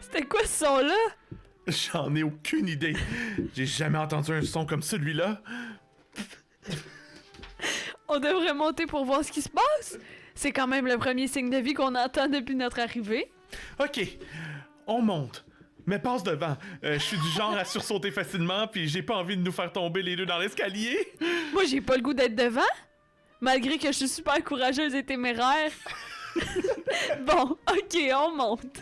C'était quoi ce son-là? J'en ai aucune idée. J'ai jamais entendu un son comme celui-là. On devrait monter pour voir ce qui se passe. C'est quand même le premier signe de vie qu'on entend depuis notre arrivée. Ok, on monte. Mais passe devant. Je suis du genre à sursauter facilement, puis j'ai pas envie de nous faire tomber les deux dans l'escalier. Moi, j'ai pas le goût d'être devant, malgré que je suis super courageuse et téméraire. Bon, ok, on monte.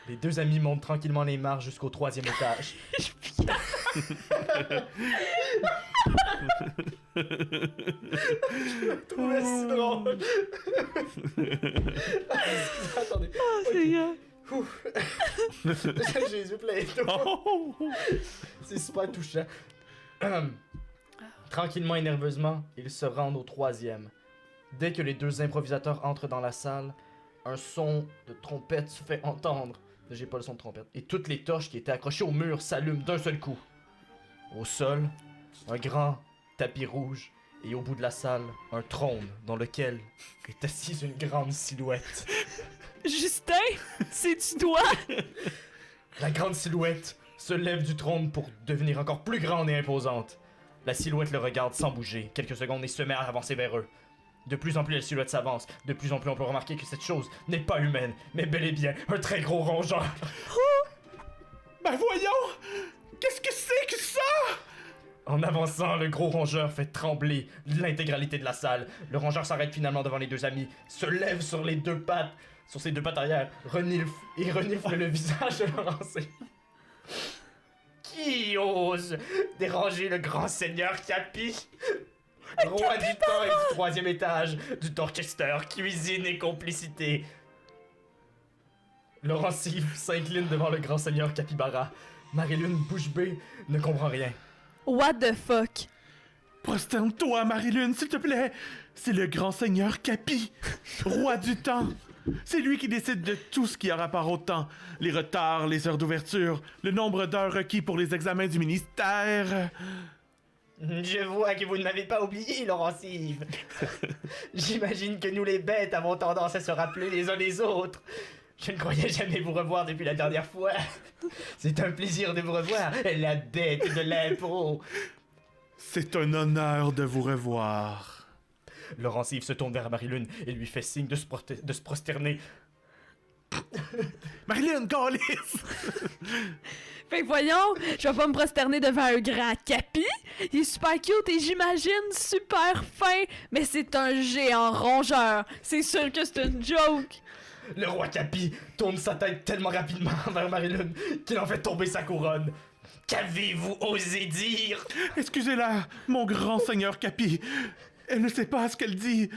Les deux amis montent tranquillement les marches jusqu'au 3e étage. Si drôle. Attendez. Oh, Seigneur. J'ai les yeux pleins d'eau. Oh! C'est super touchant. Tranquillement et nerveusement, ils se rendent au 3e. Dès que les deux improvisateurs entrent dans la salle, un son de trompette se fait entendre. J'ai pas le son de trompette. Et toutes les torches qui étaient accrochées au mur s'allument d'un seul coup. Au sol, un grand tapis rouge. Et au bout de la salle, un trône dans lequel est assise une grande silhouette. Justin, c'est-tu toi? La grande silhouette se lève du trône pour devenir encore plus grande et imposante. La silhouette le regarde sans bouger quelques secondes et se met à avancer vers eux. De plus en plus la silhouette s'avance, de plus en plus on peut remarquer que cette chose n'est pas humaine, mais bel et bien un très gros rongeur. Ben voyons! Qu'est-ce que c'est que ça? En avançant, le gros rongeur fait trembler l'intégralité de la salle. Le rongeur s'arrête finalement devant les deux amis, se lève sur les deux pattes, sur ses deux pattes arrière, renifle le visage de Laurence. Qui ose déranger le grand seigneur Capi? Roi du temps et du 3e étage, du Dorchester, cuisine et complicité. Laurence s'incline devant le grand seigneur Capybara. Marilyn, bouche bée, ne comprend rien. What the fuck? Prosterne-toi, Marilyn, s'il te plaît. C'est le grand seigneur Capi, roi du temps. C'est lui qui décide de tout ce qui a rapport au temps. Les retards, les heures d'ouverture, le nombre d'heures requis pour les examens du ministère. Je vois que vous ne m'avez pas oublié, Laurence-Yves. J'imagine que nous les bêtes avons tendance à se rappeler les uns les autres. Je ne croyais jamais vous revoir depuis la dernière fois. C'est un plaisir de vous revoir, la bête de l'impro. C'est un honneur de vous revoir. Laurence-Yves se tourne vers Marilyn et lui fait signe de se prosterner. Marilyn, calice! Fait que voyons, je vais pas me prosterner devant un grand Capi. Il est super cute et j'imagine super fin, mais c'est un géant rongeur. C'est sûr que c'est une joke. Le roi Capi tourne sa tête tellement rapidement vers Marilyn qu'il en fait tomber sa couronne. Qu'avez-vous osé dire? Excusez-la, mon grand seigneur Capi. Elle ne sait pas ce qu'elle dit.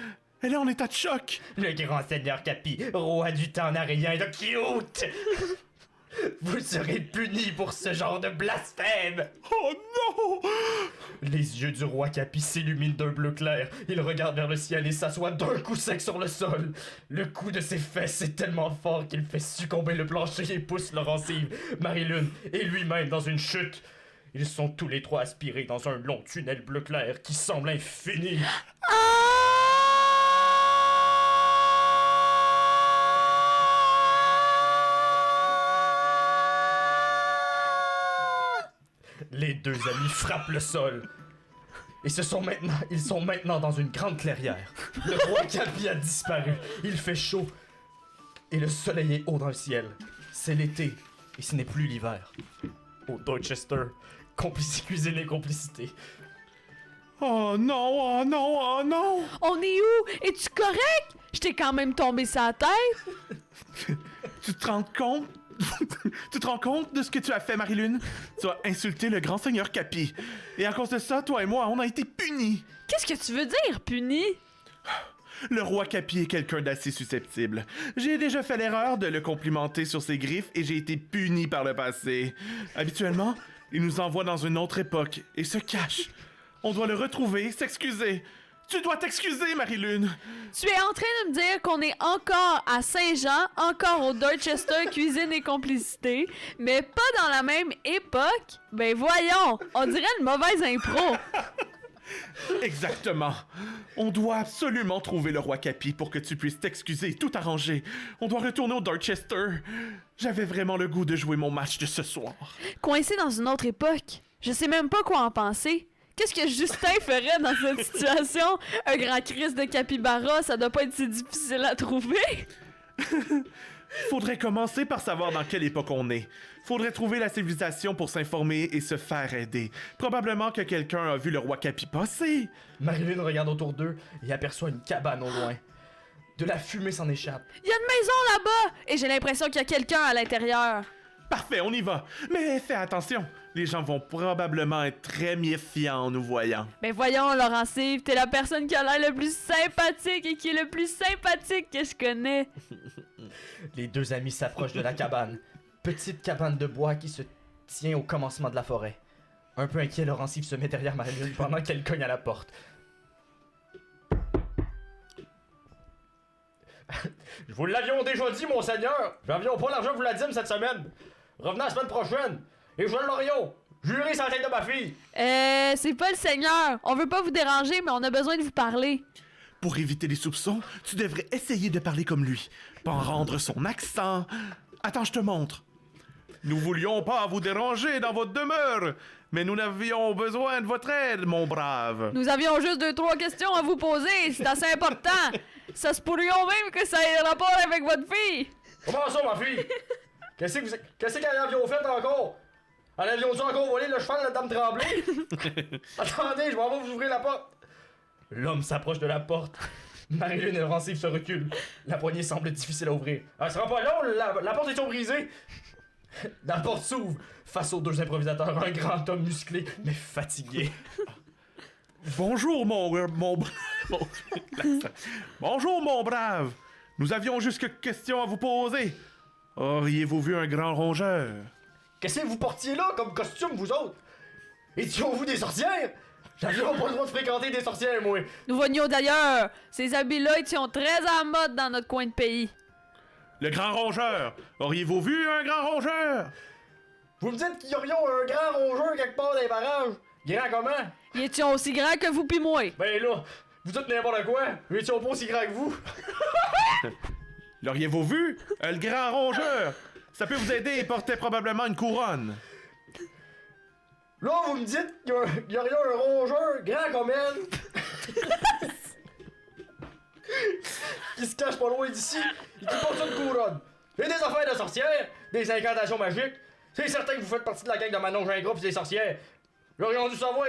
Elle est en état de choc. Le grand seigneur Capi, roi du temps, n'a rien de cute. Vous serez puni pour ce genre de blasphème. Oh non! Les yeux du roi Capi s'illuminent d'un bleu clair. Il regarde vers le ciel et s'assoit d'un coup sec sur le sol. Le coup de ses fesses est tellement fort qu'il fait succomber le plancher et pousse Laurence-Yves, Marilyn et lui-même dans une chute. Ils sont tous les trois aspirés dans un long tunnel bleu clair qui semble infini. Les deux amis frappent le sol. Et ils sont maintenant dans une grande clairière. Le roi Capi a disparu. Il fait chaud. Et le soleil est haut dans le ciel. C'est l'été. Et ce n'est plus l'hiver. Au Dorchester, cuisine et complicité. Oh non, oh non, oh non! On est où? Es-tu correct? Je t'ai quand même tombé sur la tête. Tu te rends compte? Tu te rends compte de ce que tu as fait, Marie-Lune? Tu as insulté le grand seigneur Capi. Et à cause de ça, toi et moi, on a été punis. Qu'est-ce que tu veux dire, puni? Le roi Capi est quelqu'un d'assez susceptible. J'ai déjà fait l'erreur de le complimenter sur ses griffes et j'ai été puni par le passé. Habituellement, il nous envoie dans une autre époque et se cache. On doit le retrouver, s'excuser. Tu dois t'excuser, Marie-Lune. Tu es en train de me dire qu'on est encore à Saint-Jean, encore au Dorchester Cuisine et Complicité, mais pas dans la même époque? Ben voyons, on dirait une mauvaise impro. Exactement. On doit absolument trouver le roi Capi pour que tu puisses t'excuser, tout arranger. On doit retourner au Dorchester. J'avais vraiment le goût de jouer mon match de ce soir. Coincé dans une autre époque, je sais même pas quoi en penser. Qu'est-ce que Justin ferait dans cette situation? Un grand Christ de capybara, ça doit pas être si difficile à trouver. Faudrait commencer par savoir dans quelle époque on est. Faudrait trouver la civilisation pour s'informer et se faire aider. Probablement que quelqu'un a vu le roi Capi passer. Marie-Lune regarde autour d'eux et aperçoit une cabane au loin. De la fumée s'en échappe. Il y a une maison là-bas et j'ai l'impression qu'il y a quelqu'un à l'intérieur. Parfait, on y va. Mais fais attention. Les gens vont probablement être très méfiants en nous voyant. Ben voyons, Laurent-Steve, t'es la personne qui a l'air le plus sympathique et qui est le plus sympathique que je connais. Les deux amis s'approchent de la cabane. Petite cabane de bois qui se tient au commencement de la forêt. Un peu inquiet, Laurent-Steve se met derrière Marie-Lune pendant qu'elle cogne à la porte. Vous l'avions déjà dit, mon seigneur. J'avions pas l'argent pour la dîme cette semaine. Revenez la semaine prochaine. Et je l'Orion. Juré sans la tête de ma fille. C'est pas le Seigneur. On veut pas vous déranger, mais on a besoin de vous parler. Pour éviter les soupçons, tu devrais essayer de parler comme lui. Pas en rendre son accent. Attends, je te montre. Nous voulions pas vous déranger dans votre demeure, mais nous n'avions besoin de votre aide, mon brave. Nous avions juste 2-3 questions à vous poser. C'est assez important. Ça se pourrait même que ça ait rapport avec votre fille. Comment ça, ma fille? Qu'est-ce qu'elle avions fait encore? En avions-tu encore volé le cheval de la dame Tremblay? Attendez, je m'en vais vous ouvrir la porte. L'homme s'approche de la porte. Marie-Lune et Laurent-Steve se reculent. La poignée semble difficile à ouvrir. Ah, ça sera pas long, la porte est brisée. La porte s'ouvre face aux deux improvisateurs, un grand homme musclé mais fatigué. Bonjour, Bonjour, mon brave. Nous avions juste quelques questions à vous poser. Auriez-vous vu un grand rongeur? Qu'est-ce que vous portiez là comme costume, vous autres? Étions-vous des sorcières? J'avions pas le droit de fréquenter des sorcières, moi. Nous venions d'ailleurs. Ces habits-là étaient très à la mode dans notre coin de pays. Le grand rongeur. Auriez-vous vu un grand rongeur? Vous me dites qu'il y aurait un grand rongeur quelque part dans les barrages? Grand comment? Ils étaient aussi grands que vous pis moi. Ben là, vous dites n'importe quoi. Ils étions pas aussi grands que vous. L'auriez-vous vu? Le grand rongeur. Ça peut vous aider, il portait probablement une couronne. Là, vous me dites qu'il y aurait un rongeur grand comme elle. Qui se cache pas loin d'ici et qui porte une couronne. Et des affaires de sorcières, des incantations magiques. C'est certain que vous faites partie de la gang de Manon Gingras pis des sorcières. J'aurais dû savoir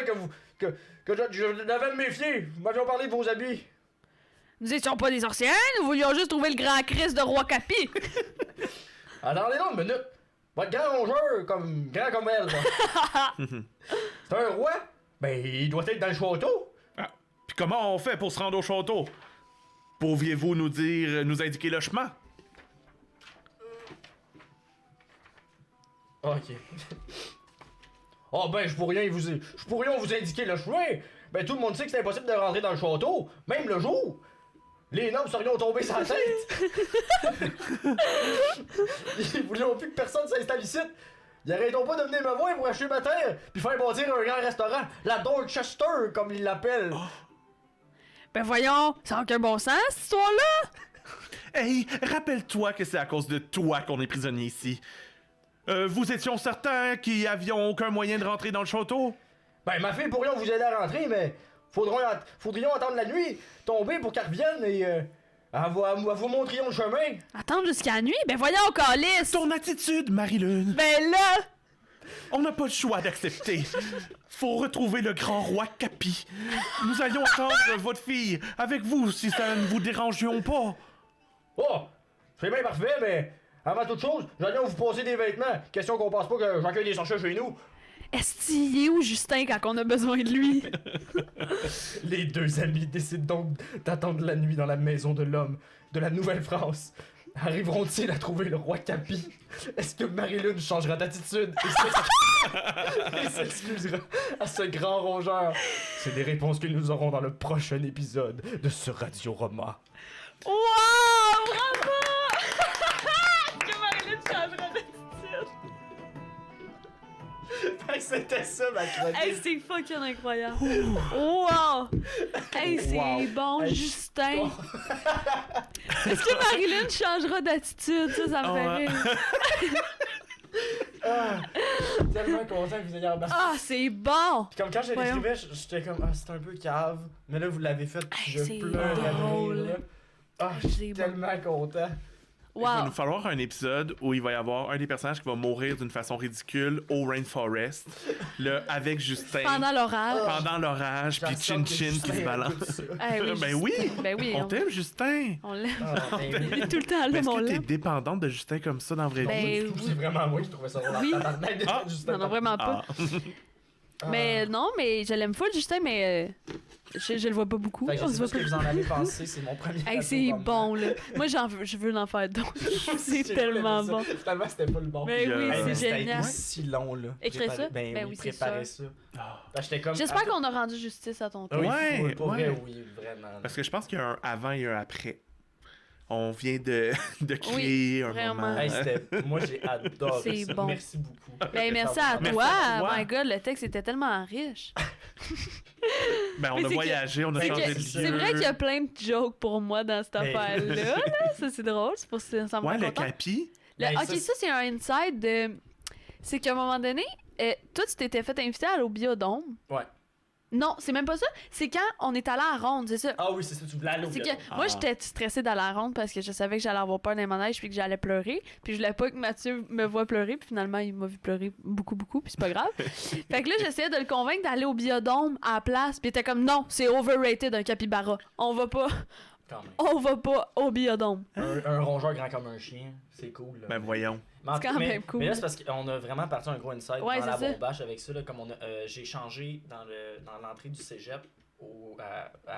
que je devais me méfier. Vous m'aviez parlé de vos habits. Nous étions pas des sorcières, nous voulions juste trouver le grand Christ de Roi Capi. Attendez donc une minute. Votre grand rongeur, grand comme elle, quoi. C'est un roi? Ben, il doit être dans le château. Ah, puis comment on fait pour se rendre au château? Pouviez-vous nous indiquer le chemin? Ok. Oh ben, je pourrais vous indiquer le chemin. Ben, tout le monde sait que c'est impossible de rentrer dans le château, même le jour. Les nobles serions tombés sur la tête. Ils voulaient plus que personne s'installe ici. Ils arrêtons pas de venir me voir pour acheter ma terre puis faire bâtir un grand restaurant, la Dorchester comme ils l'appellent. Ben voyons, ça n'a aucun bon sens, cette histoire-là. Hey, rappelle-toi que c'est à cause de toi qu'on est prisonnier ici. Vous étions certains qu'il n'y avions aucun moyen de rentrer dans le château? Ben, ma fille pourrait vous aider à rentrer, mais faudrions attendre la nuit, tomber pour qu'elle revienne et elle vous montrer le chemin. Attendre jusqu'à la nuit? Ben voyons, calice! Ton attitude, Marie-Lune! Ben là! On n'a pas le choix d'accepter. Faut retrouver le grand roi Capi. Nous allions attendre votre fille avec vous si ça ne vous dérangions pas. Oh! C'est bien parfait, mais avant toute chose, j'allais vous passer des vêtements. Question qu'on pense pas que j'accueille des sorciers chez nous. Est-ce qu'il est où Justin quand on a besoin de lui? Les deux amis décident donc d'attendre la nuit dans la maison de l'homme de la Nouvelle-France. Arriveront-ils à trouver le roi Capi? Est-ce que Marie-Lune changera d'attitude et s'excusera à ce grand rongeur? C'est des réponses que nous aurons dans le prochain épisode de ce Radio-Roma. Wow! Bravo! Que Marie-Lune changera d'attitude. C'était ça ma chronique. Hey, c'est fucking incroyable. Wow! Hey, c'est Wow. bon, Hey, Justin. Est-ce que Marie-Lune changera d'attitude? Ça me fait rire. Ah, tellement content que vous ayez embarqué. Ah, c'est bon! Puis comme quand je Voyons. l'écrivais, j'étais comme ah c'est un peu cave, mais là vous l'avez fait, puis Hey, je c'est pleure à drôle. rire, là. Ah, je C'est suis bon. tellement content. Il va Wow! nous falloir un épisode où il va y avoir un des personnages qui va mourir d'une façon ridicule au Rainforest, là, avec Justin. Pendant l'orage. Pendant l'orage, puis J'en sens que Chin-Chin qui Justin se balance. écoute ça. Hey, oui, Ben Justin. oui! Ben oui, On t'aime, Justin! on l'aime. Ah, ben Il oui. est tout le temps là, Mais est-ce mon que t'es l'aime. dépendante de Justin comme ça dans la vraie vie? Ben C'est oui. vraiment moi qui trouvais ça drôle. Oui. Ah, Justin. Non, vraiment pas. Ah. Mais non, mais je l'aime full, Justin, mais je le vois pas beaucoup. Fait que je On sais se pas voit ce que vous en avez pensé, c'est mon premier. Hey, c'est bon, là. Moi, je veux en faire d'autres. C'est tellement bon. Finalement, c'était pas le bon. Mais oui, Hey, c'est mais génial. si long, là. Écrire ça? Ben, Ben oui, oui, c'est préparer ça. Ah. Ben, j'étais comme. J'espère qu'on a rendu justice à ton tour. Oui, Ouais, pour vrai, ouais. oui, vraiment. Parce que je pense qu'il y a un avant et un après. On vient de créer un vraiment. moment. Hey, moi, j'ai adoré C'est ça. bon. Merci beaucoup. Ben, merci à Merci toi. à toi. My God, le texte était tellement riche. Ben, on Mais a c'est voyagé, on a C'est changé que- de lieu. c'est vrai qu'il y a plein de jokes pour moi dans cette Mais- affaire-là. Là. Ça, c'est drôle. C'est pour ça ça me Ouais, rend le contente. capi. Ben, Ok, ça, ça, c'est un inside de. C'est qu'à un moment donné, toi, tu t'étais fait inviter à l'Aubiodôme. Ouais. Non, c'est même pas ça. C'est quand on est allé à la ronde, c'est ça. Ah oui, c'est ça, tu voulais aller au C'est que biathlon. moi, Ah. j'étais stressée d'aller à la ronde parce que je savais que j'allais avoir peur d'un manège puis que j'allais pleurer. Puis je voulais pas que Mathieu me voie pleurer. Puis finalement, il m'a vu pleurer beaucoup, puis c'est pas grave. Fait que là, j'essayais de le convaincre d'aller au biodôme à la place. Puis il était comme non, c'est overrated un capybara. On va pas au biodôme. Un rongeur grand comme un chien, c'est cool. Là. Ben, voyons. Mais en c'est quand tout- même cool. Mais là, c'est parce qu'on a vraiment parti un gros insight Ouais, dans la c'est ça. bombache avec ça. Là, comme j'ai changé dans l'entrée du cégep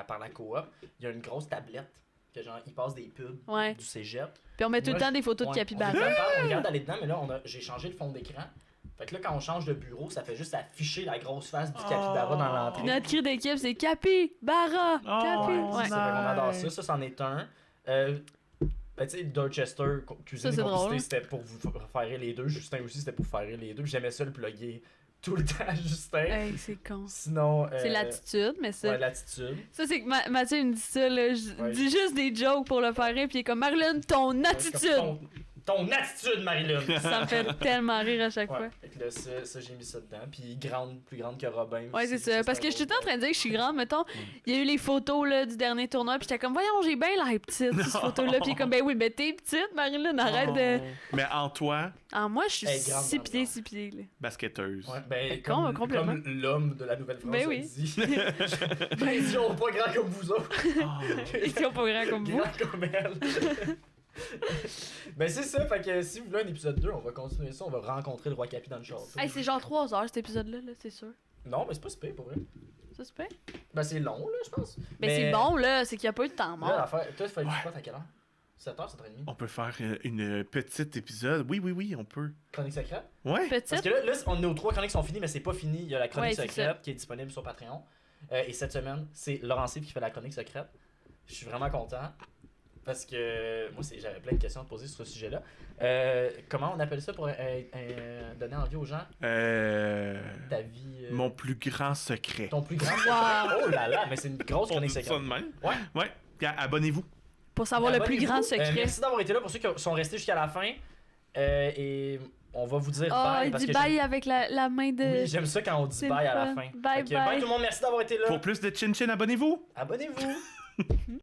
par la coop. Il y a une grosse tablette que genre, ils passent des pubs Ouais. du cégep. Puis on met tout le Moi, temps des photos de Ouais, capybara. on regarde aller dedans, mais là, j'ai changé le fond d'écran. Fait que là, quand on change de bureau, ça fait juste afficher la grosse face du capybara dans l'entrée. Notre cri d'équipe, c'est capybara. Capi. Oh, Ouais. C'est ça, fait qu'on adore ça. Ça, c'en est un. Ben, tu sais, Dorchester, cuisine Ça, c'est et complicité, drôle. c'était pour vous faire rire les deux. Justin aussi, c'était pour faire rire les deux. Puis j'aimais ça le plugger tout le temps à Justin. Hey, c'est con. Sinon. C'est l'attitude, mais ça. Ouais, l'attitude. Ça, c'est que Mathieu il me dit ça, là. Je Ouais. dis juste des jokes pour le faire rire, puis il est comme Marilyn, ton attitude! Ton attitude, Marilyn! Ça me fait tellement rire à chaque Ouais. fois. Fait que là, ça, j'ai mis ça dedans. Puis plus grande que Robin. Ouais, aussi, c'est ça. Parce que je suis tout le temps en train de dire que je suis grande. Mettons, il y a eu les photos là, du dernier tournoi, puis j'étais comme, voyons, j'ai bien l'air petite, sur cette photo-là. Puis il est comme, ben oui, ben t'es petite, Marilyn, arrête de. Mais en toi, Ah, moi, je suis Elle est grande, 6 grande, pieds, grande. 6 pieds, là. basketteuse. Ouais, ben, complètement. comme l'homme de la Nouvelle-France Ben a oui. dit. Ben, ils sont pas grands comme vous autres. Ils sont pas grands comme vous. Grand comme elle. Ben c'est ça, fait que si vous voulez un épisode 2, on va continuer ça, on va rencontrer le roi Capi dans le château. Hey, c'est genre 3 heures cet épisode-là, là, c'est sûr. Non, mais c'est pas super pour vrai. Ça se fait? Ben c'est long là, je pense. Ben c'est bon, là, c'est qu'il n'y a pas eu de temps Là, mort. l'affaire, toi, tu fais du spot à quelle heure 7h, 7h30. On peut faire une petite épisode. Oui, on peut. Chronique secrète. Ouais. Parce Petite. que là, on est aux 3 chroniques qui sont finies, mais c'est pas fini. Il y a la chronique Ouais, c'est secrète qui est disponible sur Patreon. Et cette semaine, c'est Laurent Cypre qui fait la chronique secrète. Je suis vraiment content. Parce que moi, j'avais plein de questions à te poser sur ce sujet-là. Comment on appelle ça pour donner envie aux gens ta vie. Mon plus grand secret. Ton plus grand. Wow. Oh là là, mais c'est une grosse On chronique dit ça secrète. de même? Ouais. Ouais. Abonnez-vous. Pour savoir le plus Abonnez-vous. grand secret. Merci d'avoir été là. Pour ceux qui sont restés jusqu'à la fin, Et on va vous dire Oh, bye. il parce dit que bye avec la main de. Oui, j'aime ça quand on dit C'est bye à la fun. fin. Bye, Fait que bye. bye tout le monde, merci d'avoir été là. Pour plus de chin-chin, abonnez-vous! Abonnez-vous.